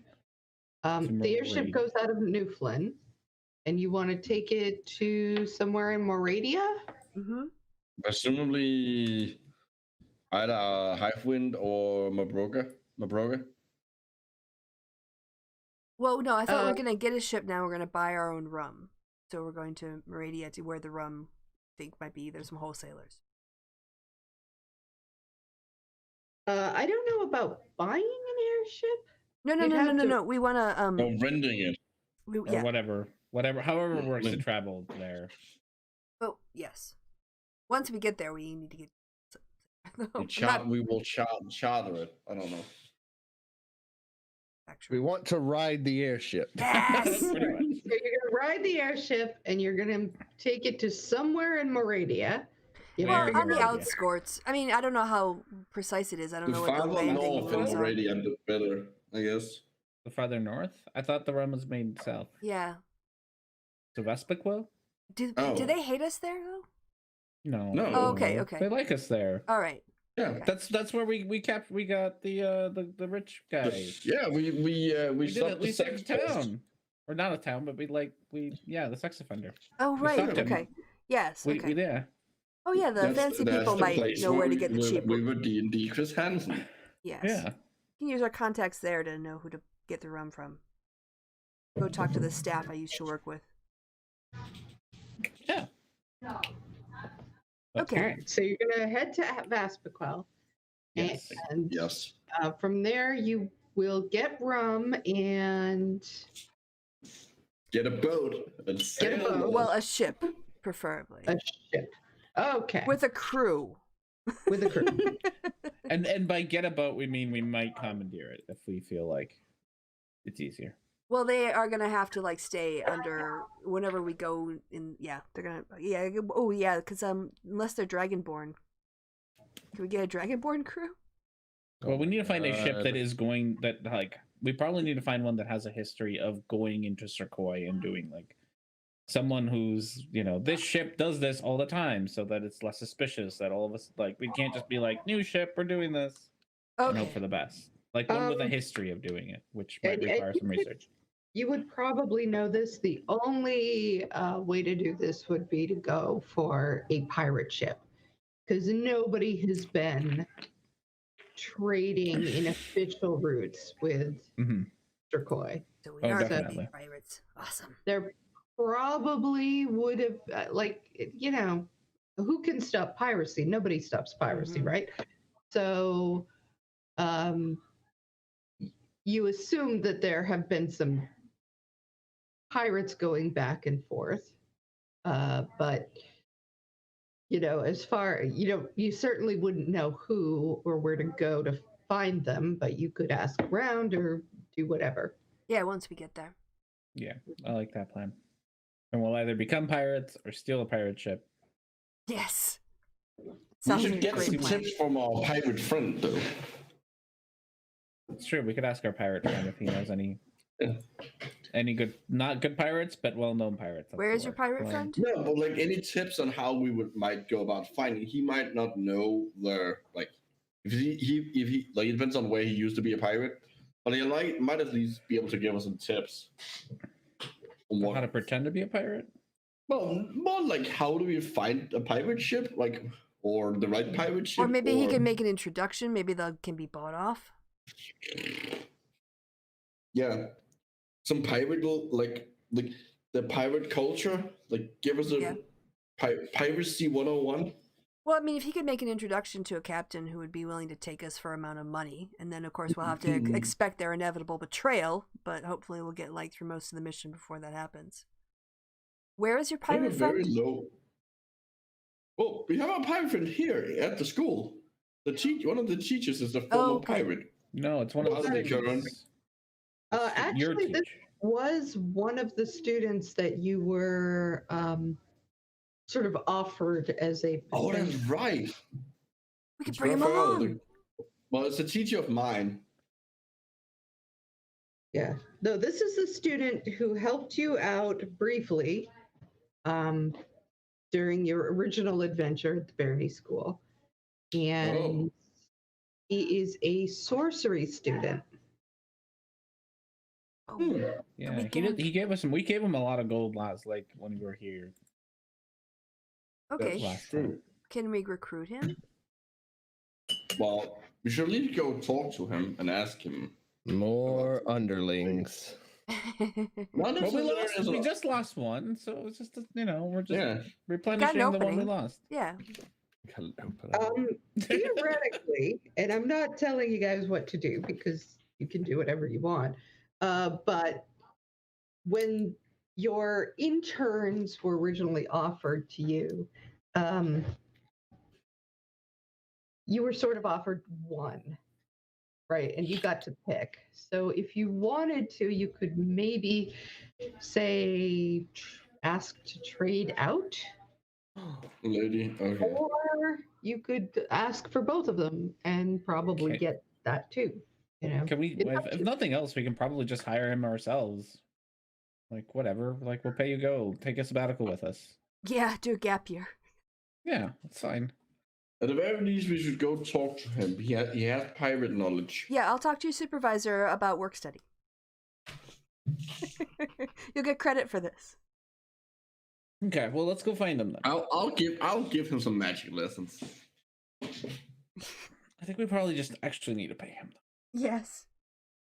The airship Moravia. goes out of Newfoundland, and you want to take it to somewhere in Moravia? Mm-hmm. Presumably either Hivewind or Mabroga. Well, no, I thought we were going to get a ship now. We're going to buy our own rum. So we're going to Moravia to where the rum, I think, might be. There's some wholesalers. I don't know about buying an airship. No. You'd have to- We want to No, rendering it. Or yeah. whatever. whatever, however it works to travel there. Oh yes. Once we get there, we need to get. We will charter it. I don't know. We want to ride the airship. Yes. Pretty much. So you're gonna ride the airship, and you're gonna take it to somewhere in Moravia. You Well, figure on the out- outskirts. I mean, I don't know how precise it is. I don't The know what the farther landing north in rules are. Moravia, the better, I guess. The farther north? I thought the run was made south. Yeah. To Vespiquo? Do Oh. they hate us there though? No. No. Oh, okay. They like us there. All right. Yeah. That's where we got the rich guy. Yeah, we We did stopped at the least sex in town. Or not a town, but the sex offender. Oh We right. stopped him. Okay. Yes. Okay. Yeah. Oh yeah, the fancy people might know where to get the cheap. We were D&D Chris Hansen. Yes. Yeah. You can use our contacts there to know who to get the rum from. Go talk to the staff I used to work with. Yeah. Okay. All right, so you're gonna head to Vespiquel, Yes. and Yes. from there you will get rum and Get a boat and sail. Get a boat. Well, a ship, preferably, a ship. Okay, with a crew. with a crew. And by get a boat we mean we might commandeer it if we feel like it's easier. Well, they are gonna have to like stay under whenever we go in. Yeah, they're gonna. Yeah. Oh, yeah. Because unless they're dragonborn, can we get a dragonborn crew? Well, we need to find a ship that God. is going that like we probably need to find one that has a history of going into Serkoi and doing like someone who's this ship does this all the time so that it's less suspicious that all of us like we can't just be like new ship we're doing this and hope for the best. Like one with a history of doing it, which might require some research. You would probably know this. The only way to do this would be to go for a pirate ship, because nobody has been trading in official routes with Serkoi. So we Oh, are definitely. gonna be pirates. Awesome. There probably would have who can stop piracy? Nobody stops piracy, right? So you assume that there have been some pirates going back and forth, but as far you certainly wouldn't know who or where to go to find them, but you could ask around or do whatever. Yeah, once we get there. Yeah, I like that plan. And we'll either become pirates or steal a pirate ship. Yes. We Sounds should like a get great some plan. tips from our pirate friend, though. It's true. We could ask our pirate friend if he knows any good, not good pirates, but well-known pirates. That's Where the is your word. pirate Well, friend? No, but like any tips on how we might go about finding. He might not know if he like it depends on where he used to be a pirate, but he might at least be able to give us some tips on how to pretend to be a pirate? Well, more like how do we find a pirate ship, or the right pirate ship, Or maybe he can make an introduction. Maybe they can be bought off. Yeah, some pirate like the pirate culture. Like give us a piracy 101. Well, I mean, if he could make an introduction to a captain who would be willing to take us for an amount of money, and then of course we'll have to expect their inevitable betrayal, but hopefully we'll get light through most of the mission before that happens. Where is your pirate Very friend? low. Well, we have a pirate friend here at the school. One of the teachers is a former pirate. No, it's one of How's the it going? Actually, this was one of the students that you were sort of offered as a. Oh, that's right. We could bring him along. Well, it's a teacher of mine. Yeah. No, this is the student who helped you out briefly during your original adventure at the Barony School. And he is a sorcery student. Yeah, he gave us some. We gave him a lot of gold when we were here. Okay. Last time. Can we recruit him? Well, we should at least go talk to him and ask him. More underlings. Well, we just lost one, so it's just we're just replenishing the one we lost. Yeah. Theoretically, and I'm not telling you guys what to do because you can do whatever you want. But when your interns were originally offered to you, you were sort of offered one, right? And you got to pick. So if you wanted to, you could maybe say ask to trade out, Lady, okay. or you could ask for both of them and probably Okay. get that too. You know, Can we, if nothing else, we can probably just hire him ourselves. Like, whatever. Like, we'll pay you go. Take a sabbatical with us. Yeah, do a gap year. Yeah, that's fine. At the very least, we should go talk to him. He has pirate knowledge. Yeah, I'll talk to your supervisor about work study. You'll get credit for this. Okay, well, let's go find him then. I'll give him some magic lessons. I think we probably just actually need to pay him. Yes.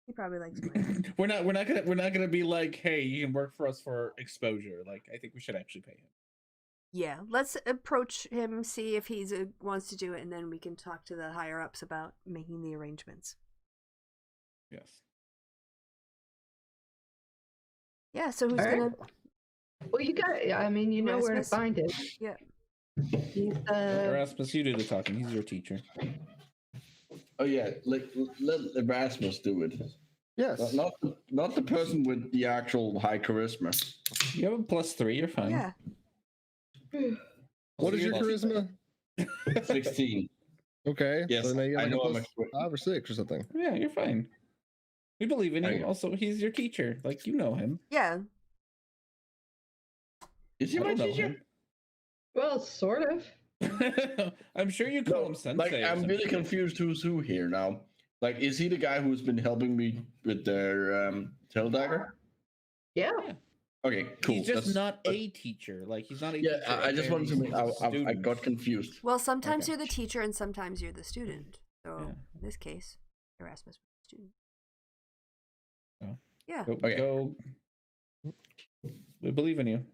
He probably likes money. we're not gonna be like, hey, you can work for us for exposure. Like, I think we should actually pay him. Yeah, let's approach him, see if he wants to do it, and then we can talk to the higher ups about making the arrangements. Yes. Yeah, so who's All right. gonna? Well, you got. I mean, you know where to Erasmus? find it. Yeah. He's Erasmus, you do the talking. He's your teacher. Oh yeah, let Erasmus do it. Yes. Not the person with the actual high charisma. You have a +3. You're fine. Yeah. What is your charisma? 16. Okay. Yes, So now you I have know like I'm a plus 5 or 6 or something. Yeah, you're fine. We believe in you. Okay. Also, he's your teacher. Like, you know him. Yeah. Is he I my don't know teacher? him. well, sort of. I'm sure you call him sensei. Like, or I'm really something. confused who's who here now. Like, is he the guy who's been helping me with their tail dagger? Yeah. Okay, cool. He's just That's- not a teacher. Like, he's not a Yeah, teacher. I just wanted to make. I got confused. Well, sometimes Okay. you're the teacher and sometimes you're the student. So Yeah. in this case, Erasmus was the student. Oh. Yeah. Go, Okay. go. We believe in you.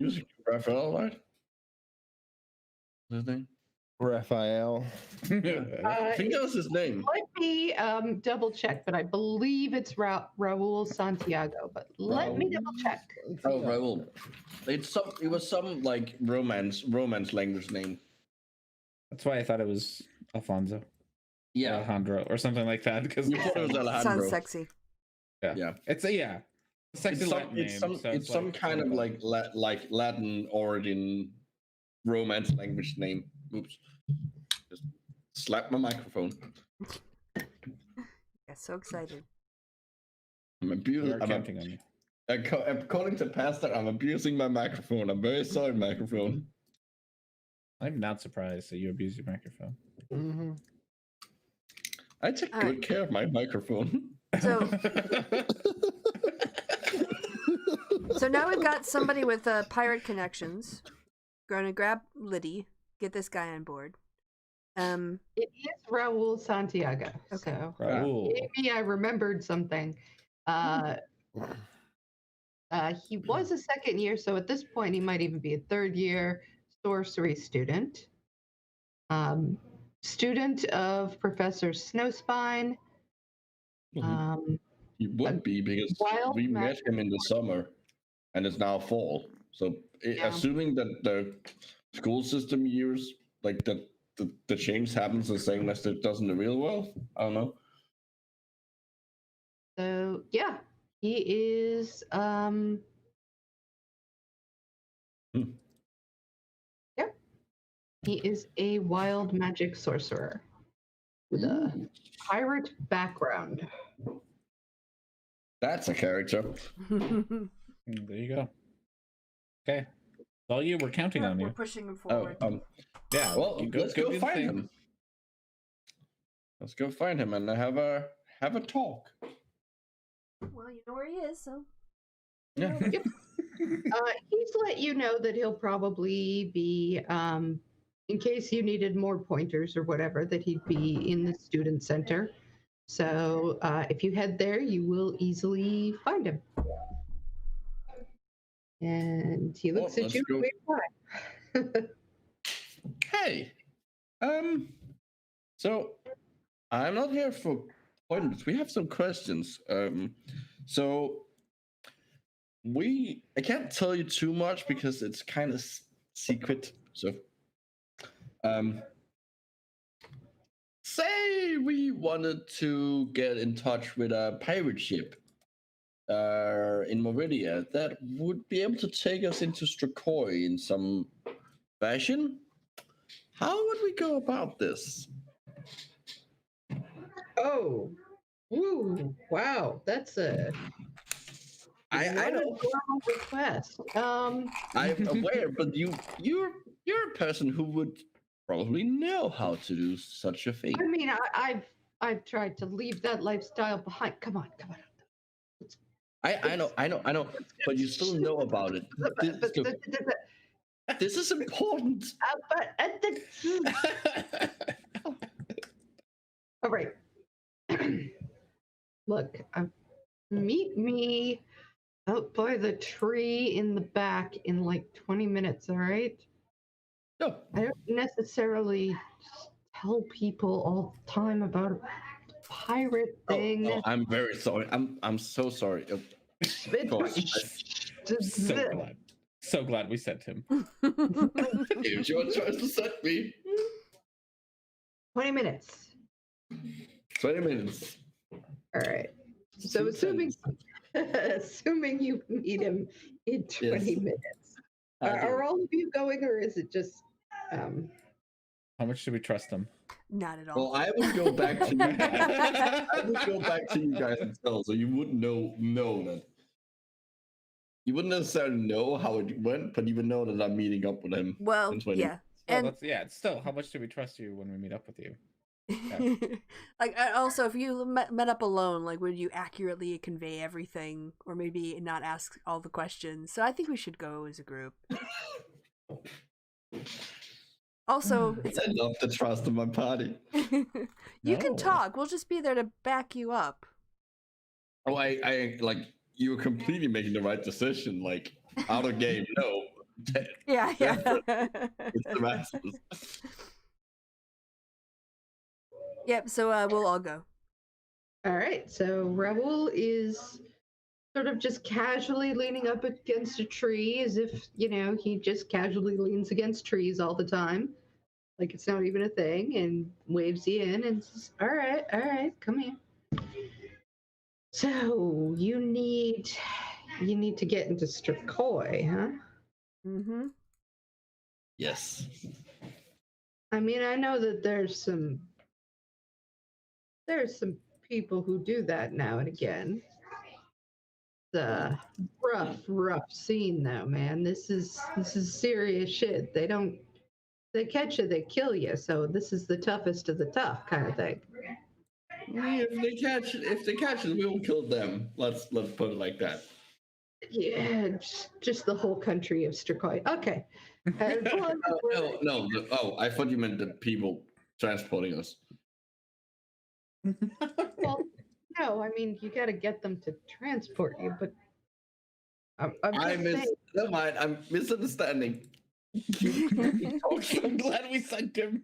Music Raphael, right? His name? Raphael. I think that was his name. Let me double check, but I believe it's Raul Santiago. But let me double check. Oh, Raul. It was some like romance language name. That's why I thought it was Alfonso. Alejandro or something like that. Because You thought it was Alejandro. Sounds sexy. Yeah. It's a sexy Latin name. It's some kind of like Latin origin romance language name. Oops. Just slap my microphone. Yeah, so excited. I'm We abusing. are counting on you. According to Pastor, I'm abusing my microphone. I'm very sorry, microphone. I'm not surprised that you abuse your microphone. Mm-hmm. I take All good right. care of my microphone. So, so now we've got somebody with pirate connections. Going to grab Liddy, get this guy on board. It is Raul Santiago. Okay. So Raul. maybe I remembered something. He was a second year, so at this point he might even be a third year sorcery student. Student of Professor Snowspine. He would be because wild we met magic. him in the summer, and it's now fall. So, Yeah. assuming that the school system years, like the change happens the same as it does in the real world, I don't know. So yeah, he is yeah. He is a wild magic sorcerer with a pirate background. That's a character. There you go. Okay. All you, we're counting on We're you. pushing him Oh, forward. Yeah. well, you let's go do the find thing. him. Let's go find him and have a talk. Well, you know where he is, so. Yeah. He's let you know that he'll probably be, in case you needed more pointers or whatever, that he'd be in the student center. So if you head there, you will easily find him. And he looks Well, at you. let's and waves hi. Hey, so I'm not here for pointers. We have some questions. So I can't tell you too much because it's kind of secret. So, say we wanted to get in touch with a pirate ship in Meridia that would be able to take us into Strakoi in some fashion. How would we go about this? Oh, ooh, wow, that's a I know. normal request. I'm aware, but you're a person who would probably know how to do such a thing. I mean, I've tried to leave that lifestyle behind. Come on. I know, but you still know about it. This is important. All right. Look, meet me out by the tree in the back in like 20 minutes, all right? No. I don't necessarily tell people all the time about a pirate thing. Oh, I'm very sorry. I'm so sorry. So glad we sent him. It's your choice to send me. 20 minutes. 20 minutes. All right. So assuming you meet him in 20 minutes. Are all of you going, or is it just How much do we trust him? Not at all. Well, I would go back to you guys. I would go back to you guys and tell, so you wouldn't know that. You wouldn't necessarily know how it went, but you would know that I'm meeting up with him. Well, in 20 yeah. And still, how much do we trust you when we meet up with you? Yeah. Like, also, if you met up alone, like, would you accurately convey everything, or maybe not ask all the questions? So I think we should go as a group. Also, I love the trust of my party. You can talk. We'll just be there to back you up. Oh, I like, you were completely making the right decision. Like, out of game, no. Yeah. It's the masses. Yep. So we'll all go. all right? So Raoul is sort of just casually leaning up against a tree, as if he just casually leans against trees all the time, like it's not even a thing, and waves you in and says, all right, come here. So you need to get into Strakoi, huh? Mm-hmm. Yes. I mean, I know that there's some people who do that now and again. It's a rough scene though, man. This is serious shit. They catch you, they kill you. So this is the toughest of the tough kind of thing. If they catch us, we will kill them. Let's put it like that. Yeah, just the whole country of Strakoi. Okay. No. I thought you meant the people transporting us. Well, no, I mean you got to get them to transport you, but Never mind. I'm misunderstanding. I'm so glad we sent him.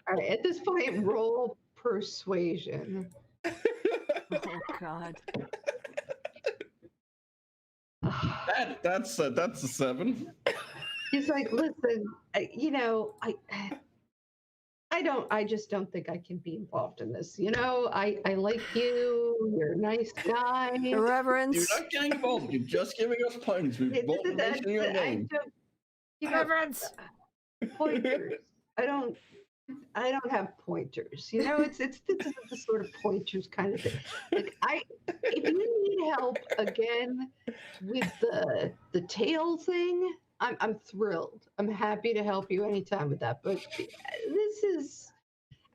All right, at this point, roll persuasion. Oh God. That's a 7. He's like, listen, I just don't think I can be involved in this. I like you. You're a nice guy. Reverence. You're not getting involved. You're just giving us points. We won't mention your name. Reverence. Pointers. I don't have pointers. It's the sort of pointers kind of thing. Like if you need help again with the tail thing, I'm thrilled. I'm happy to help you anytime with that. But this is,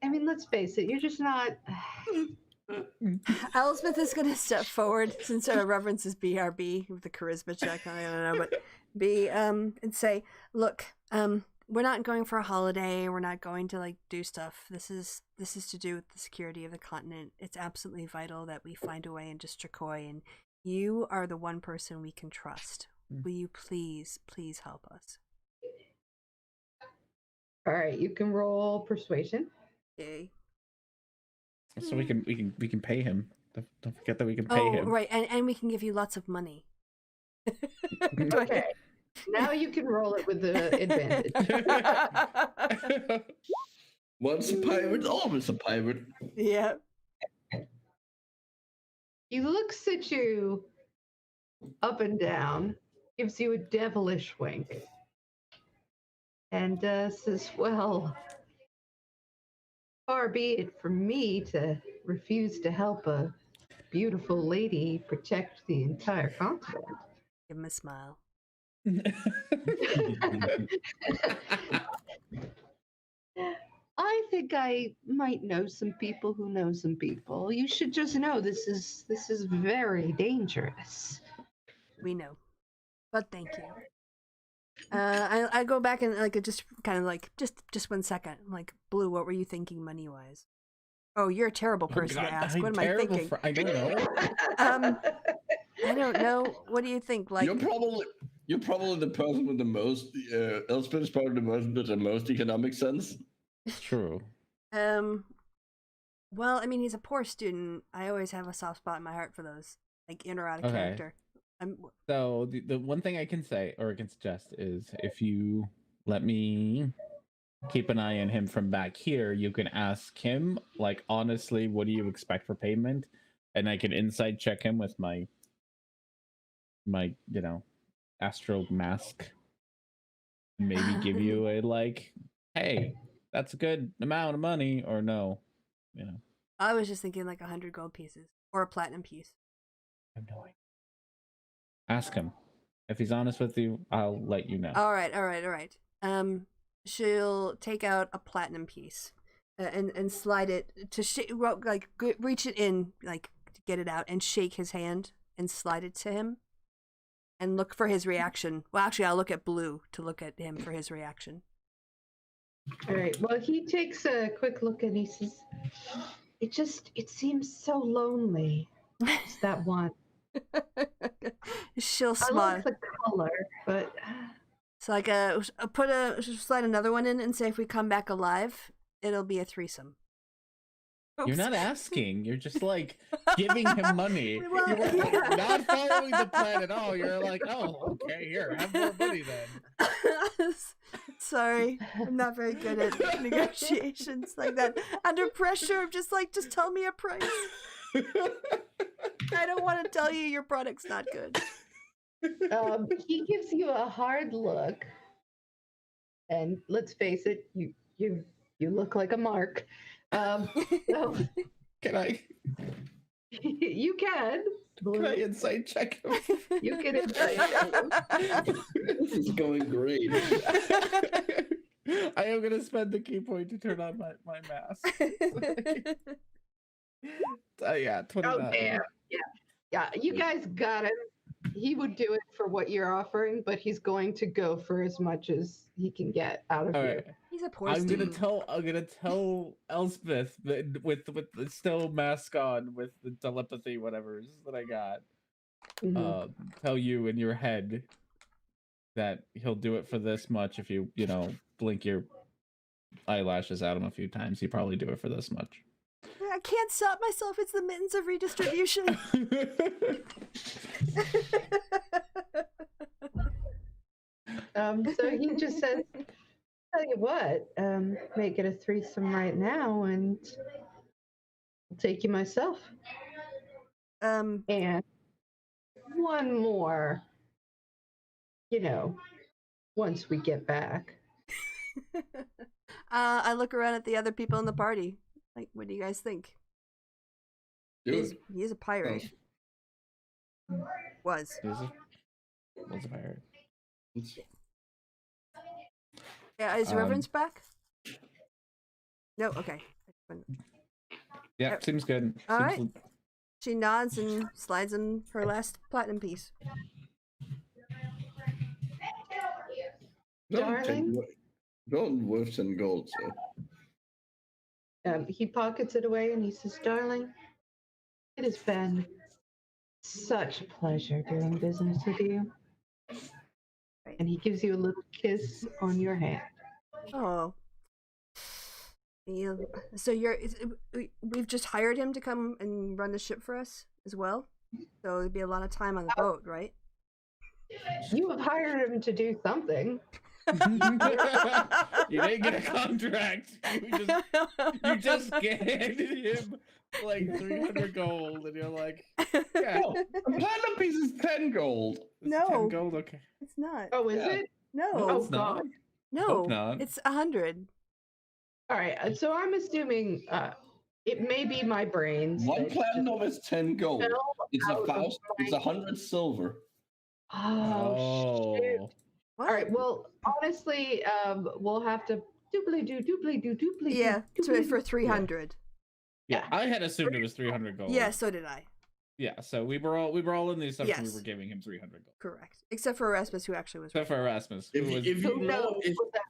I mean, let's face it, you're just not. Elspeth is going to step forward since our reverence is BRB with the charisma check. I don't know, but and say, look, we're not going for a holiday. We're not going to do stuff. This is to do with the security of the continent. It's absolutely vital that we find a way into Strakoi, and you are the one person we can trust. Will you please help us? All right, you can roll persuasion. Okay. So we can pay him. Don't forget that we can pay him. Right, and we can give you lots of money. Okay. Now you can roll it with the advantage. Once a pirate, always a pirate. Yeah. He looks at you up and down, gives you a devilish wink, and says, well, far be it from me to refuse to help a beautiful lady protect the entire continent. Give him a smile. I think I might know some people who know some people. You should just know this is very dangerous. We know, but thank you. I go back and like just kind of like just 1 second. I'm like, Blue, what were you thinking money wise? Oh, you're a terrible person to ask. What am I thinking? I don't know. I don't know. What do you think? Like, You're probably the person with the most. Elspeth is probably the person with the most economic sense. True. Well, I mean, he's a poor student. I always have a soft spot in my heart for those, like in or out of character. So the one thing I can say or I can suggest is if you let me keep an eye on him from back here, you can ask him, like, honestly, what do you expect for payment? And I can inside check him with my astral mask. Maybe give you a like, hey, that's a good amount of money, or no, I was just thinking like 100 gold pieces or a platinum piece. I have no idea. Ask him. If he's honest with you, I'll let you know. All right. She'll take out a platinum piece and slide it to reach it in, like to get it out, and shake his hand and slide it to him, and look for his reaction. Well, actually, I'll look at Blue to look at him for his reaction. All right. Well, he takes a quick look and he says, "It seems so lonely. It's that one." She'll I smile. like the color, but So like slide another one in and say if we come back alive, it'll be a threesome. You're not asking. You're just like giving him money. Well, You're not following the plan at all. You're like, oh, okay, here, have more money then. Sorry, I'm not very good at negotiations like that. Under pressure, I'm just like, just tell me a price. I don't want to tell you your product's not good. he gives you a hard look, and let's face it, you look like a mark. So Can I? You can. Can I insight check him? You can insight check him. This is going great. I am gonna spend the key point to turn on my mask. Yeah, 29. Oh damn! Yeah. You guys got him. He would do it for what you're offering, but he's going to go for as much as he can get out of All you. right. He's a poor I'm student. gonna tell Elspeth that with the still mask on, with the telepathy, whatever that I got. Mhm. Tell you in your head that he'll do it for this much if you blink your eyelashes at him a few times. He'd probably do it for this much. I can't stop myself. It's the mittens of redistribution. So he just says, "Tell you what, make it a threesome right now, and I'll take you myself." And one more, once we get back. I look around at the other people in the party. Like, what do you guys think? He's a pirate. Was Was a pirate. Yeah, is Reverence back? No, okay. Yeah, seems good. All right. She nods and slides in her last platinum piece. Darling? Gold worth 10 gold, so. He pockets it away and he says, "Darling, it has been such a pleasure doing business with you." And he gives you a little kiss on your hand. Oh. Yeah. So we've just hired him to come and run the ship for us as well. So it'd be a lot of time on the boat, right? You have hired him to do something. You didn't get a contract. You just handed him like 300 gold, and you're like, yeah. Oh, a platinum piece is 10 gold. No. 10 gold, okay. It's not. Oh, is it? No. No, Oh it's not. God. No. Hope not. It's 100. All right. So I'm assuming it may be my brains. One that platinum is 10 gold. fell It's out of 1,000. It's my- 100 silver. Oh, shit. What? All right. Well, honestly, we'll have to doobly-doo. Yeah, it's for 300. Yeah, I had assumed it was 300 gold. Yeah, so did I. Yeah, so we were all in the assumption Yes. we were giving him 300 gold. Correct. Except for Erasmus, who actually was. Except for Erasmus. If, who was, if Who you know, knows without-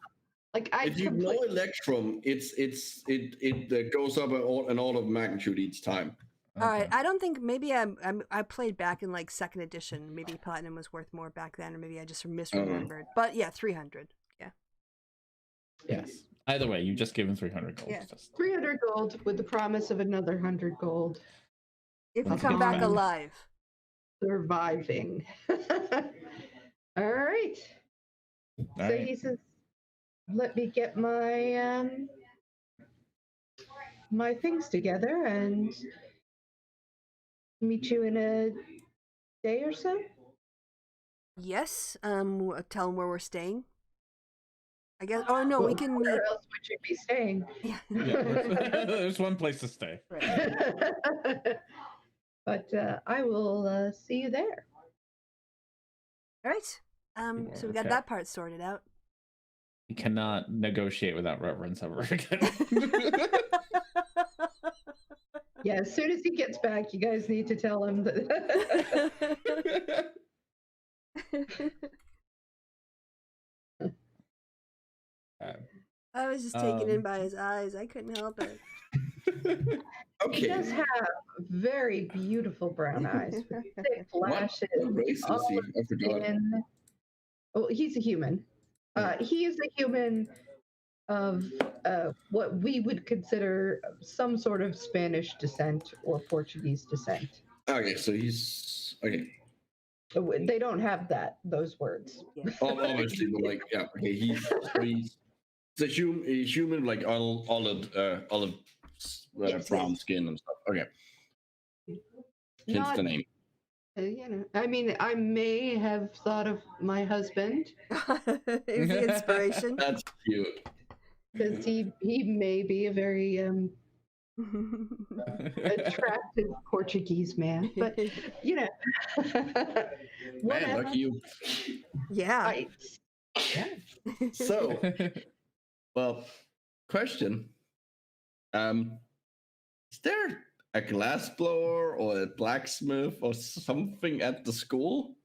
like I if you know completely- Electrum, it goes up an order of magnitude each time. All right, Okay. I don't think maybe I played back in like second edition. Maybe platinum was worth more back then, or maybe I just misremembered. But yeah, 300. Yeah. Yes. Either way, you just give him 300 gold. Yeah. Just... 300 gold with the promise of another 100 gold. If we That's come good back to know. alive. Surviving. All right. All So right. he says, "Let me get my my things together and meet you in a day or so." Yes. Tell him where we're staying. I guess. Oh no, we can meet. Where else would you be staying? Yeah. Yeah, there's one place to stay. Right. But I will see you there. All right. So we got Okay. that part sorted out. You cannot negotiate without reverence ever again. Yeah, as soon as he gets back, you guys need to tell him that. I was just taken in by his eyes. I couldn't help it. He Okay. does have very beautiful brown eyes. With thick lashes. What race is he? olive I forgot. skin. Oh, he's a human. He is a human of what we would consider some sort of Spanish descent or Portuguese descent. Okay, so he's okay. They don't have those words. Obviously, but like, yeah, okay, he's a human like olive Yes, brown yes. skin and stuff. Okay, hence Not, the name. I mean, I may have thought of my husband Is the inspiration? That's cute. because he may be a very attractive Portuguese man, but you know, Man, whatever. lucky you. Yeah. Right. Yeah. So, well, question. Is there a glass blower or a blacksmith or something at the school?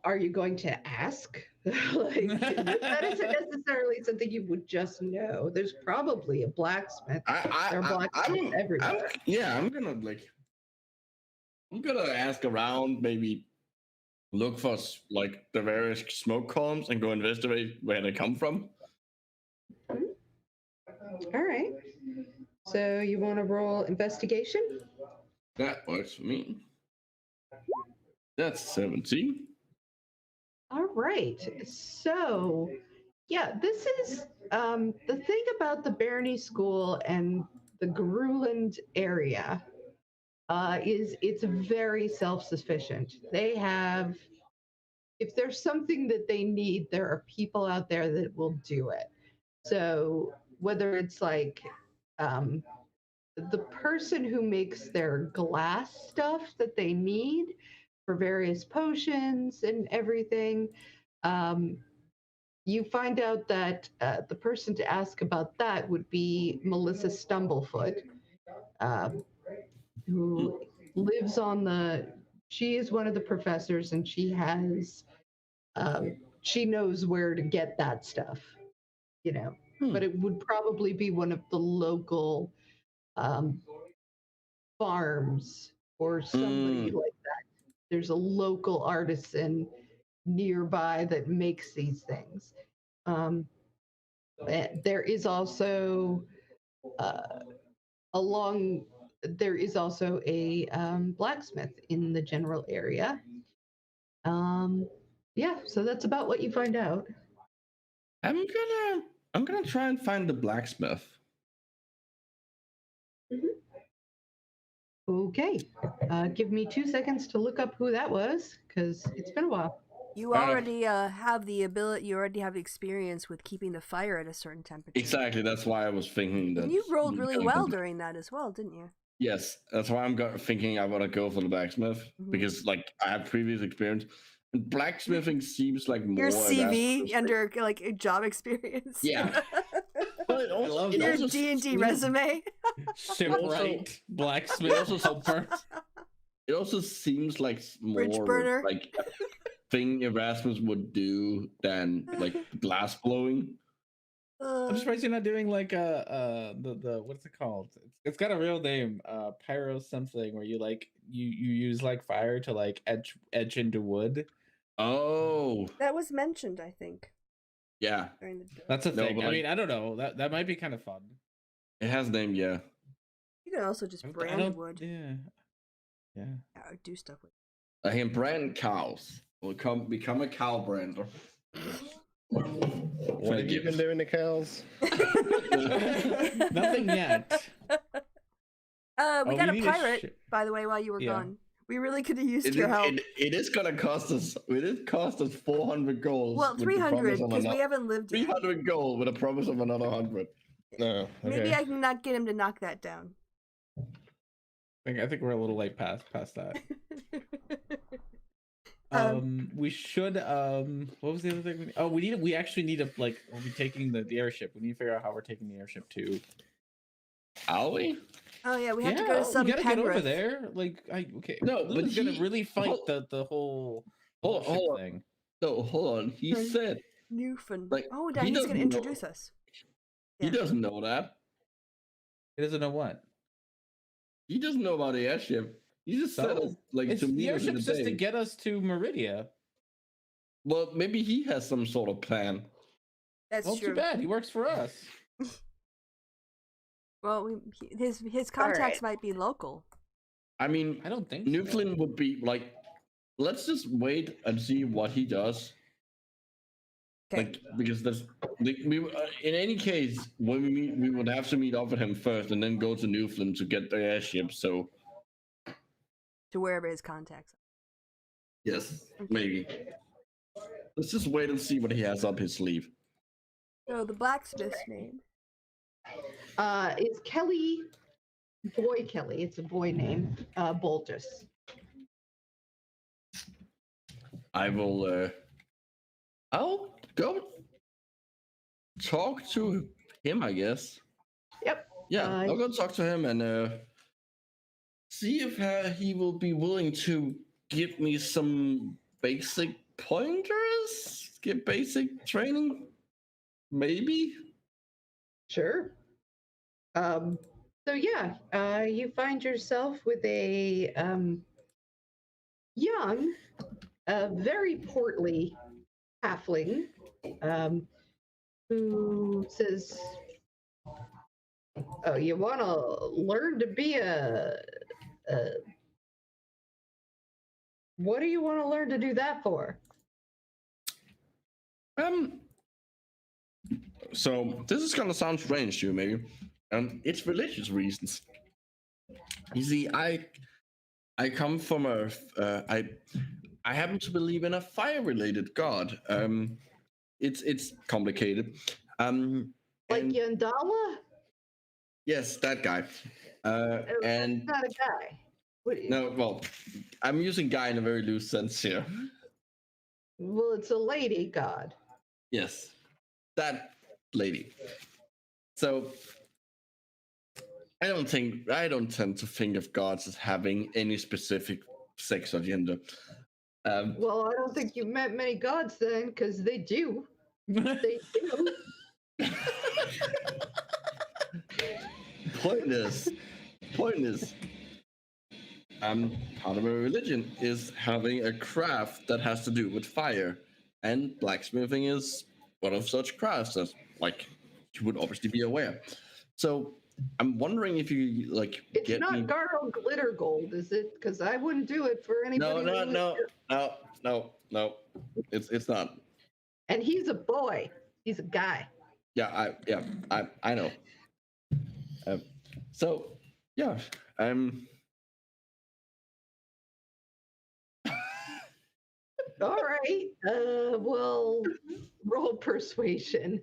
Are you going to ask? Like, that isn't necessarily something you would just know. There's probably a blacksmith. There are blacksmiths everywhere. I'm gonna ask around, maybe look for like the various smoke columns and go investigate where they come from. All right. So you want to roll investigation? That works for me. That's 17. All right. So, yeah, this is the thing about the Barony School and the Gruland area is it's very self-sufficient. They have, if there's something that they need, there are people out there that will do it. So whether it's like the person who makes their glass stuff that they need for various potions and everything, you find out that the person to ask about that would be Melissa Stumblefoot, who lives on she is one of the professors, and she has, she knows where to get that stuff, you know. But it would probably be one of the local farms or somebody like that. There's a local artisan nearby that makes these things. There is also there is also a blacksmith in the general area. Yeah, so that's about what you find out. I'm gonna try and find the blacksmith. Okay, give me 2 seconds to look up who that was, because it's been a while. You already have the ability. You already have the experience with keeping the fire at a certain temperature. Exactly. That's why I was thinking that. And you rolled really well during that as well, didn't you? Yes, that's why I'm thinking I want to go for the blacksmith because, like, I have previous experience. And blacksmithing seems like more your CV under like a job experience. Yeah. But also, your D&D resume. Shipwright, blacksmith, helper. It also seems like Bridge more burner. like a thing Erasmus would do than like glass blowing. I'm surprised you're not doing like the what's it called? It's got a real name, pyro something, where you like you use like fire to like etch into wood. Oh, that was mentioned, I think. Yeah, that's a thing. I mean, I don't know. That might be kind of fun. It has name, yeah. You can also just brand wood. Yeah. Or do stuff with. I can brand cows. Will become a cow brander. What have you been doing to cows? Nothing yet. We got a pirate, by the way, while you were gone. We really could have used your help. It is gonna cost us. It did cost us 400 gold. Well, 300 because we haven't lived yet. 300 gold with a promise of another 100. No, okay. Maybe I can not get him to knock that down. I think we're a little late past that. We should what was the other thing? We actually need to like we'll be taking the airship. We need to figure out how we're taking the airship to. Are we? Oh yeah, we have to go to some. We gotta get over there. Like okay. No, but he's gonna really fight the whole hold thing. No, hold on. He said Newfoundland. Like, oh, now he's gonna introduce us. He doesn't know that. He doesn't know what? He doesn't know about the airship. He just said like to meet the airship's us in just to get us to Meridia. Well, maybe he has some sort of plan. That's true. Too bad. He works for us. Well, his contacts might be local. I mean, I don't think Newfoundland would be like. Let's just wait and see what he does. Okay. Like, because there's in any case, when we meet, we would have to meet up with him first, and then go to Newfoundland to get the airship. So to wherever his contacts are. Yes, maybe. Let's just wait and see what he has up his sleeve. So the blacksmith's name is Kelly. Boy Kelly. It's a boy name. Boltus. I will. I'll go talk to him, I guess. Yep. Yeah, I'll go talk to him and see if he will be willing to give me some basic pointers, give basic training, maybe. Sure. So yeah, you find yourself with a young, very portly halfling who says, "Oh, you want to learn to be a what do you want to learn to do that for?" So this is gonna sound strange to you, maybe. It's religious reasons. You see, I come from I happen to believe in a fire-related god. It's complicated. Like Yandala? Yes, that guy. And not a guy. No, well, I'm using guy in a very loose sense here. Well, it's a lady god. Yes, that lady. So I don't tend to think of gods as having any specific sex or gender. Well, I don't think you've met many gods then, because they do. They do. Point is, Part of my religion is having a craft that has to do with fire, and blacksmithing is one of such crafts that, like, you would obviously be aware. So I'm wondering if you like It's get not me. Garl glitter gold, is it? Because I wouldn't do it for No, anybody. no, who- no, no, no, no. It's not. And he's a boy. He's a guy. I know. So yeah, I'm. All right. Well, roll persuasion.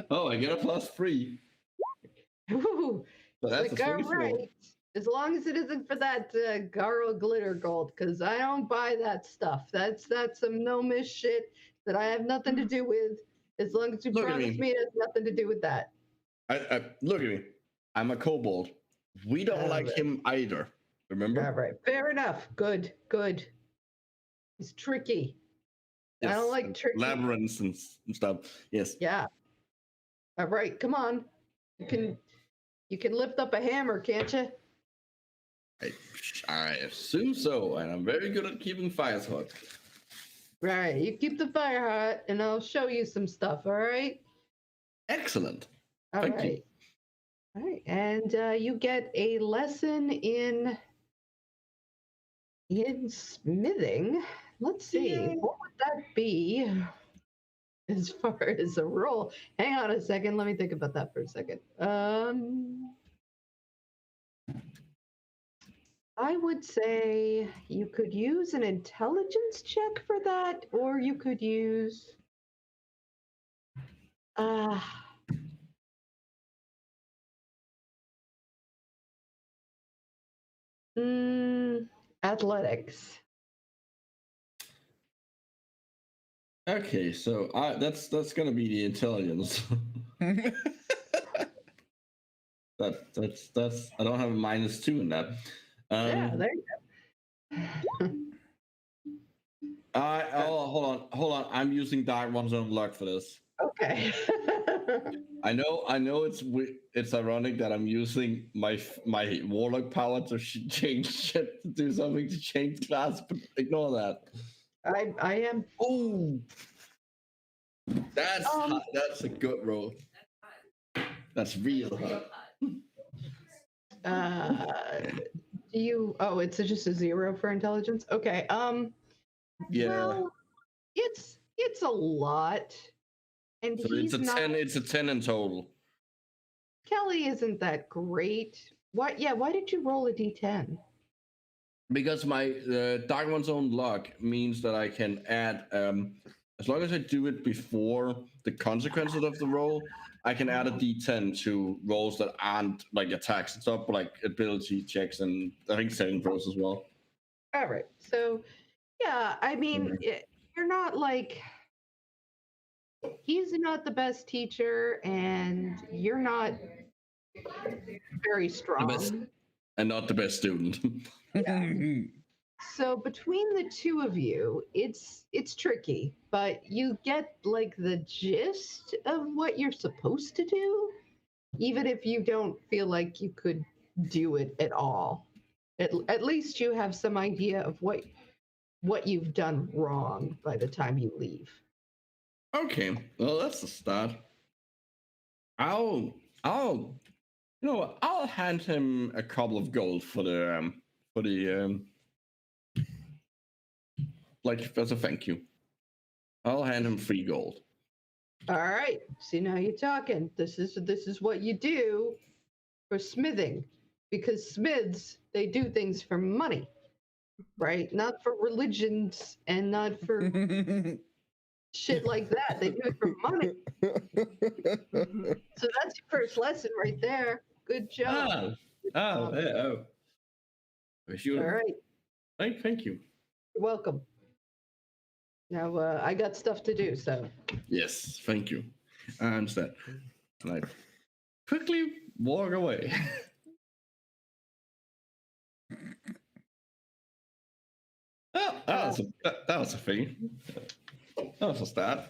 Oh, I get a +3. Ooh, So that's like, a all 24. right. As long as it isn't for that Garl glitter gold, because I don't buy that stuff. That's some no miss shit that I have nothing to do with. As long as you Look at promise me. me it has nothing to do with that. I look at me. I'm a kobold. We don't like Alright. him either. Remember? All right. Fair enough. Good. Good. It's tricky. I don't like and tricky. labyrinths and stuff. Yes. Yeah. All right. Come on. You can lift up a hammer, can't you? I assume so, and I'm very good at keeping fires hot. Right. You keep the fire hot, and I'll show you some stuff. All right. Excellent. All Thank right. you. All right. And you get a lesson in smithing. Let's see. Yay. What would that be as far as a roll? Hang on a second. Let me think about that for a second. I would say you could use an intelligence check for that, or you could use athletics. Okay, so that's gonna be the intelligence. That's I don't have a -2 in that. Yeah, there you go. Hold on. I'm using Dark One's own luck for this. Okay. I know it's ironic that I'm using my warlock power to change shit, to do something to change class, but ignore that. I am. Oh, that's a good roll. That's real hot. Do you? Oh, it's just a 0 for intelligence. Okay. Yeah. Well, it's a lot, and So he's it's a not. 10. It's a 10 in total. Kelly isn't that great. Why? Yeah. Why did you roll a d10? Because my Dark One's own luck means that I can add, as long as I do it before the consequences of the roll, I can add a d10 to rolls that aren't like attacks and stuff, but like ability checks and I think saving throws as well. All right. So, yeah, I mean, you're not like. He's not the best teacher, and you're not very strong. And not the best student. So between the two of you, it's tricky, but you get like the gist of what you're supposed to do, even if you don't feel like you could do it at all. At least you have some idea of what you've done wrong by the time you leave. Okay, well that's a start. I'll you know what? I'll hand him a couple of gold for the like as a thank you. I'll hand him 3 gold. All right. See, now you're talking. This is what you do for smithing, because smiths, they do things for money, right? Not for religions and not for shit like that. They do it for money. So that's your first lesson right there. Good job. Oh. All right. Thank you. You're welcome. Now I got stuff to do, so. Yes, thank you. I understand. And I quickly walk away. That was a thing. That was a start.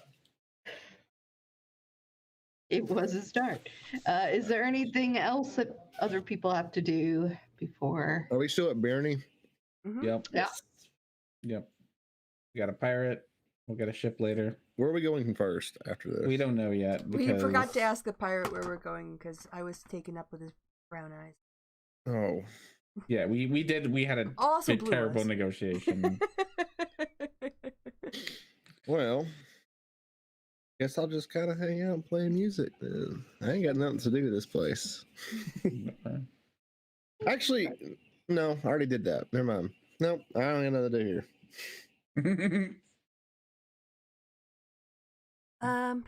It was a start. Is there anything else that other people have to do before? Are we still at Bernie? Mhm. Yep. Yeah. Yep. We got a pirate. We'll get a ship later. Where are we going first after this? We don't know yet. We Because... forgot to ask the pirate where we're going because I was taken up with his brown eyes. Oh. Yeah, we did. We had a Also blue terrible eyes. negotiation. Well, guess I'll just kind of hang out and play music then. I ain't got nothing to do with this place. Actually, no, I already did that. Never mind. Nope, I don't got nothing to do here.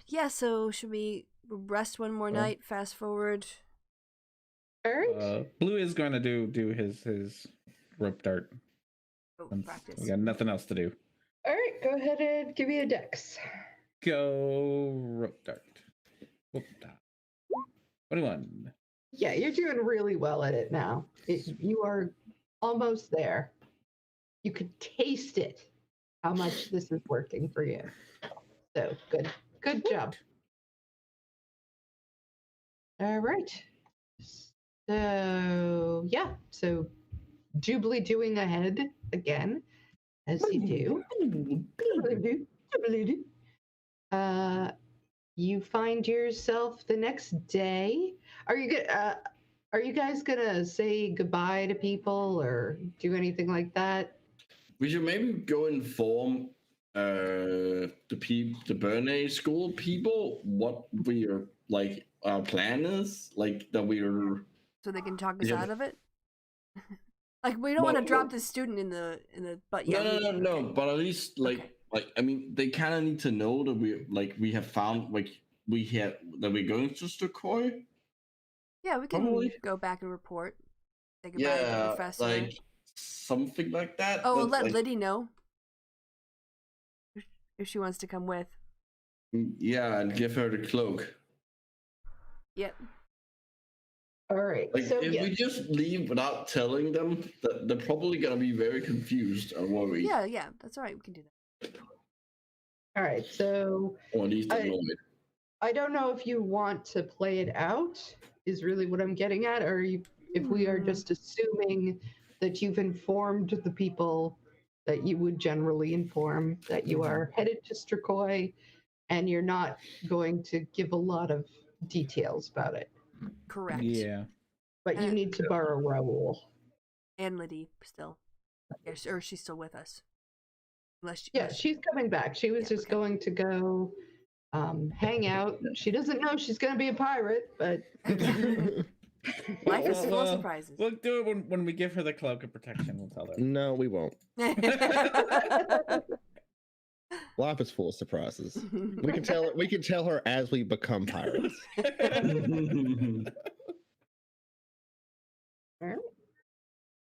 Yeah, so should we rest one more night, fast forward? All right. Blue is going to do his rope dart. Oh, practice. We got nothing else to do. All right, go ahead and give me a dex. Go rope dart. Whoop, 21. Yeah, you're doing really well at it now. You are almost there. You could taste it, how much this is working for you. So good job. All right. So yeah, so Jubilee doing ahead again, as you do. You find yourself the next day. Are you guys gonna say goodbye to people or do anything like that? We should maybe go inform the Burnay school people what we are like. Our plan is like that we are. So they can talk us Yeah. out of it? Like, we don't want to drop this student in the but yeah. No. But at least like I mean, they kind of need to know that we have found that we're going to Stukoi. Yeah, we can Probably. go back and report. Say goodbye to the professor. like something like that. Oh, and but, let Liddy know if she wants to come with. Yeah, and give her the cloak. Yep. All right. Like, so if yes. we just leave without telling them, that they're probably gonna be very confused and worried. Yeah, that's all right. We can do that. All right. So Or at least annoyed. I don't know if you want to play it out, is really what I'm getting at, or if we are just assuming that you've informed the people that you would generally inform that you are headed to Stukoi and you're not going to give a lot of details about it. Correct. Yeah. But you need to borrow Raoul. And Liddy still. Yes, or she's still with us. Unless She's coming back. She was just going to go hang out. She doesn't know she's going to be a pirate, but life is full of surprises. We'll do it when we give her the cloak of protection. We'll tell her. No, we won't. Life is full of surprises. We can tell her. We can tell her as we become pirates.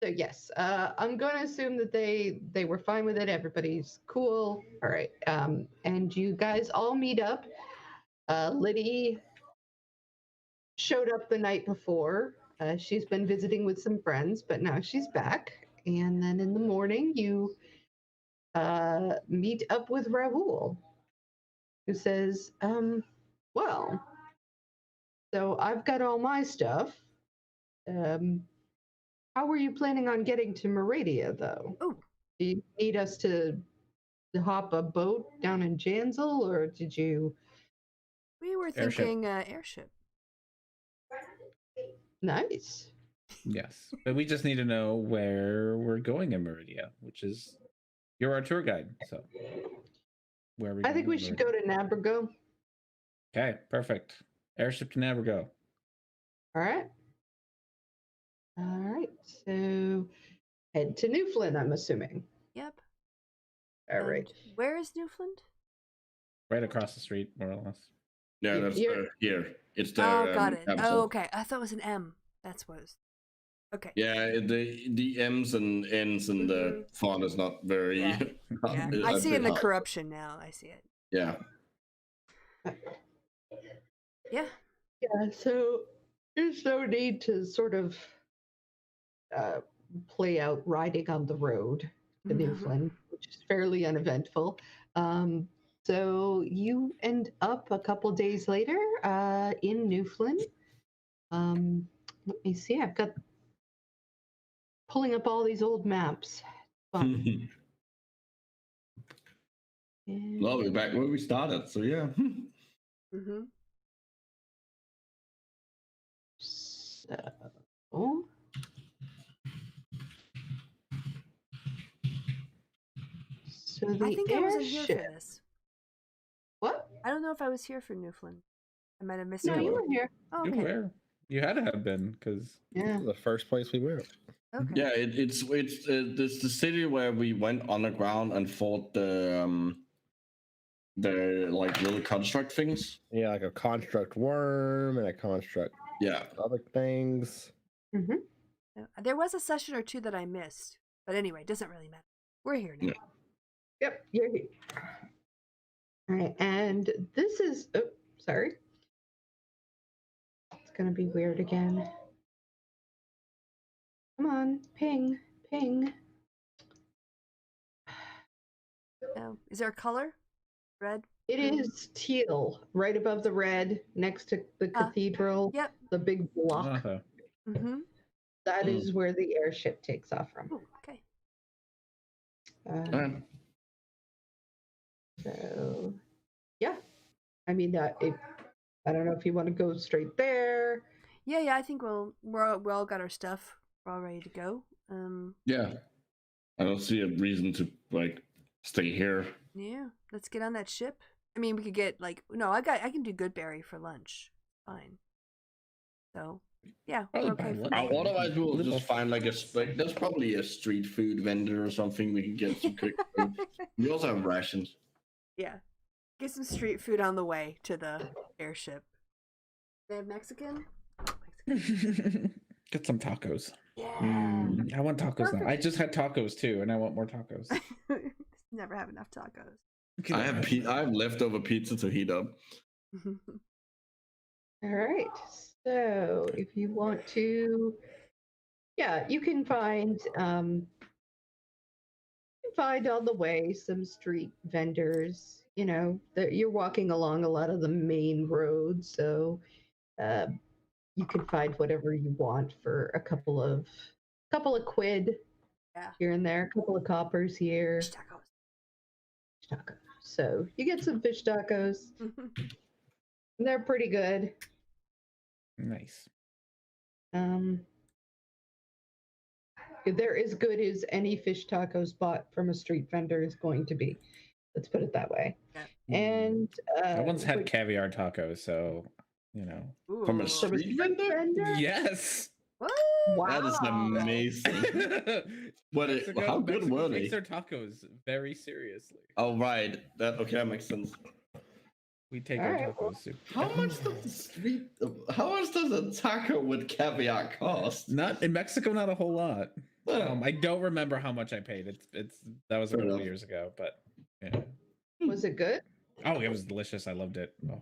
So yes, I'm going to assume that they were fine with it. Everybody's cool. All right. And you guys all meet up. Liddy showed up the night before. She's been visiting with some friends, but now she's back. And then in the morning, you meet up with Raoul, who says, well, so I've got all my stuff. How were you planning on getting to Meradia, though? Oh. Do you need us to hop a boat down in Janzel, or did you... We were thinking airship. Nice. Yes, but we just need to know where we're going in Meridia, which is... You're our tour guide, so... Where are we I think we should go to Nabrigo. Okay, perfect. Airship to Nabrigo. All right. All right, so head to Newfoundland, I'm assuming. Yep. All right. Where is Newfoundland? Right across the street, more or less. Yeah, that's here. It's the got it. capital. Oh, okay. I thought it was an M. That's what it was. Okay. Yeah, the M's and N's and the font is not very. Yeah. I see it in the corruption now. I see it. Yeah. Yeah. Yeah, so there's no need to sort of play out riding on the road to Newfoundland, which is fairly uneventful. So you end up a couple days later in Newfoundland. Let me see. I've got pulling up all these old maps. Fun. Well, we're back where we started, so yeah. Mm-hmm. So, the I think I wasn't here airship. for this. What? I don't know if I was here for Newfoundland. I might have missed No, it. you were here. Oh, You okay. were. You had to have been, because Yeah. The first place we went. Okay. Yeah, it's the city where we went underground and fought the like little construct things. Yeah, like a construct worm and a construct Yeah. other things. Mm-hmm. There was a session or two that I missed, but anyway, it doesn't really matter. We're here now. Yeah. Yep, you're here. All right, and this is. Oh, sorry. It's gonna be weird again. Come on, ping, ping. Oh, is there a color? Red? It is teal, right above the red, next to the cathedral. Yep. The big block. Mm-hmm. That is where the airship takes off from. Ooh, okay. So, yeah. I mean, I don't know if you want to go straight there. Yeah. I think we're all got our stuff. We're all ready to go. Yeah. I don't see a reason to like stay here. Yeah. Let's get on that ship. I mean, we could get I can do Goodberry for lunch. Fine. So, yeah, we're okay for that. Otherwise, we'll just find like there's probably a street food vendor or something we can get some cooked food. We also have rations. Yeah. Get some street food on the way to the airship. They have Mexican? Get some tacos. Yeah. I want tacos now. I just had tacos too, and I want more tacos. Never have enough tacos. I have leftover pizza to heat up. All right. So if you want to, yeah, you can find on the way some street vendors. You know, you're walking along a lot of the main roads, so you can find whatever you want for a couple of quid here and there, a couple of coppers here. Fish tacos. So you get some fish tacos. They're pretty good. Nice. They're as good as any fish tacos bought from a street vendor is going to be. Let's put it that way. Yeah. And I once had caviar tacos, so you know. Ooh. From a street vendor? Yes. What? Wow. That is amazing. How good were they? Takes their tacos very seriously. Oh right, that makes sense. We take All our right, tacos soup. How much does a taco with caviar cost? Not in Mexico, not a whole lot. I don't remember how much I paid. That was a couple years ago, but yeah. Was it good? Oh, it was delicious. I loved it. Oh.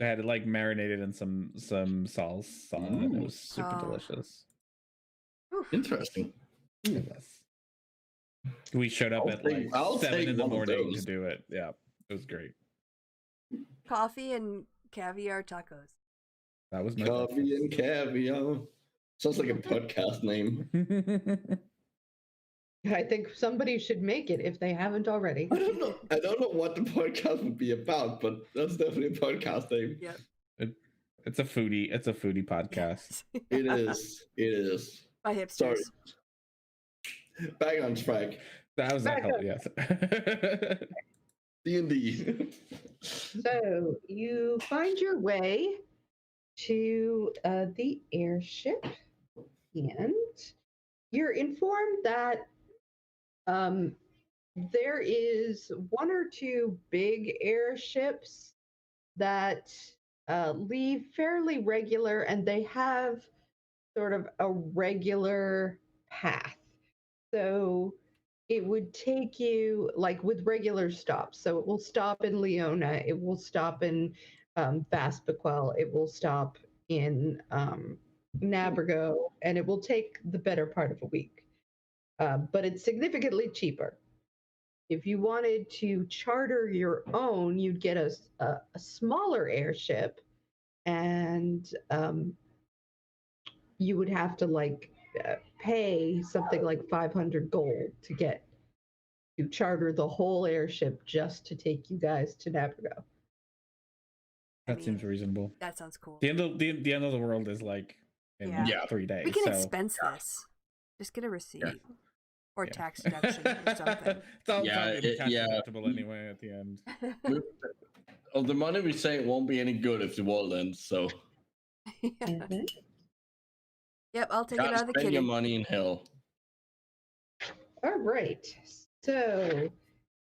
I had it like marinated in some salsa, and it was super delicious. Interesting. Yes. We showed up at like 7 in the morning to do it. Yeah, it was great. Coffee and caviar tacos. That was my Coffee and caviar. Sounds like a podcast name. I think somebody should make it if they haven't already. I don't know what the podcast would be about, but that's definitely a podcast name. Yep. It's a foodie podcast. It is. By hipsters. Sorry. Back on track. That was not helpful, yes. D&D. So you find your way to the airship, and you're informed that there is one or two big airships that leave fairly regular, and they have sort of a regular path. So it would take you like with regular stops. So it will stop in Leona, it will stop in Vaspaquel, it will stop in Nabergo, and it will take the better part of a week. But it's significantly cheaper. If you wanted to charter your own, you'd get a smaller airship, and you would have to pay something like 500 gold to charter the whole airship just to take you guys to Navigo. That seems reasonable. That sounds cool. The end of the world is like in 3 days. We can expense this. Just get a receipt or tax deduction or something. It's all tax deductible anyway at the end. Of the money we save won't be any good if the world ends. So. Mm-hmm. Yep, I'll take it out of the kitty. Spend your money in hell. All right. So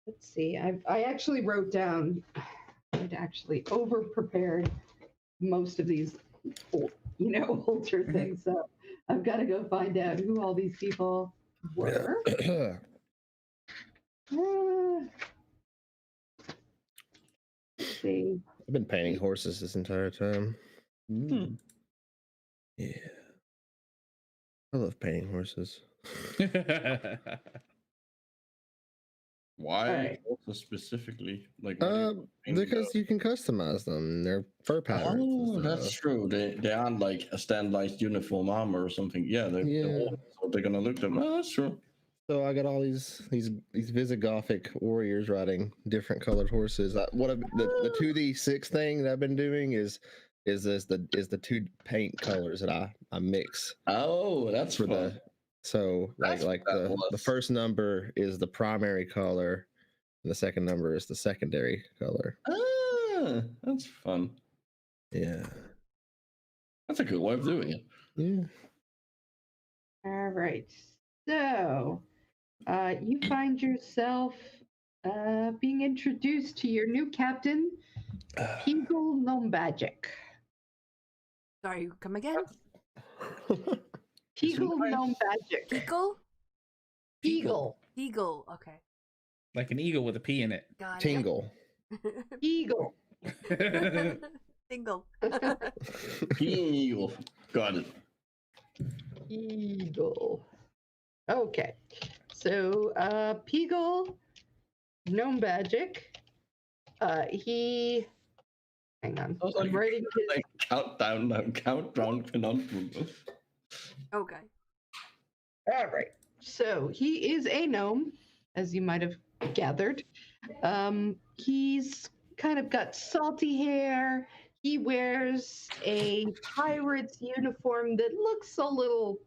let's see. I actually wrote down. I'd actually over prepared most of these, older things. So I've got to go find out who all these people were. Let's see. I've been painting horses this entire time. Yeah. I love painting horses. Why Right. also specifically? Because you can customize them. They're fur patterns. Oh, that's true. They aren't like a standardized uniform armor or something. Yeah, they're so they're gonna look them. Oh, that's true. So I got all these Visigothic warriors riding different colored horses. The 2d6 thing that I've been doing is the two paint colors that I mix. Oh, that's for fun. The first number is the primary color, and the second number is the secondary color. Ah, that's fun. Yeah, that's a good way of doing it. Yeah. All right. So, you find yourself being introduced to your new captain, Peagle Nombagic. Sorry, come again? Peagle Nombagic. Peagle? Eagle. Eagle, okay. Like an eagle with a P in it. Got Tingle. Eagle. Tingle. Eagle. Got it. Eagle. Okay. So, Peagle Nombagic, he... Hang on. I'm writing his... Countdown penultimate. Okay. All right. So he is a gnome, as you might have gathered. He's kind of got salty hair. He wears a pirate's uniform that looks a little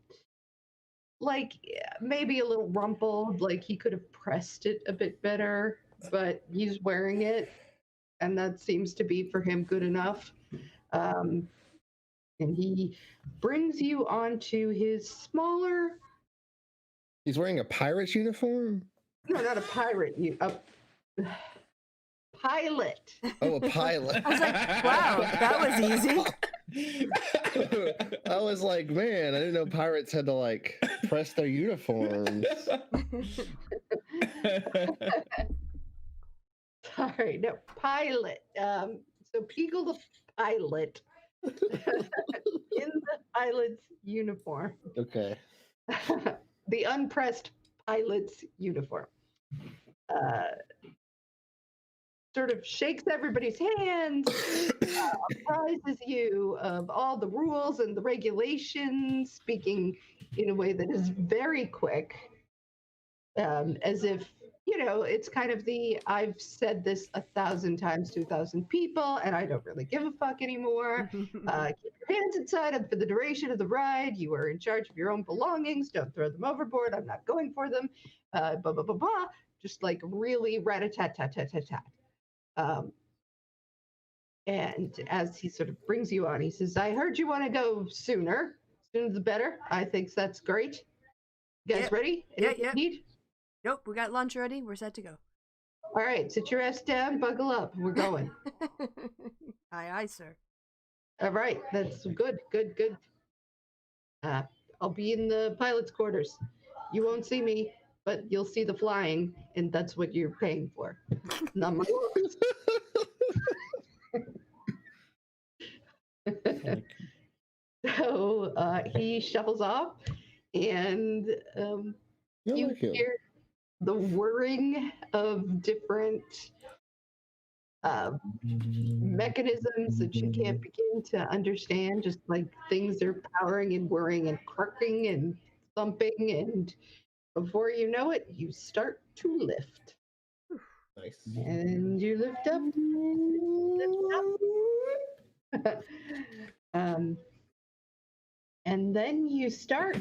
like maybe a little rumpled, like he could have pressed it a bit better, but he's wearing it, and that seems to be for him good enough. And he brings you onto his smaller... He's wearing a pirate's uniform? No, not a pirate. A pilot. Oh, a pilot. I was like, wow, that was easy. I was like, man, I didn't know pirates had to press their uniforms. Sorry, no, pilot. So Peagle the pilot in the pilot's uniform. Okay. The unpressed pilot's uniform. Sort of shakes everybody's hands, apprises you of all the rules and the regulations, speaking in a way that is very quick, as if, it's kind of I've said this 1,000 times to 1,000 people, and I don't really give a fuck anymore. Keep your hands inside for the duration of the ride. You are in charge of your own belongings. Don't throw them overboard. I'm not going for them. Blah, blah, blah, blah. Just really rat-a-tat-tat-tat-tat-tat. And as he sort of brings you on, he says, I heard you want to go sooner. Sooner the better. I think that's great. You guys ready? Yeah. Nope, we got lunch ready. We're set to go. All right, sit your ass down, buckle up. We're going. Aye, sir. All right, that's good. I'll be in the pilot's quarters. You won't see me, but you'll see the flying, and that's what you're paying for. Not my So he shuffles off, and you hear the whirring of different mechanisms that you can't begin to understand, just like things are powering and whirring and cracking and thumping, and before you know it, you start to lift. Nice. And you lift up. Lift up. And then you start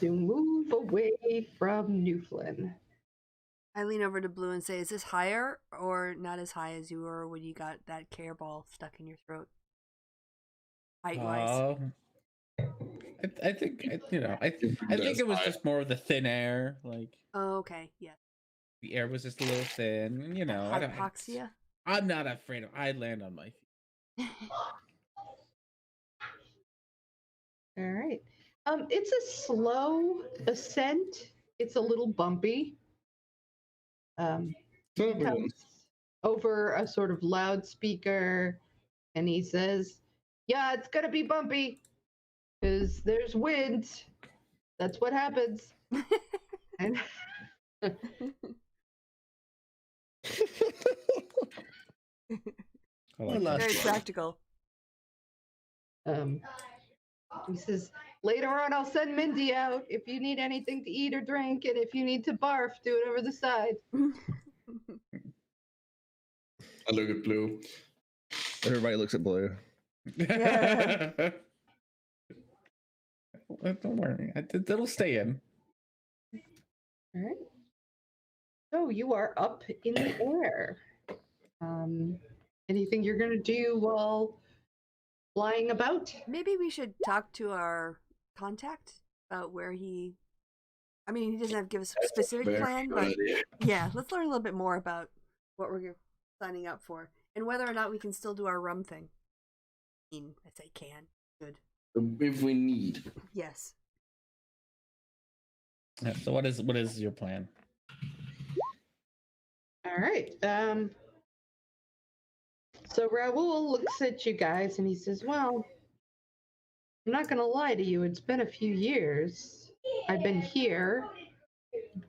to move away from Newfoundland. I lean over to Blue and say, "Is this higher or not as high as you were when you got that care ball stuck in your throat? Height wise." I think I think it was just more of the thin air. Like, Oh, okay, yeah. the air was just a little thin. You know, Hypoxia. I'm not afraid of. I land on my feet. All right. It's a slow ascent. It's a little bumpy. He comes over a sort of loudspeaker, and he says, "Yeah, it's gonna be bumpy because there's wind. That's what happens." And Very practical. He says, "Later on, I'll send Mindy out if you need anything to eat or drink, and if you need to barf, do it over the side." I look at Blue. Everybody looks at Blue. Yeah. Don't worry, it'll stay in. All right. So you are up in the air. Anything you're going to do while flying about? Maybe we should talk to our contact about where he. I mean, he doesn't have to give us a specific plan, but yeah, let's learn a little bit more about what we're signing up for and whether or not we can still do our rum thing. I mean, I say can. Good. If we need. Yes. Yeah, so what is your plan? All right. So Raoul looks at you guys and he says, "Well, I'm not going to lie to you. It's been a few years. I've been here,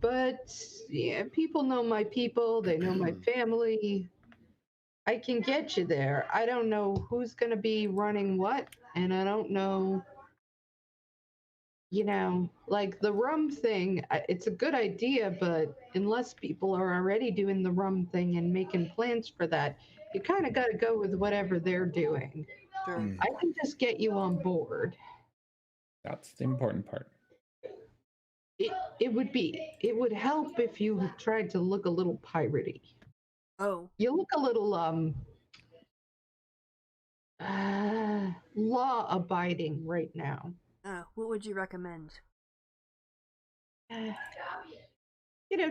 but yeah, people know my people. They know my family. I can get you there. I don't know who's going to be running what, and I don't know, like the rum thing. It's a good idea, but unless people are already doing the rum thing and making plans for that, you kind of got to go with whatever they're doing. Sure. I can just get you on board." That's the important part. It would help if you tried to look a little piratey. Oh. You look a little law abiding right now. What would you recommend?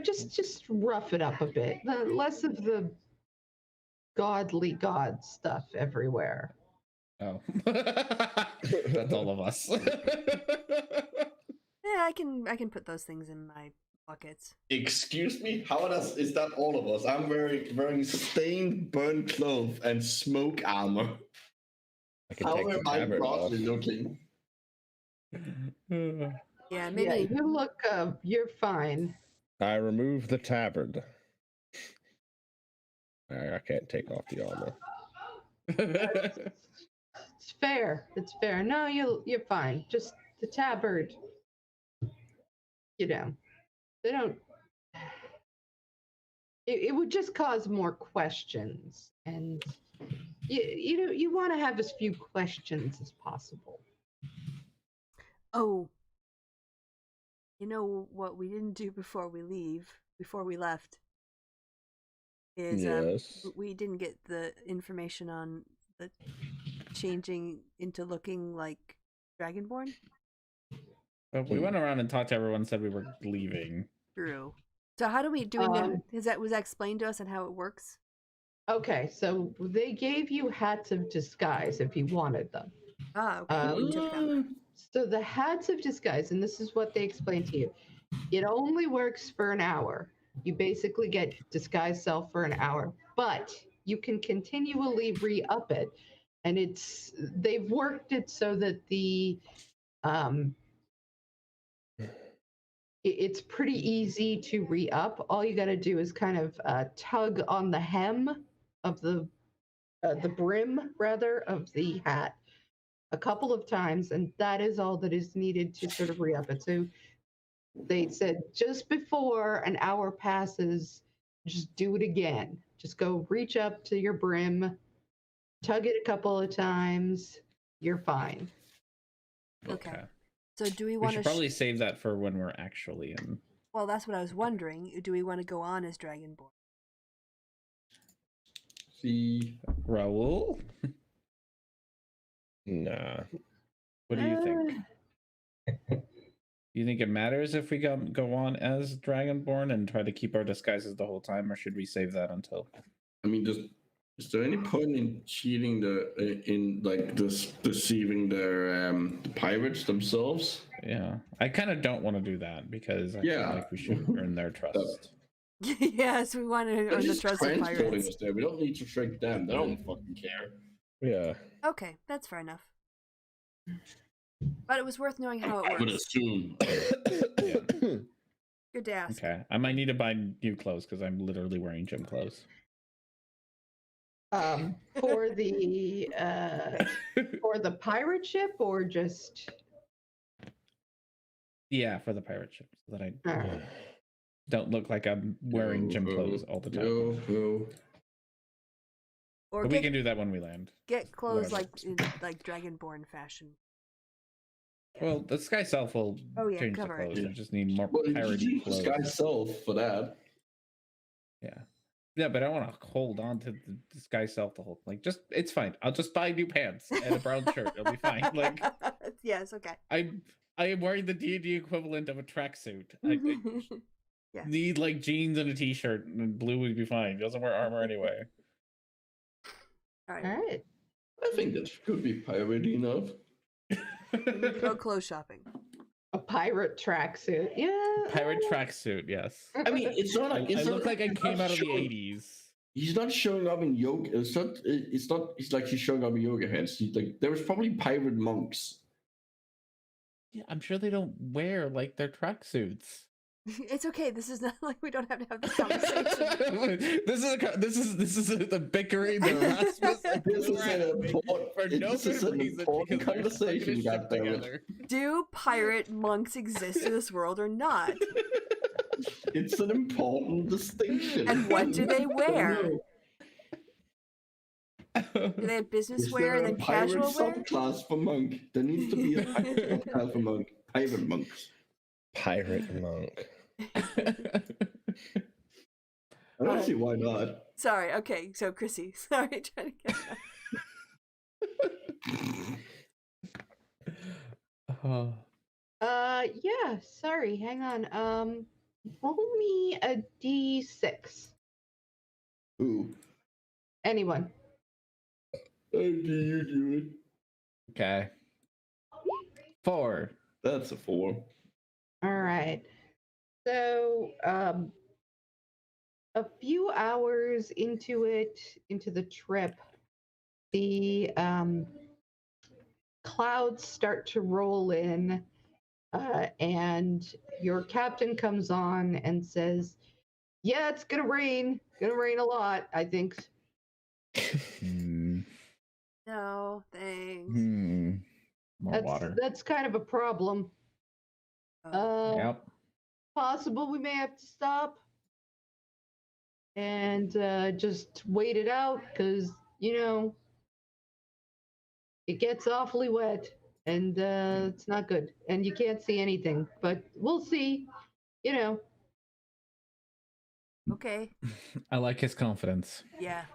Just rough it up a bit. Less of the godly god stuff everywhere. Oh, that's all of us. Yeah, I can put those things in my buckets. Excuse me? How is that all of us? I'm wearing stained, burnt clothes and smoke armor. How am I broadly looking? Yeah, maybe. Yeah, you look. You're fine. I remove the tabard. I can't take off the armor. It's fair. It's fair. No, you're fine. Just the tabard. They don't. It would just cause more questions, and you want to have as few questions as possible. Oh. You know what we didn't do before we left is Yes. we didn't get the information on the changing into looking like Dragonborn. But we went around and talked to everyone, said we were leaving. True. So how do we know? Was that explained to us and how it works? Okay, so they gave you hats of disguise if you wanted them. Okay. We took them. So the hats of disguise, and this is what they explained to you, it only works for an hour. You basically get disguise self for an hour, but you can continually re-up it. And they've worked it so that the it's pretty easy to re-up. All you got to do is kind of tug on the hem of the brim, rather, of the hat a couple of times, and that is all that is needed to sort of re-up it. So they said just before an hour passes, just do it again. Just go reach up to your brim, tug it a couple of times. You're fine. Okay. So do we We want should to probably save that for when we're actually in. Well, that's what I was wondering. Do we want to go on as Dragonborn? See, Raul? Nah. What do you think? Do you think it matters if we go on as Dragonborn and try to keep our disguises the whole time, or should we save that until? I mean, is there any point in cheating deceiving the pirates themselves? Yeah, I kind of don't want to do that because I feel like we should earn their trust. Yes, we want to They're earn the just trust of transporting pirates. us there. We don't need to trick them. They don't fucking care. Yeah. Okay, that's fair enough. But it was worth knowing how I it would works. assume. Good to ask. Okay, I might need to buy new clothes because I'm literally wearing gym clothes. For the pirate ship, or just Yeah, for the pirate ship, so that I Alright. don't look like I'm wearing gym clothes all the time. Or But we can do that when we land. get clothes Whatever. like Dragonborn fashion. Well, the Sky Self will change the cover it. clothes. We just need more Well, you parody use clothes. Sky Self for that. Yeah, but I want to hold on to the Sky Self the whole it's fine. I'll just buy new pants and a brown shirt. It'll be fine. Like yes, okay. I am wearing the D&D equivalent of a tracksuit. I Yeah. need like jeans and a t-shirt, and blue would be fine. He doesn't wear armor anyway. All all right. right. I think that could be piratey enough. Go clothes shopping. A pirate tracksuit. Yeah. Pirate tracksuit, yes. I mean, it's not like I look like I came out of the 80s. He's not showing up in yoga. It's not. It's like he's showing up in yoga pants. He's like, there was probably pirate monks. Yeah, I'm sure they don't wear like their tracksuits. It's okay. This is not like we don't have to have this conversation. this is the bickering, the Erasmus. This is an important, for no this is good an reason important because they're stuck in a conversation. ship Goddammit. together. Do pirate monks exist in this world or not? It's an important distinction. And what do they wear? Do they have business Is wear there and a then pirate casual wear? subclass for monk? There needs to be a pirate subclass for monk. Pirate monks. Pirate monk. I don't see why not. Sorry. Okay. So Chrissy, sorry, trying to get that. Yeah, sorry, hang on. Roll me a D6. Ooh. Anyone. How do you do it? Okay. 4. That's a 4. All right. So, a few hours into the trip, the clouds start to roll in, and your captain comes on and says, "Yeah, it's gonna rain. Gonna rain a lot, I think." No, thanks. More water. That's kind of a problem. Yep. Possible we may have to stop and just wait it out, because it gets awfully wet, and it's not good, and you can't see anything, but we'll see. Okay. I like his confidence. Yeah.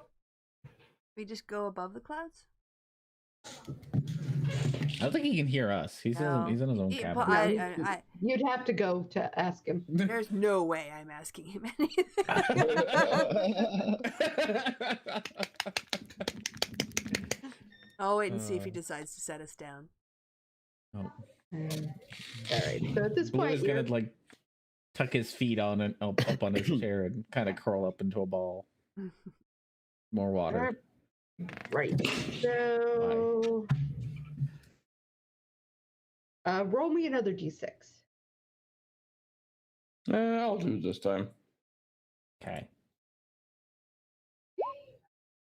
We just go above the clouds? I don't think he can hear us. He's No. in his own Yeah, cabin. but You'd have to go to ask him. there's no way I'm asking him anything. I'll wait and see if he decides to set us down. Oh. All right. So at this Blue point, is gonna like tuck his feet on and up on his chair and kind of curl up into a ball. More water. Right. So, roll me another d6. I'll do it this time. Okay.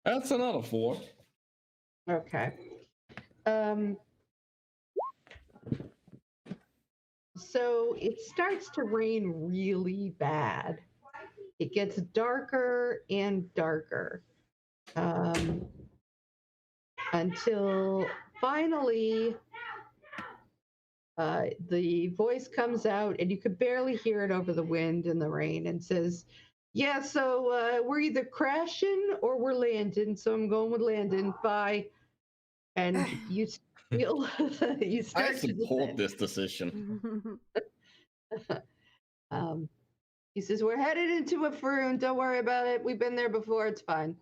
That's another 4. Okay. So it starts to rain really bad. It gets darker and darker until finally the voice comes out, and you could barely hear it over the wind and the rain, and says, "Yeah, so we're either crashing or we're landing. So I'm going with landing. Bye." And you feel you start I support to this decision. He says, "We're headed into a Faroon. Don't worry about it. We've been there before. It's fine."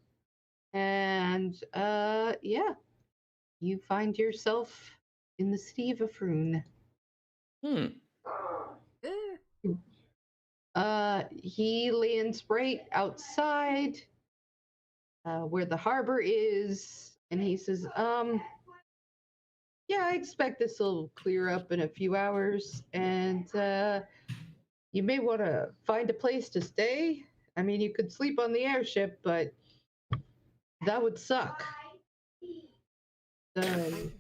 And yeah, you find yourself in the city of Afroon. He lands right outside where the harbor is, and he says, "Yeah, I expect this will clear up in a few hours, and you may want to find a place to stay. I mean, you could sleep on the airship, but that would suck." So,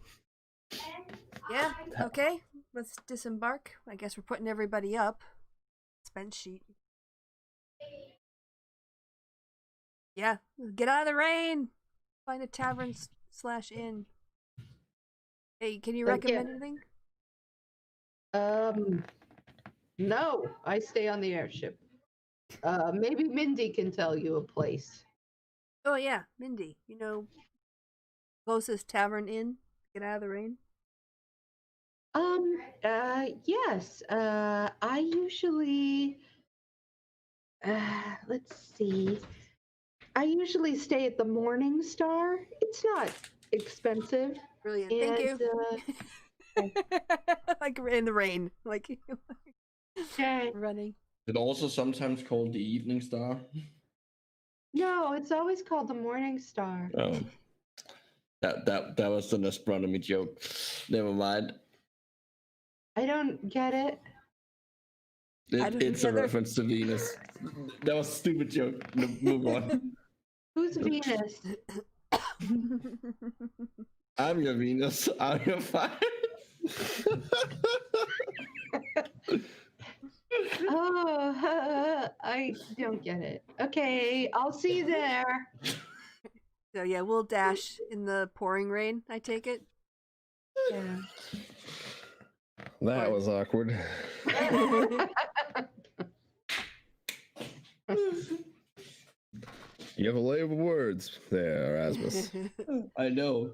Yeah, okay. Let's disembark. I guess we're putting everybody up. Expense sheet. Yeah, get out of the rain. Find a tavern / inn. Hey, can you recommend anything? no, I stay on the airship. Maybe Mindy can tell you a place. Oh yeah, Mindy. Closest tavern inn. Get out of the rain. Yes. I usually, let's see. I usually stay at the Morning Star. It's not expensive. Brilliant. Thank you. Like in the rain, like running. It also sometimes called the Evening Star. No, it's always called the Morning Star. Oh, that was an astronomy joke. Never mind. I don't get it. It's a reference to Venus. That was a stupid joke. No, move on. Who's Venus? I'm your Venus. I'm your fire. Oh, I don't get it. Okay, I'll see you there. So yeah, we'll dash in the pouring rain, I take it. Yeah. That was awkward. You have a lay of words there, Erasmus. I know.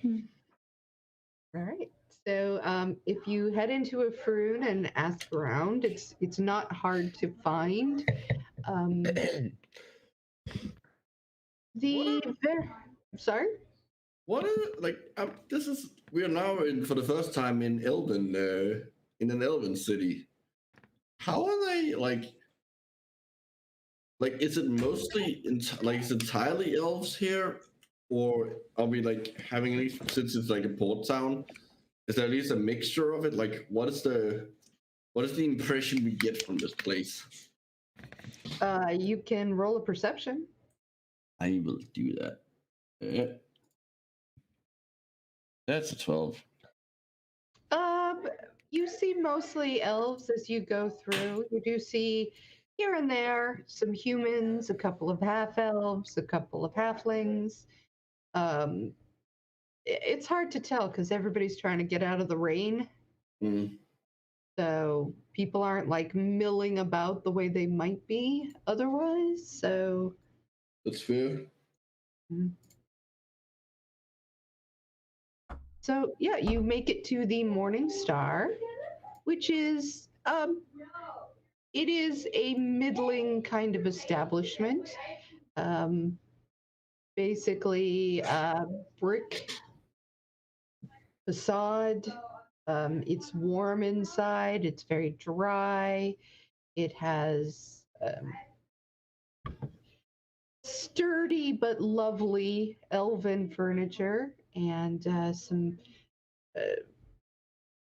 All right. So if you head into a Faroon and ask around, it's not hard to find. Sorry? What are we are now in for the first time in Elven, in an Elven city. How are they like is it mostly is it entirely elves here, or are we like having, since it's like a port town, is there at least a mixture of it? Like what is the impression we get from this place? You can roll a perception. I will do that. That's a 12. You see mostly elves as you go through. You do see here and there some humans, a couple of half elves, a couple of halflings. It's hard to tell because everybody's trying to get out of the rain. So people aren't like milling about the way they might be otherwise. So that's fair. So yeah, you make it to the Morning Star, which is it is a middling kind of establishment. Basically, brick facade. It's warm inside. It's very dry. It has sturdy but lovely elven furniture and some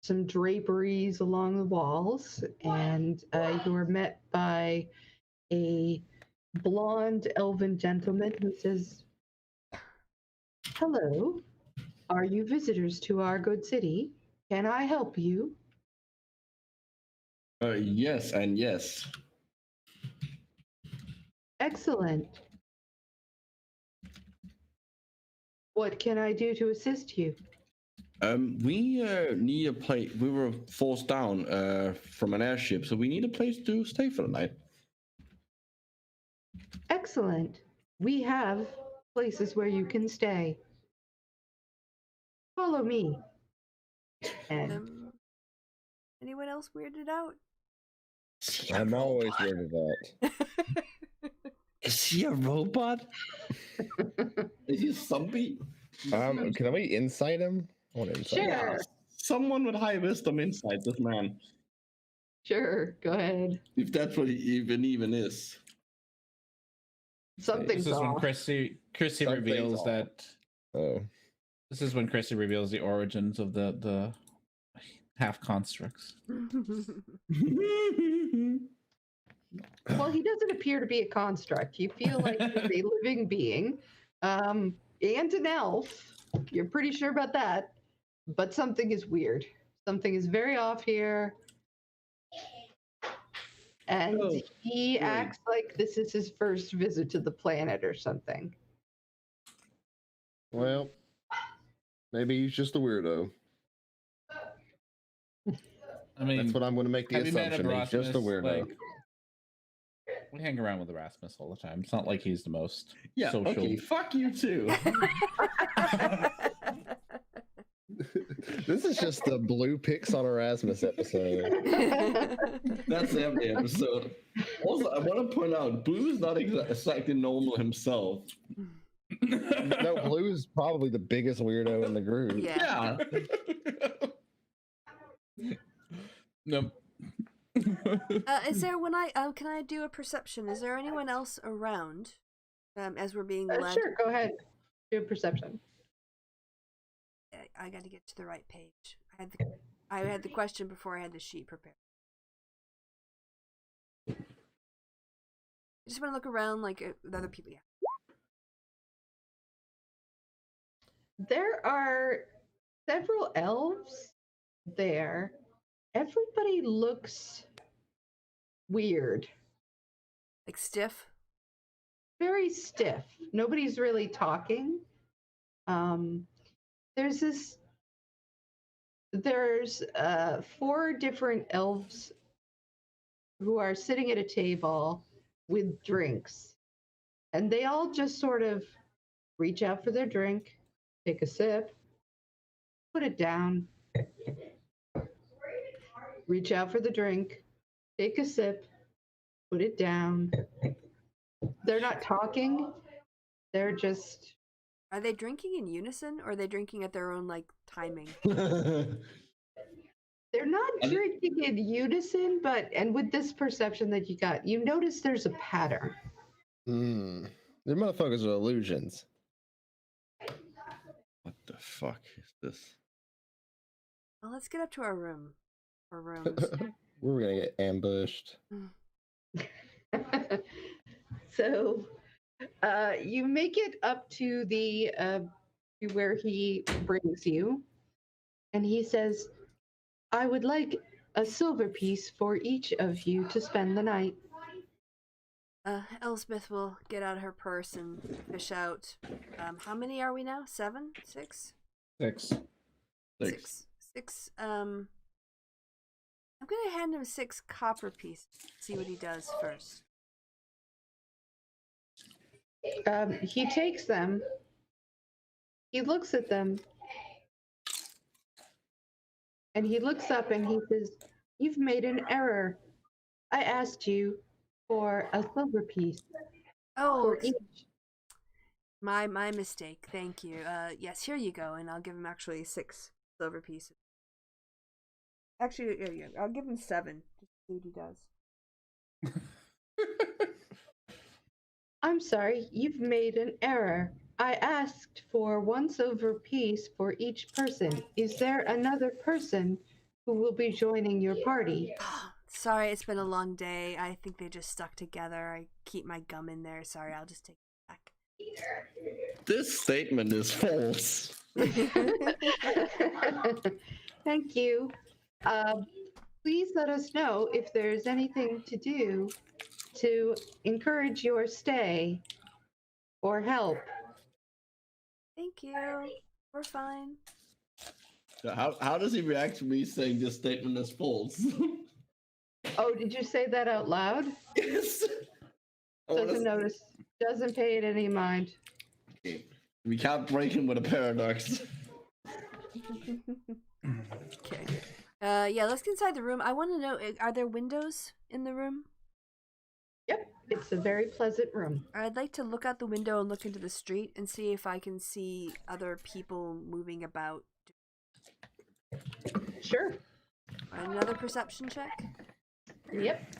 some draperies along the walls, and you are met by a blonde elven gentleman who says, "Hello, are you visitors to our good city? Can I help you?" Yes and yes. Excellent. What can I do to assist you? We need a place. We were forced down from an airship, so we need a place to stay for the night. Excellent. We have places where you can stay. Follow me. And Anyone else weirded out? I'm always weirded out. Is he a robot? Is he a zombie? Can we insight him? I want to insight him. Sure. Someone with high wisdom inside this man. Sure, go ahead. If that's what he even is. Something's This is when off. Chrissy Something's reveals off. that. Oh. This is when Chrissy reveals the origins of the half constructs. Well, he doesn't appear to be a construct. You feel like he's a living being, and an elf. You're pretty sure about that. But something is weird. Something is very off here. And he acts like this is his first visit to the planet or something. Well, maybe he's just a weirdo. I mean, That's what I'm going to make the have you met assumption. He's just a Erasmus? weirdo. Like, we hang around with Erasmus all the time. It's not like he's the most Yeah, social. okay, fuck you too. This is just the blue pics on Erasmus episode. That's every episode. Also, I want to point out, Blue is not exactly normal himself. No, Blue is probably the biggest weirdo in the group. Yeah. No. Is there can I do a perception? Is there anyone else around as we're being led? Sure, go ahead. Do a perception. I got to get to the right page. I had the question before I had the sheet prepared. I just want to look around like with other people. Yeah. There are several elves there. Everybody looks weird. Like stiff. Very stiff. Nobody's really talking. There's 4 different elves who are sitting at a table with drinks, and they all just sort of reach out for their drink, take a sip, put it down, reach out for the drink, take a sip, put it down. They're not talking. They're just... Are they drinking in unison, or are they drinking at their own like timing? They're not drinking in unison, and with this perception that you got, you notice there's a pattern. The motherfuckers are illusions. What the fuck is this? Well, let's get up to our room. Or rooms. We're gonna get ambushed. So, you make it up to the to where he brings you, and he says, "I would like a silver piece for each of you to spend the night." Elspeth will get out her purse and fish out. How many are we now? 7? 6? 6. 6. I'm gonna hand him 6 copper pieces. See what he does first. He takes them. He looks at them. And he looks up and he says, "You've made an error. I asked you for a silver piece." Oh, for each. my mistake. Thank you. Yes, here you go, and I'll give him actually 6 silver pieces. Actually, yeah, I'll give him 7. Just see what he does. "I'm sorry, you've made an error. I asked for 1 silver piece for each person. Is there another person who will be joining your party. Sorry, it's been a long day. I think they just stuck together. I keep my gum in there. Sorry, I'll just take it back. This statement is false. Thank you. Please let us know if there's anything to do to encourage your stay or help. Thank you. We're fine. How does he react to me saying this statement is false? Oh, did you say that out loud? Yes. Doesn't notice. Doesn't pay it any mind. Okay. We can't break him with a paradox. Okay. Yeah, let's get inside the room. I want to know, are there windows in the room? Yep, it's a very pleasant room. I'd like to look out the window and look into the street and see if I can see other people moving about. Sure. Another perception check. Yep.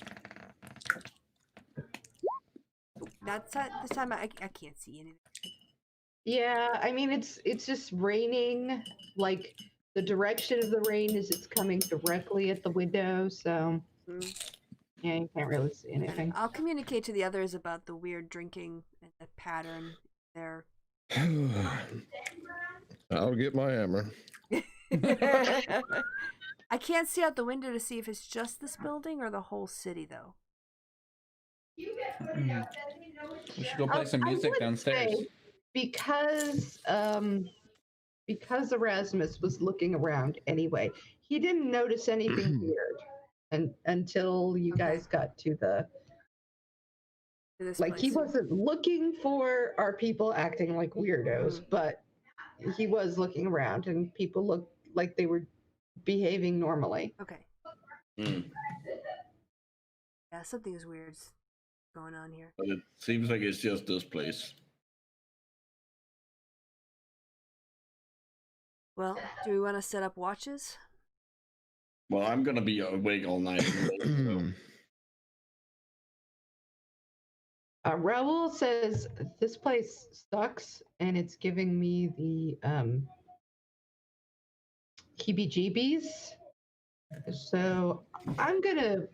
This time I can't see anything. Yeah, I mean it's just raining. Like the direction of the rain is it's coming directly at the window, so yeah, you can't really see anything. I'll communicate to the others about the weird drinking and the pattern there. I'll get my hammer. I can't see out the window to see if it's just this building or the whole city, though. We should go play some music downstairs. Because Erasmus was looking around anyway, he didn't notice anything weird until you guys got to This like place. he wasn't looking for our people acting like weirdos, but he was looking around and people looked like they were behaving normally. Okay. Mm. Yeah, something is weird going on here. But it seems like it's just this place. Well, do we want to set up watches? Well, I'm gonna be awake all night. So. Raoul says this place sucks and it's giving me the heebie-jeebies. So I'm gonna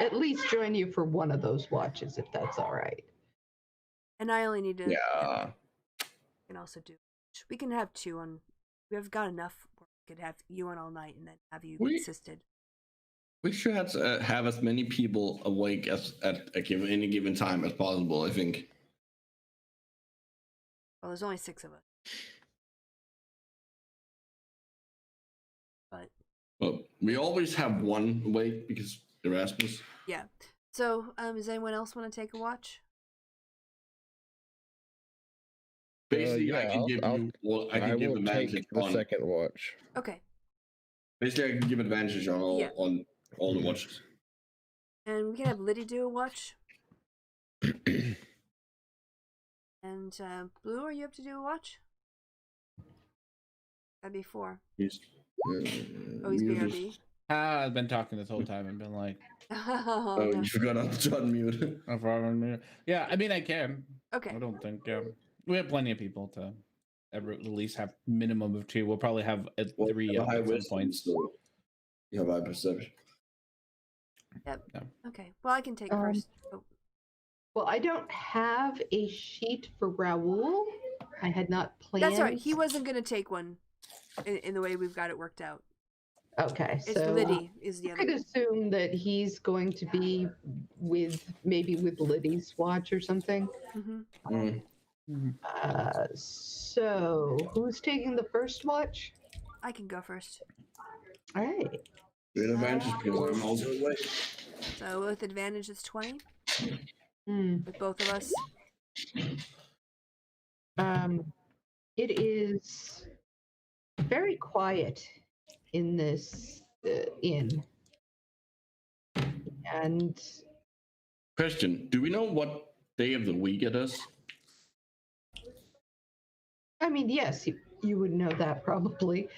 at least join you for one of those watches if that's all right. And I only need to. Yeah. Can also do. We can have two on. We have got enough. We could have you on all night and then have you assisted. We should have as many people awake as at any given time as possible, I think. Well, there's only 6 of us. But. Well, we always have one awake because Erasmus. Yeah. So, does anyone else want to take a watch? Basically, yeah, I can give advantage the on second watch. Okay. Basically, I can give advantage on all the watches. And we can have Liddy do a watch. And Blue, are you up to do a watch? That'd be 4. He's he's BRB. I've been talking this whole time and been like, oh, you forgot to unmute. Yeah, I mean, I can. Okay. I don't think we have plenty of people to at least have minimum of 2. We'll probably have 3 at some points. So you have high perception. Yep. Yeah. Okay. Well, I can take first. Oh. Well, I don't have a sheet for Raoul. I had not planned. That's all right. He wasn't going to take one in the way we've got it worked out. Okay, it's so Liddy is the other. I could assume that he's going to be with Liddy's watch or something. So who's taking the first watch? I can go first. All right. With advantage because I'm also awake. So with advantage, it's 20. With both of us. It is very quiet in this inn. And question: do we know what day of the week it is? I mean, yes, you would know that probably.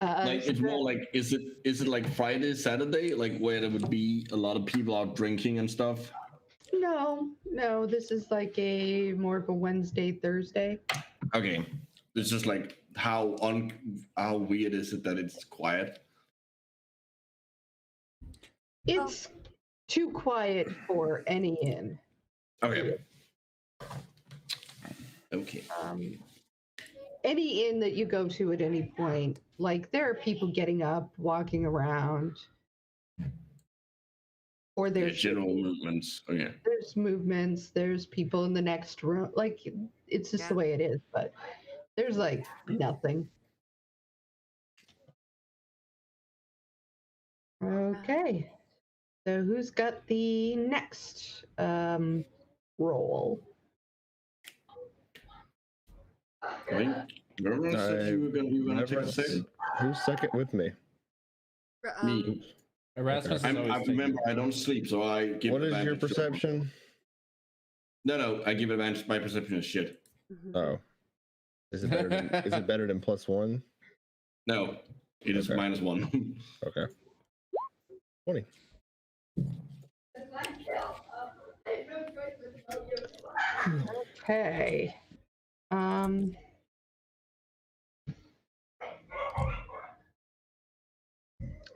Like it's more like is it like Friday, Saturday, like where there would be a lot of people out drinking and stuff? No, this is like more of a Wednesday, Thursday. Okay, it's just like how weird is it that it's quiet? It's too quiet for any inn. Okay. Okay. Any inn that you go to at any point, like there are people getting up, walking around, or there's general movements. Oh, yeah. There's movements. There's people in the next room. Like it's just the way it is. But there's like nothing. Okay. So who's got the next roll? Remember I said you were gonna take a second? Who's second with me? Me. Erasmus I is always remember I don't sleep, so I give. What is your perception? No, I give advantage. My perception is shit. Oh, is it better? Is it better than +1? No, it is -1. Okay. 20. Okay.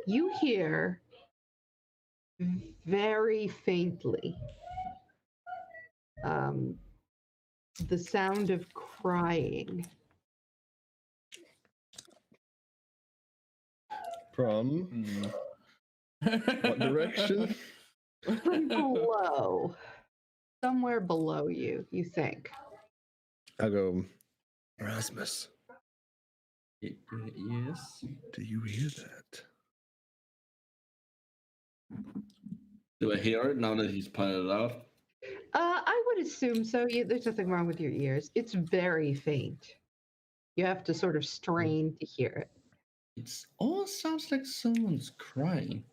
You hear very faintly the sound of crying. From what direction? Below. Somewhere below you, you think. I go, Erasmus. Yes. Do you hear that? Do I hear it now that he's pointed it out? I would assume so. There's nothing wrong with your ears. It's very faint. You have to sort of strain to hear it. It all sounds like someone's crying.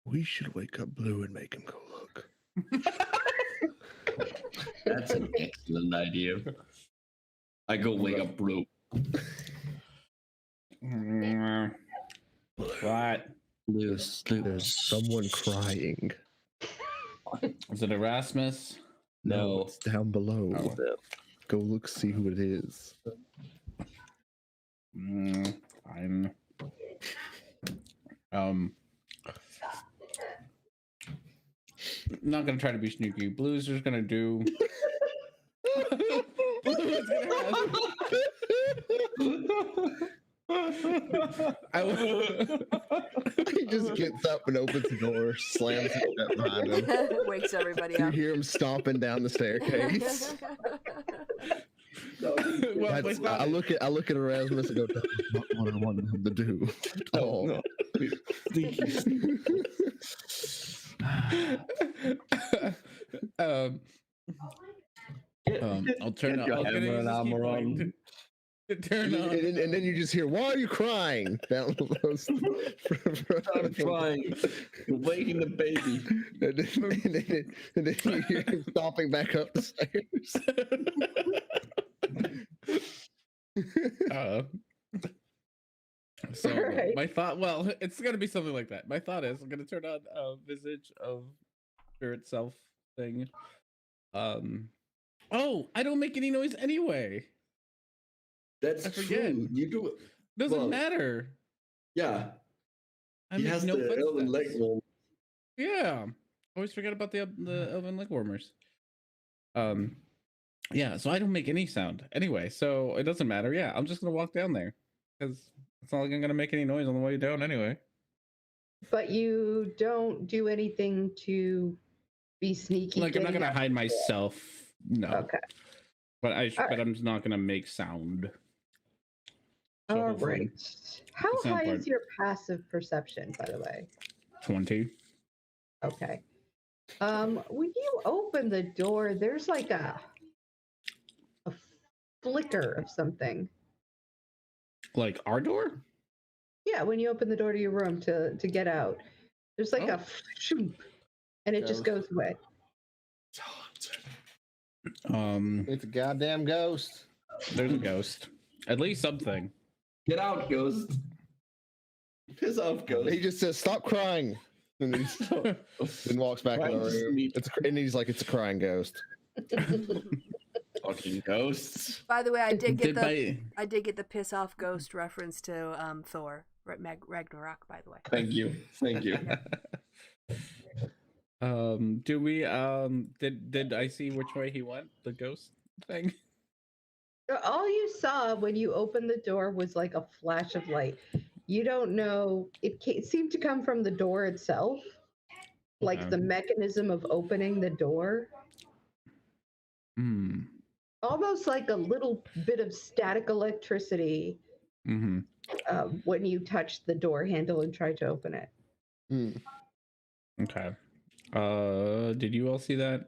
We should wake up Blue and make him go look. That's an excellent idea. I go wake up Blue. What? There's someone crying. Is it Erasmus? No, it's down below. Oh. Go look, see who it is. Fine. Not gonna try to be sneaky. Blue's just gonna do. Blue's gonna He just gets up and opens the door, slams it shut behind him. Wakes everybody You up. hear him stomping down the staircase. I look at Erasmus and go, "That's not what I wanted him to do." No. I'll turn on. Turn on. And then you just hear, "Why are you crying?" Down I'm crying. You're waking the baby. And then you hear him stomping back up the stairs. So Right. my thought, well, it's gonna be something like that. My thought is I'm gonna turn on a Visage of Spirit Self thing. Oh, I don't make any noise anyway. That's I forget. true. You do it. Doesn't matter. Yeah. I He make has no the elven leg footsteps. warm. Yeah, always forget about the elven leg warmers. Yeah, so I don't make any sound anyway, so it doesn't matter. Yeah, I'm just gonna walk down there because it's not like I'm gonna make any noise on the way down anyway. But you don't do anything to be sneaky. Like I'm not getting gonna up. hide myself. No. Okay. But All but I'm just not gonna make sound. So All hopefully right. How the sound high part- is your passive perception, by the way? 20. Okay. When you open the door, there's like a flicker of something. Like our door? Yeah, when you open the door to your room to get out, there's like a shoop, and it just goes away. It's a goddamn ghost. There's a ghost. At least something. Get out, ghost. Piss off, ghost. He just says, "Stop crying," and then walks back in the room. And he's like, "It's a crying ghost." Fucking ghosts. By the way, I did get the piss off ghost reference to Thor, Ragnarok. By the way. Thank you. Do we did I see which way he went? The ghost thing? All you saw when you opened the door was like a flash of light. You don't know. It seemed to come from the door itself, like Okay. the mechanism of opening the door. Hmm. Almost like a little bit of static electricity Mm-hmm. when you touched the door handle and tried to open it. Hmm. Okay. Did you all see that?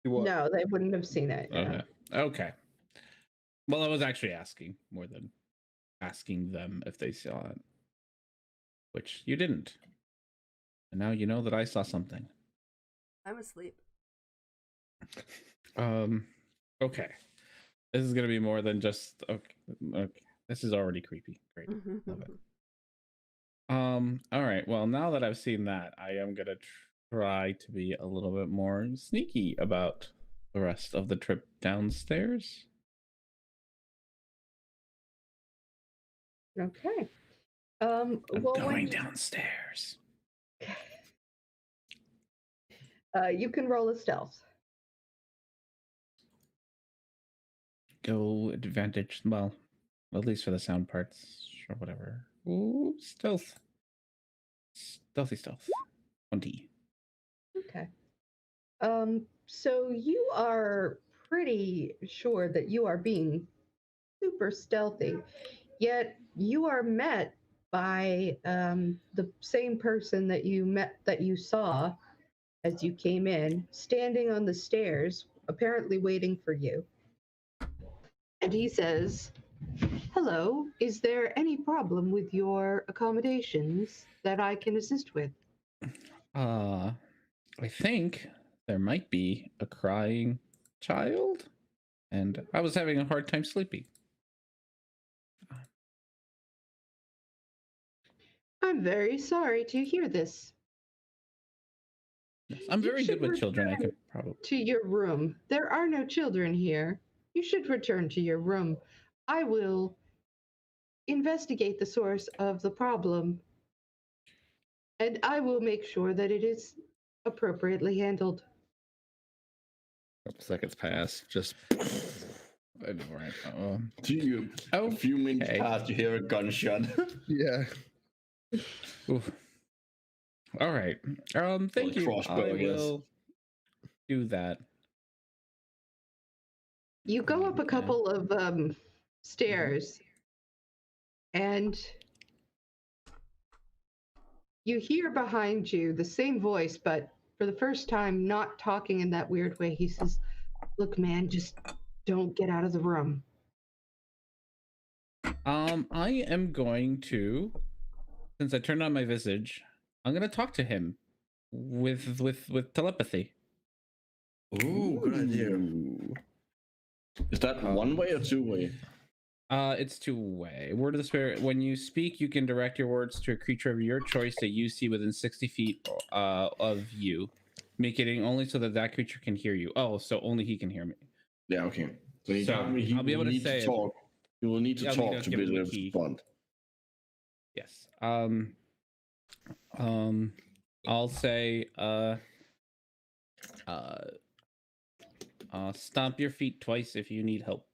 What? No, they wouldn't have seen it. Yeah. Okay. Okay. Well, I was actually asking more than asking them if they saw it, which you didn't. And now you know that I saw something. I'm asleep. Okay. This is gonna be more than just okay. This is already creepy. Great. Love it. All right. Well, now that I've seen that, I am gonna try to be a little bit more sneaky about the rest of the trip downstairs. Okay. I'm Well, going downstairs. you can roll a stealth. Go advantage. Well, at least for the sound parts or whatever. Ooh, stealth. Stealth. 20. Okay. So you are pretty sure that you are being super stealthy, yet you are met by the same person that you saw as you came in, standing on the stairs, apparently waiting for you. And he says, "Hello, is there any problem with your accommodations that I can assist with?" I think there might be a crying child, and I was having a hard time sleeping. I'm very sorry to hear this. Yes, I'm You very good should with children. I return could probably. to your room. There are no children here. You should return to your room. I will investigate the source of the problem, and I will make sure that it is appropriately handled. A couple seconds pass. Just. I know, right? A few minutes Okay. past, you hear a gunshot. Yeah. Oof. All right. Thank you. crossbow, I I guess. will do that. You go up a Okay. couple of stairs, and you hear behind you the same voice, but for the first time, not talking in that weird way. He says, "Look, man, just don't get out of the room." I am going to, since I turned on my visage, I'm gonna talk to him with telepathy. Ooh, good idea. Ooh. Is that one way or two way? It's two-way. Word of the spirit. When you speak, you can direct your words to a creature of your choice that you see within 60 feet of you, making it only so that that creature can hear you. Oh, so only he can hear me. Yeah, okay. So I'll be able to need say to it. talk. You will need to Yeah, I'll need talk to to give be him a able to key. respond. Yes. I'll say stomp your feet twice if you need help.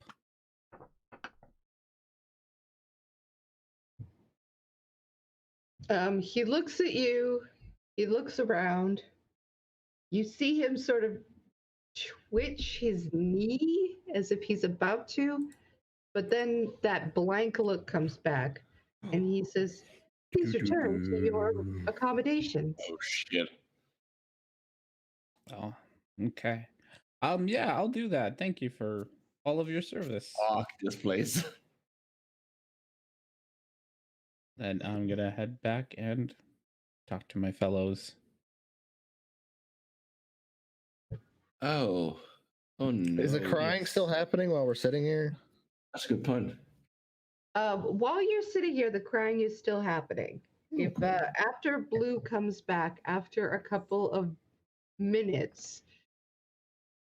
He looks at you. He looks around. You see him sort of twitch his knee as if he's about to, but then that blank look comes back, and he says, "Please return to your accommodations." Oh shit. Oh, okay. Yeah, I'll do that. Thank you for all of your service. Fuck this place. Then I'm gonna head back and talk to my fellows. Oh. Oh no. Is the crying yes. still happening while we're sitting here? That's a good point. While you're sitting here, the crying is still happening. If after Blue comes back after a couple of minutes,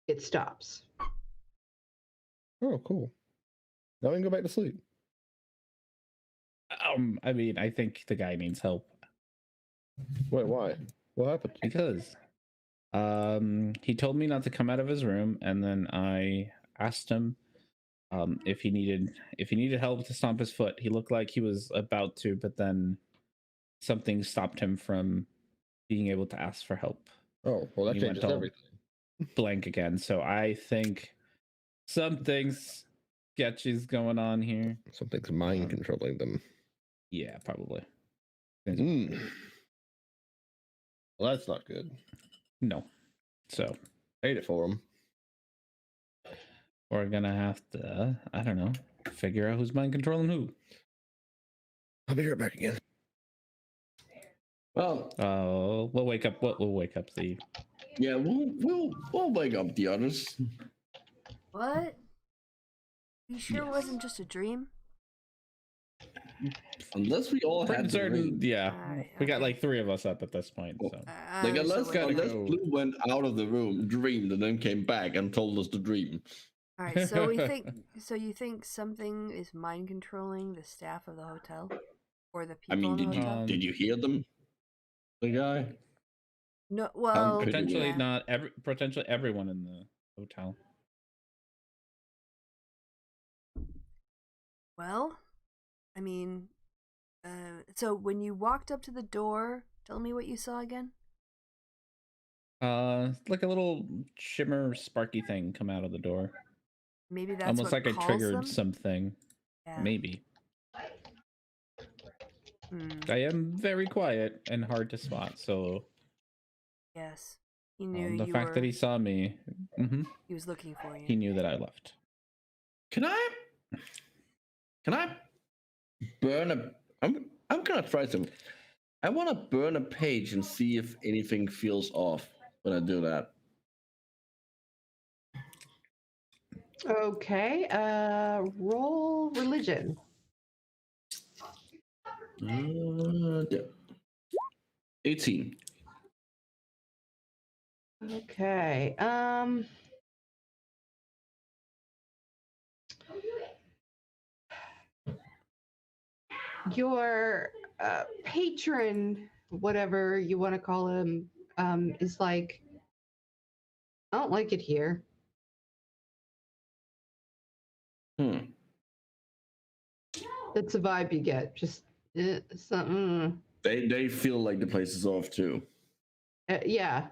it stops. Oh, cool. Now we can go back to sleep. I mean, I think the guy needs help. Wait, why? What happened? Because he told me not to come out of his room, and then I asked him if he needed help to stomp his foot. He looked like he was about to, but then something stopped him from being able to ask for help. Oh, well, that He changes went all everything. blank again. So I think something's sketchy's going on here. Something's mind controlling them. Yeah, probably. Well, that's not good. No. So Hate it for them. we're gonna have to, I don't know, figure out who's mind controlling who. I'll be right back again. Well, We'll wake up. We'll wake up the. yeah, we'll wake up the others. What? You sure it wasn't just a dream? Unless we all Pretty had certain, yeah. Alright, We got okay. like 3 of us up at this point. So Like unless so gotta unless go. Blue went out of the room, dreamed, and then came back and told us to dream. all right, so we think. So you think something is mind controlling the staff of the hotel, or the people I mean, in the hotel? did you hear them? The guy. No. Well, pretty potentially yeah. not potentially everyone in the hotel. Well, I mean, so when you walked up to the door, tell me what you saw again. Like a little shimmer, sparky thing come out of the door. Maybe that's Almost what like I calls triggered them? something. Yeah. Maybe. Hmm. I am very quiet and hard to spot, so Yes. He knew the you fact were. that he saw me, He was looking for you. he knew that I left. Can I burn a? I'm gonna try some. I want to burn a page and see if anything feels off when I do that. Okay. Roll religion. Yeah. 18. Okay. Your patron, whatever you want to call him, is like, I don't like it here. That's the vibe you get. Just something. They feel like the place is off too. Yeah.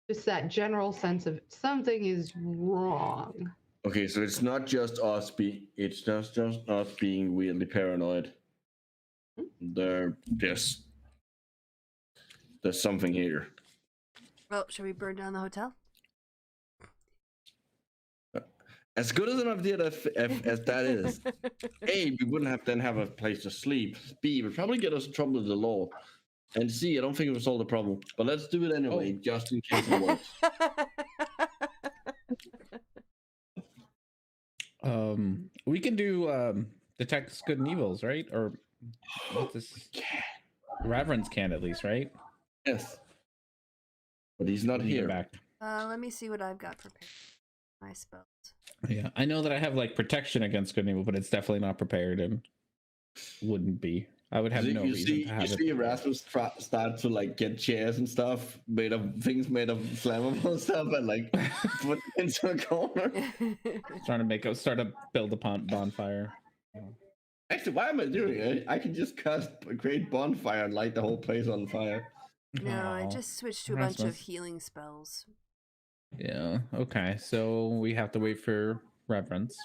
Just that general sense of something is wrong. Okay, so it's not just us it's just us being weirdly paranoid. There's something here. Well, should we burn down the hotel? As good as an idea as that is, A, we wouldn't have a place to sleep. B, it would probably get us in trouble with the law. And C, I don't think it would solve the problem. But let's do it anyway, just in case it works. We can do detect good and evils, right? Or what's this? Reverence can at least, right? Yes. But he's not Let me go here. back. Let me see what I've got prepared. My spells. Yeah, I know that I have like protection against good and evil, but it's definitely not prepared and wouldn't be. I would have no reason to have you it. see Erasmus start to like get chairs and stuff made of flammable stuff and like put it into a corner. Trying to start to build a bonfire. Actually, why am I doing it? I can just create bonfire and light the whole place on fire. No, I Aw, just switched to a bunch of Erasmus. healing spells. Yeah. Okay. So we have to wait for reverence.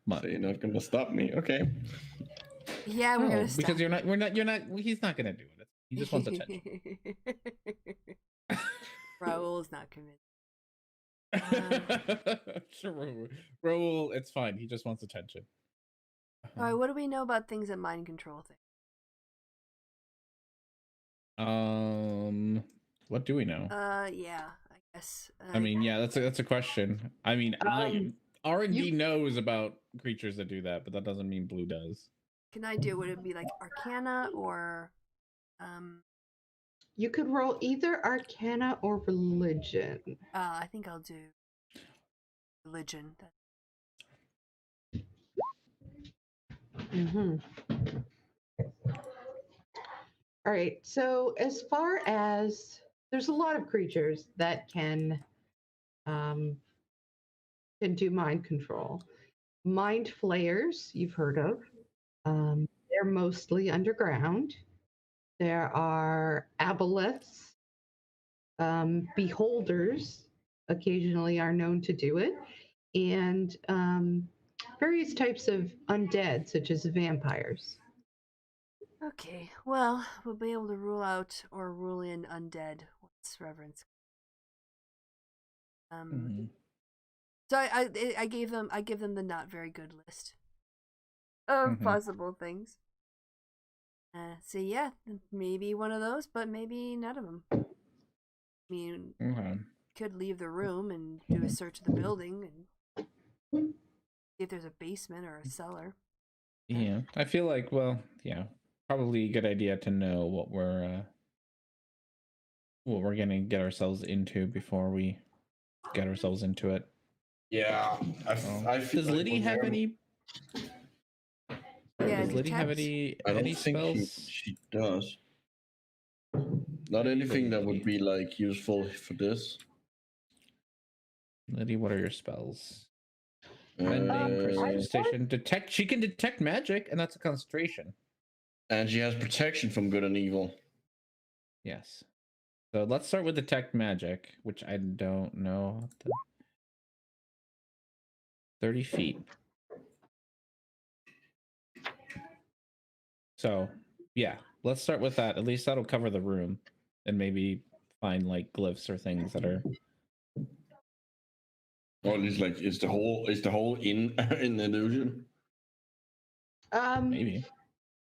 So you're not gonna stop me, okay? Yeah, we're No, gonna stop. because you're not. He's not gonna do it. He just wants attention. Raoul is not convinced. Sure, Raoul, it's fine. He just wants attention. All right, what do we know about things that mind control things? What do we know? Yeah, I guess. I mean, yeah, that's a question. I mean, R&D knows about creatures that do that, but that doesn't mean Blue does. Can I do? Would it be like Arcana or? You could roll either Arcana or Religion. I think I'll do Religion. Mm-hmm. All right. So as far as there's a lot of creatures that can do mind control. Mind flayers, you've heard of. They're mostly underground. There are aboleths. Beholders occasionally are known to do it. And various types of undead, such as vampires. Okay, well, we'll be able to rule out or rule in undead once Reverence. So I give them the not very good list of possible things. So yeah, maybe one of those, but maybe none of them. I mean, could leave the room and do a search of the building and see if there's a basement or a cellar. Yeah, I feel like, well, yeah, probably a good idea to know what we're gonna get ourselves into before we get ourselves into it. Yeah, I feel does like Liddy have any? Yeah, does Liddy have I don't any think spells? she does. Not anything that would be like useful for this. Liddy, what are your spells? Mending, precipitation, detect. She can detect magic, and that's a concentration. And she has protection from good and evil. Yes. So let's start with detect magic, which I don't know. 30 feet. So yeah, let's start with that. At least that'll cover the room, and maybe find like glyphs or things that are. Or at least like is the whole in an illusion? Maybe.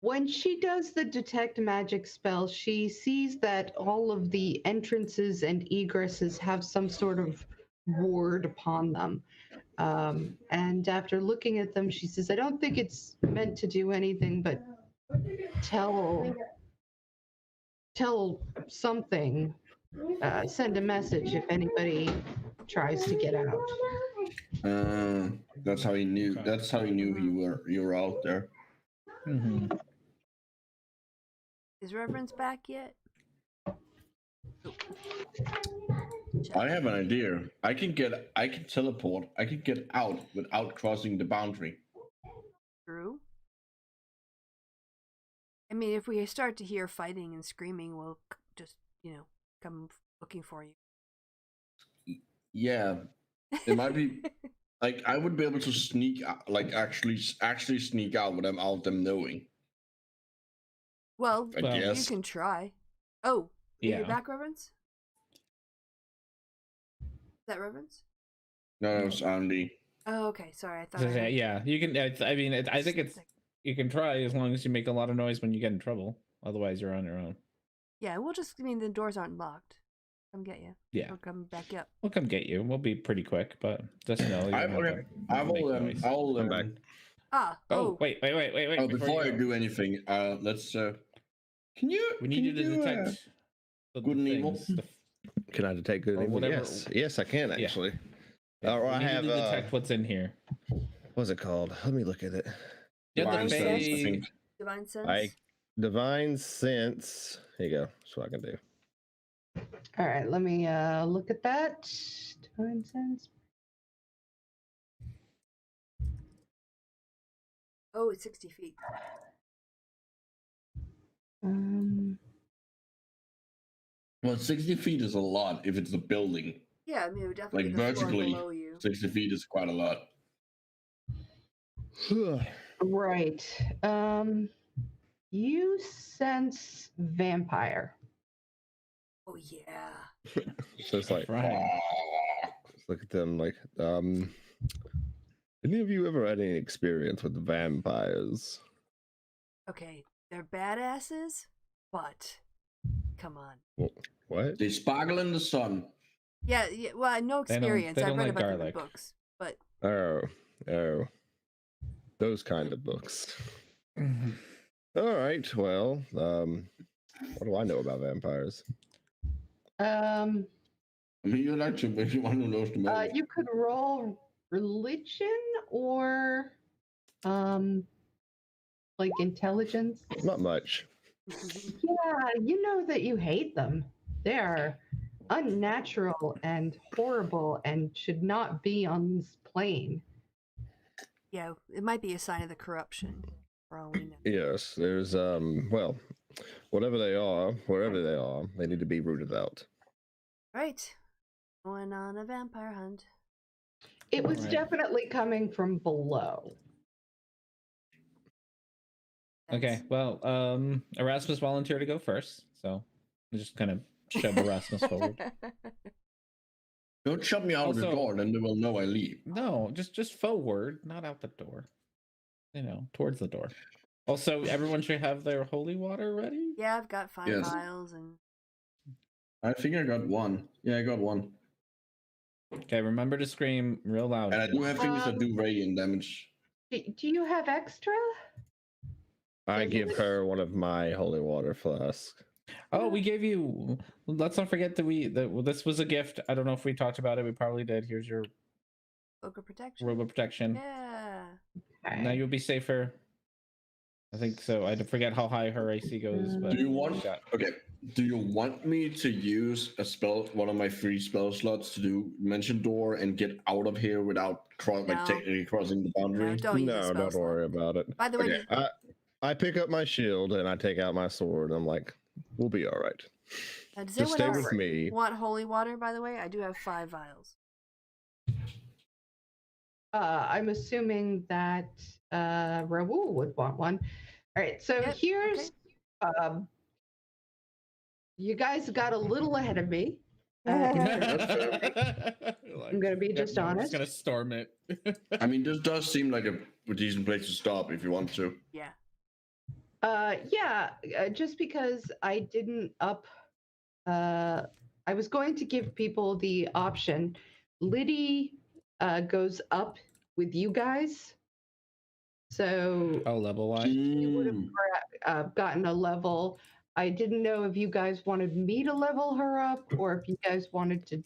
When she does the detect magic spell, she sees that all of the entrances and egresses have some sort of ward upon them. And after looking at them, she says, I don't think it's meant to do anything but tell something, send a message if anybody tries to get out. That's how he knew. Okay. That's how he knew you were out there. Is Reverence back yet? I have an idea. I can teleport. I can get out without crossing the boundary. True. I mean, if we start to hear fighting and screaming, we'll just, come looking for you. Yeah, it might be like I would be able to sneak, like actually sneak out without them knowing. Well, I guess you can try. Oh, yeah. Are you back, Reverence? Is that Reverence? No, it's Andy. Oh, okay. Sorry, I thought. Yeah, you can. I mean, I think it's. You can try as long as you make a lot of noise when you get in trouble. Otherwise, you're on your own. Yeah, we'll just. I mean, the doors aren't locked. Come get you. Yeah. We'll come back up. We'll come get you. Wewe'll be pretty quick, but just know. I'll come back. Oh, wait. Oh, before I do anything, let's. Can you? We need you to detect good and evil. Can I detect good and evil? Whatever. Yes, I can actually. Yeah. Or I have to detect what's in here. What's it called? Let me look at it. Divine sense, I think. Divine sense. Divine sense. Here you go. That's what I can do. All right, let me look at that. Divine sense. Oh, it's 60 feet. Well, 60 feet is a lot if it's a building. Yeah, I mean, it would definitely Like be the vertically, floor below you. 60 feet is quite a lot. Right. You sense vampire. Oh yeah. So it's like, let's look at them. Like, any of you ever had any experience with vampires? Okay, they're badasses, but come on. What? They sparkle in the sun. Yeah. Well, no experience. They don't I've read like about them in garlic. books, but Oh, those kind of books. All right. Well, what do I know about vampires? I mean, you like to, if you want to know the most. You could roll religion or like intelligence. Not much. Yeah, you know that you hate them. They are unnatural and horrible and should not be on this plane. Yeah, it might be a sign of the corruption. For all we know. Yes, there's well, whatever they are, wherever they are, they need to be rooted out. Right. Going on a vampire hunt. It was Right. definitely coming from below. Okay, well, Erasmus volunteered to go first, so I just kind of shove Erasmus forward. Don't shut me out of the Also- door, then they will know I leave. No, just forward, not out the door. You know, towards the door. Also, everyone should have their holy water ready. Yeah, I've got 5 Yes. vials and I think I got one. Yeah, I got one. Okay, remember to scream real loud. And I do have things that do radiant damage. Do you have extra? I give her one of my holy water flasks. Oh, we gave you. Let's not forget that this was a gift. I don't know if we talked about it. We probably did. Here's your Book of Protection. robe of protection. Yeah. Now you'll be safer. I think so. I forget how high her AC goes, but Do you want? we got- Okay. Do you want me to use a spell, one of my free spell slots, to do Dimension Door and get out of here without No. technically crossing the boundary? No, don't use a No, spell don't slot. worry about it. By the way, Okay. I pick up my shield and I take out my sword. And I'm like, we'll be all right. does Just stay anyone else with me. want holy water, by the way? I do have 5 vials. I'm assuming that Raoul would want one. All right, so Yep, here's you guys got a little ahead of me. I'm gonna be just I'm honest. just gonna storm it. I mean, this does seem like a decent place to stop if you want to. Yeah. Just because I didn't up, I was going to give people the option. Liddy goes up with you guys, so Oh, level wise. you would Mm. have gotten a level. I didn't know if you guys wanted me to level her up or if you guys wanted to.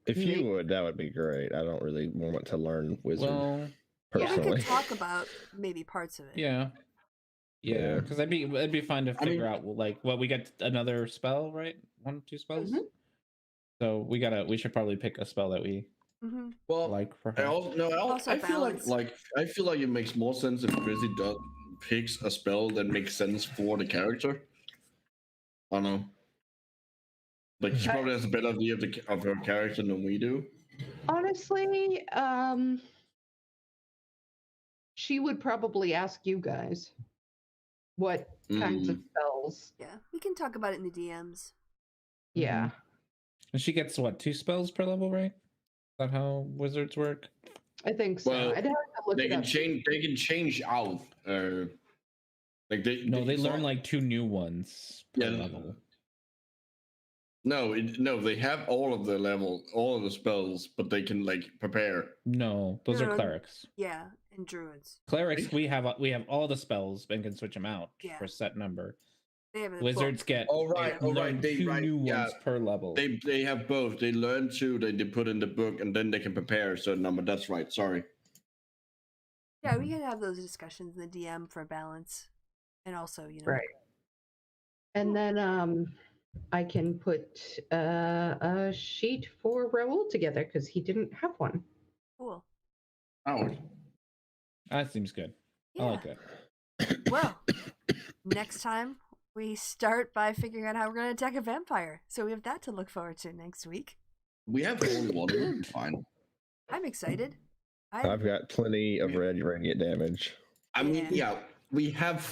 If you would, that would be great. I don't really want to learn wizard Well, Yeah, we personally. could talk about maybe parts of it. yeah. Yeah, because it'd be fun to figure out like what we get another spell, right? 1, 2 spells. Mhm. So we should probably pick a spell that we Mm-hmm. Well, like for I her. also, I feel balance. I feel like it makes more sense if Chrissy picks a spell that makes sense for the character. I don't know. Like she probably has a better idea of her character than we do. Honestly, she would probably ask you guys what kinds of spells. Yeah, we can talk about it in the DMs. Yeah. And she gets what, 2 spells per level, right? Is that how wizards work? I think so. Well, I'd have to look They it can up. change. They can change out. Like they. No, they it's learn not- like 2 new ones per Yeah. level. No, they have all of the spells, but they can like prepare. No, those No, are no, clerics. Yeah, and druids. Clerics, we have all the spells and can switch them out Yeah. for a set number. They have a Wizards book. get Oh, right, they oh, right, learn they- 2 right, new yeah. ones per level. They have both. They learn to. They put in the book, and then they can prepare a certain number. That's right. Sorry. Yeah, we can have those discussions in the DM for balance, and also, Right. And then I can put a sheet for Raoul together because he didn't have one. Cool. Oh, That seems good. Yeah. I like that. Well, next time we start by figuring out how we're going to attack a vampire. So we have that to look forward to next week. we have holy water. We'll be fine. I'm excited. I've got plenty of radiant damage. I mean, yeah, we have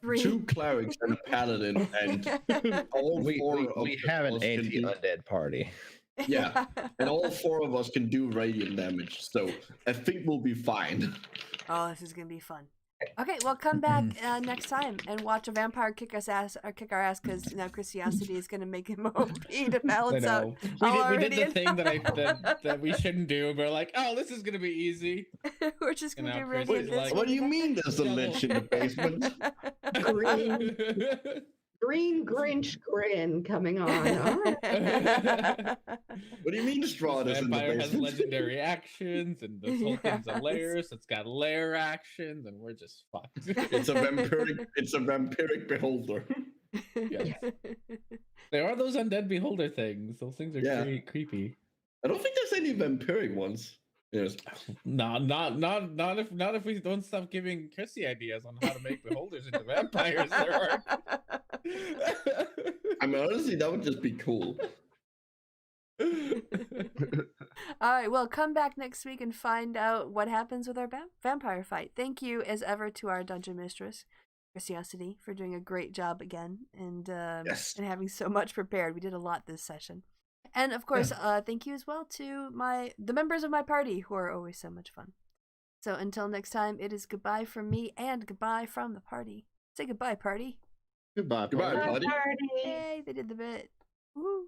3. 2 clerics and a paladin, and all We 4 of have an us can do- anti-undead party. Yeah. and all 4 of us can do radiant damage. So I think we'll be fine. Oh, this is going to be fun. Okay, well, come back next time and watch a vampire kick our ass because now Chrisiousity is going to make him OP to I balance out. know. We did the already- thing that we shouldn't do. We're like, oh, this is gonna be easy. We're just going to And do now Chris radiant is this like, What do week. you mean there's a lich in the basement? Green Grinch grin coming on. All right. What do you mean straw is in the Vampire has basement? legendary actions, and this whole thing's a lair, so it's got lair actions, and we're just fucked. It's a vampiric beholder. Yes. There are those undead beholder things. Those things are creepy. I don't think there's any vampiric ones. Yes. Not if we don't stop giving Chrissy ideas on how to make beholders into vampires. There are. I mean, honestly, that would just be cool. All right, well, come back next week and find out what happens with our vampire fight. Thank you, as ever, to our dungeon mistress, Chrisiousity, for doing a great job again and and having so much prepared. We did a lot this session. And of course, thank you as well to the members of my party, who are always so much fun. So until next time, it is goodbye from me and goodbye from the party. Say goodbye, party. Goodbye, Goodbye, party. party. Yay, they did the bit. Woo.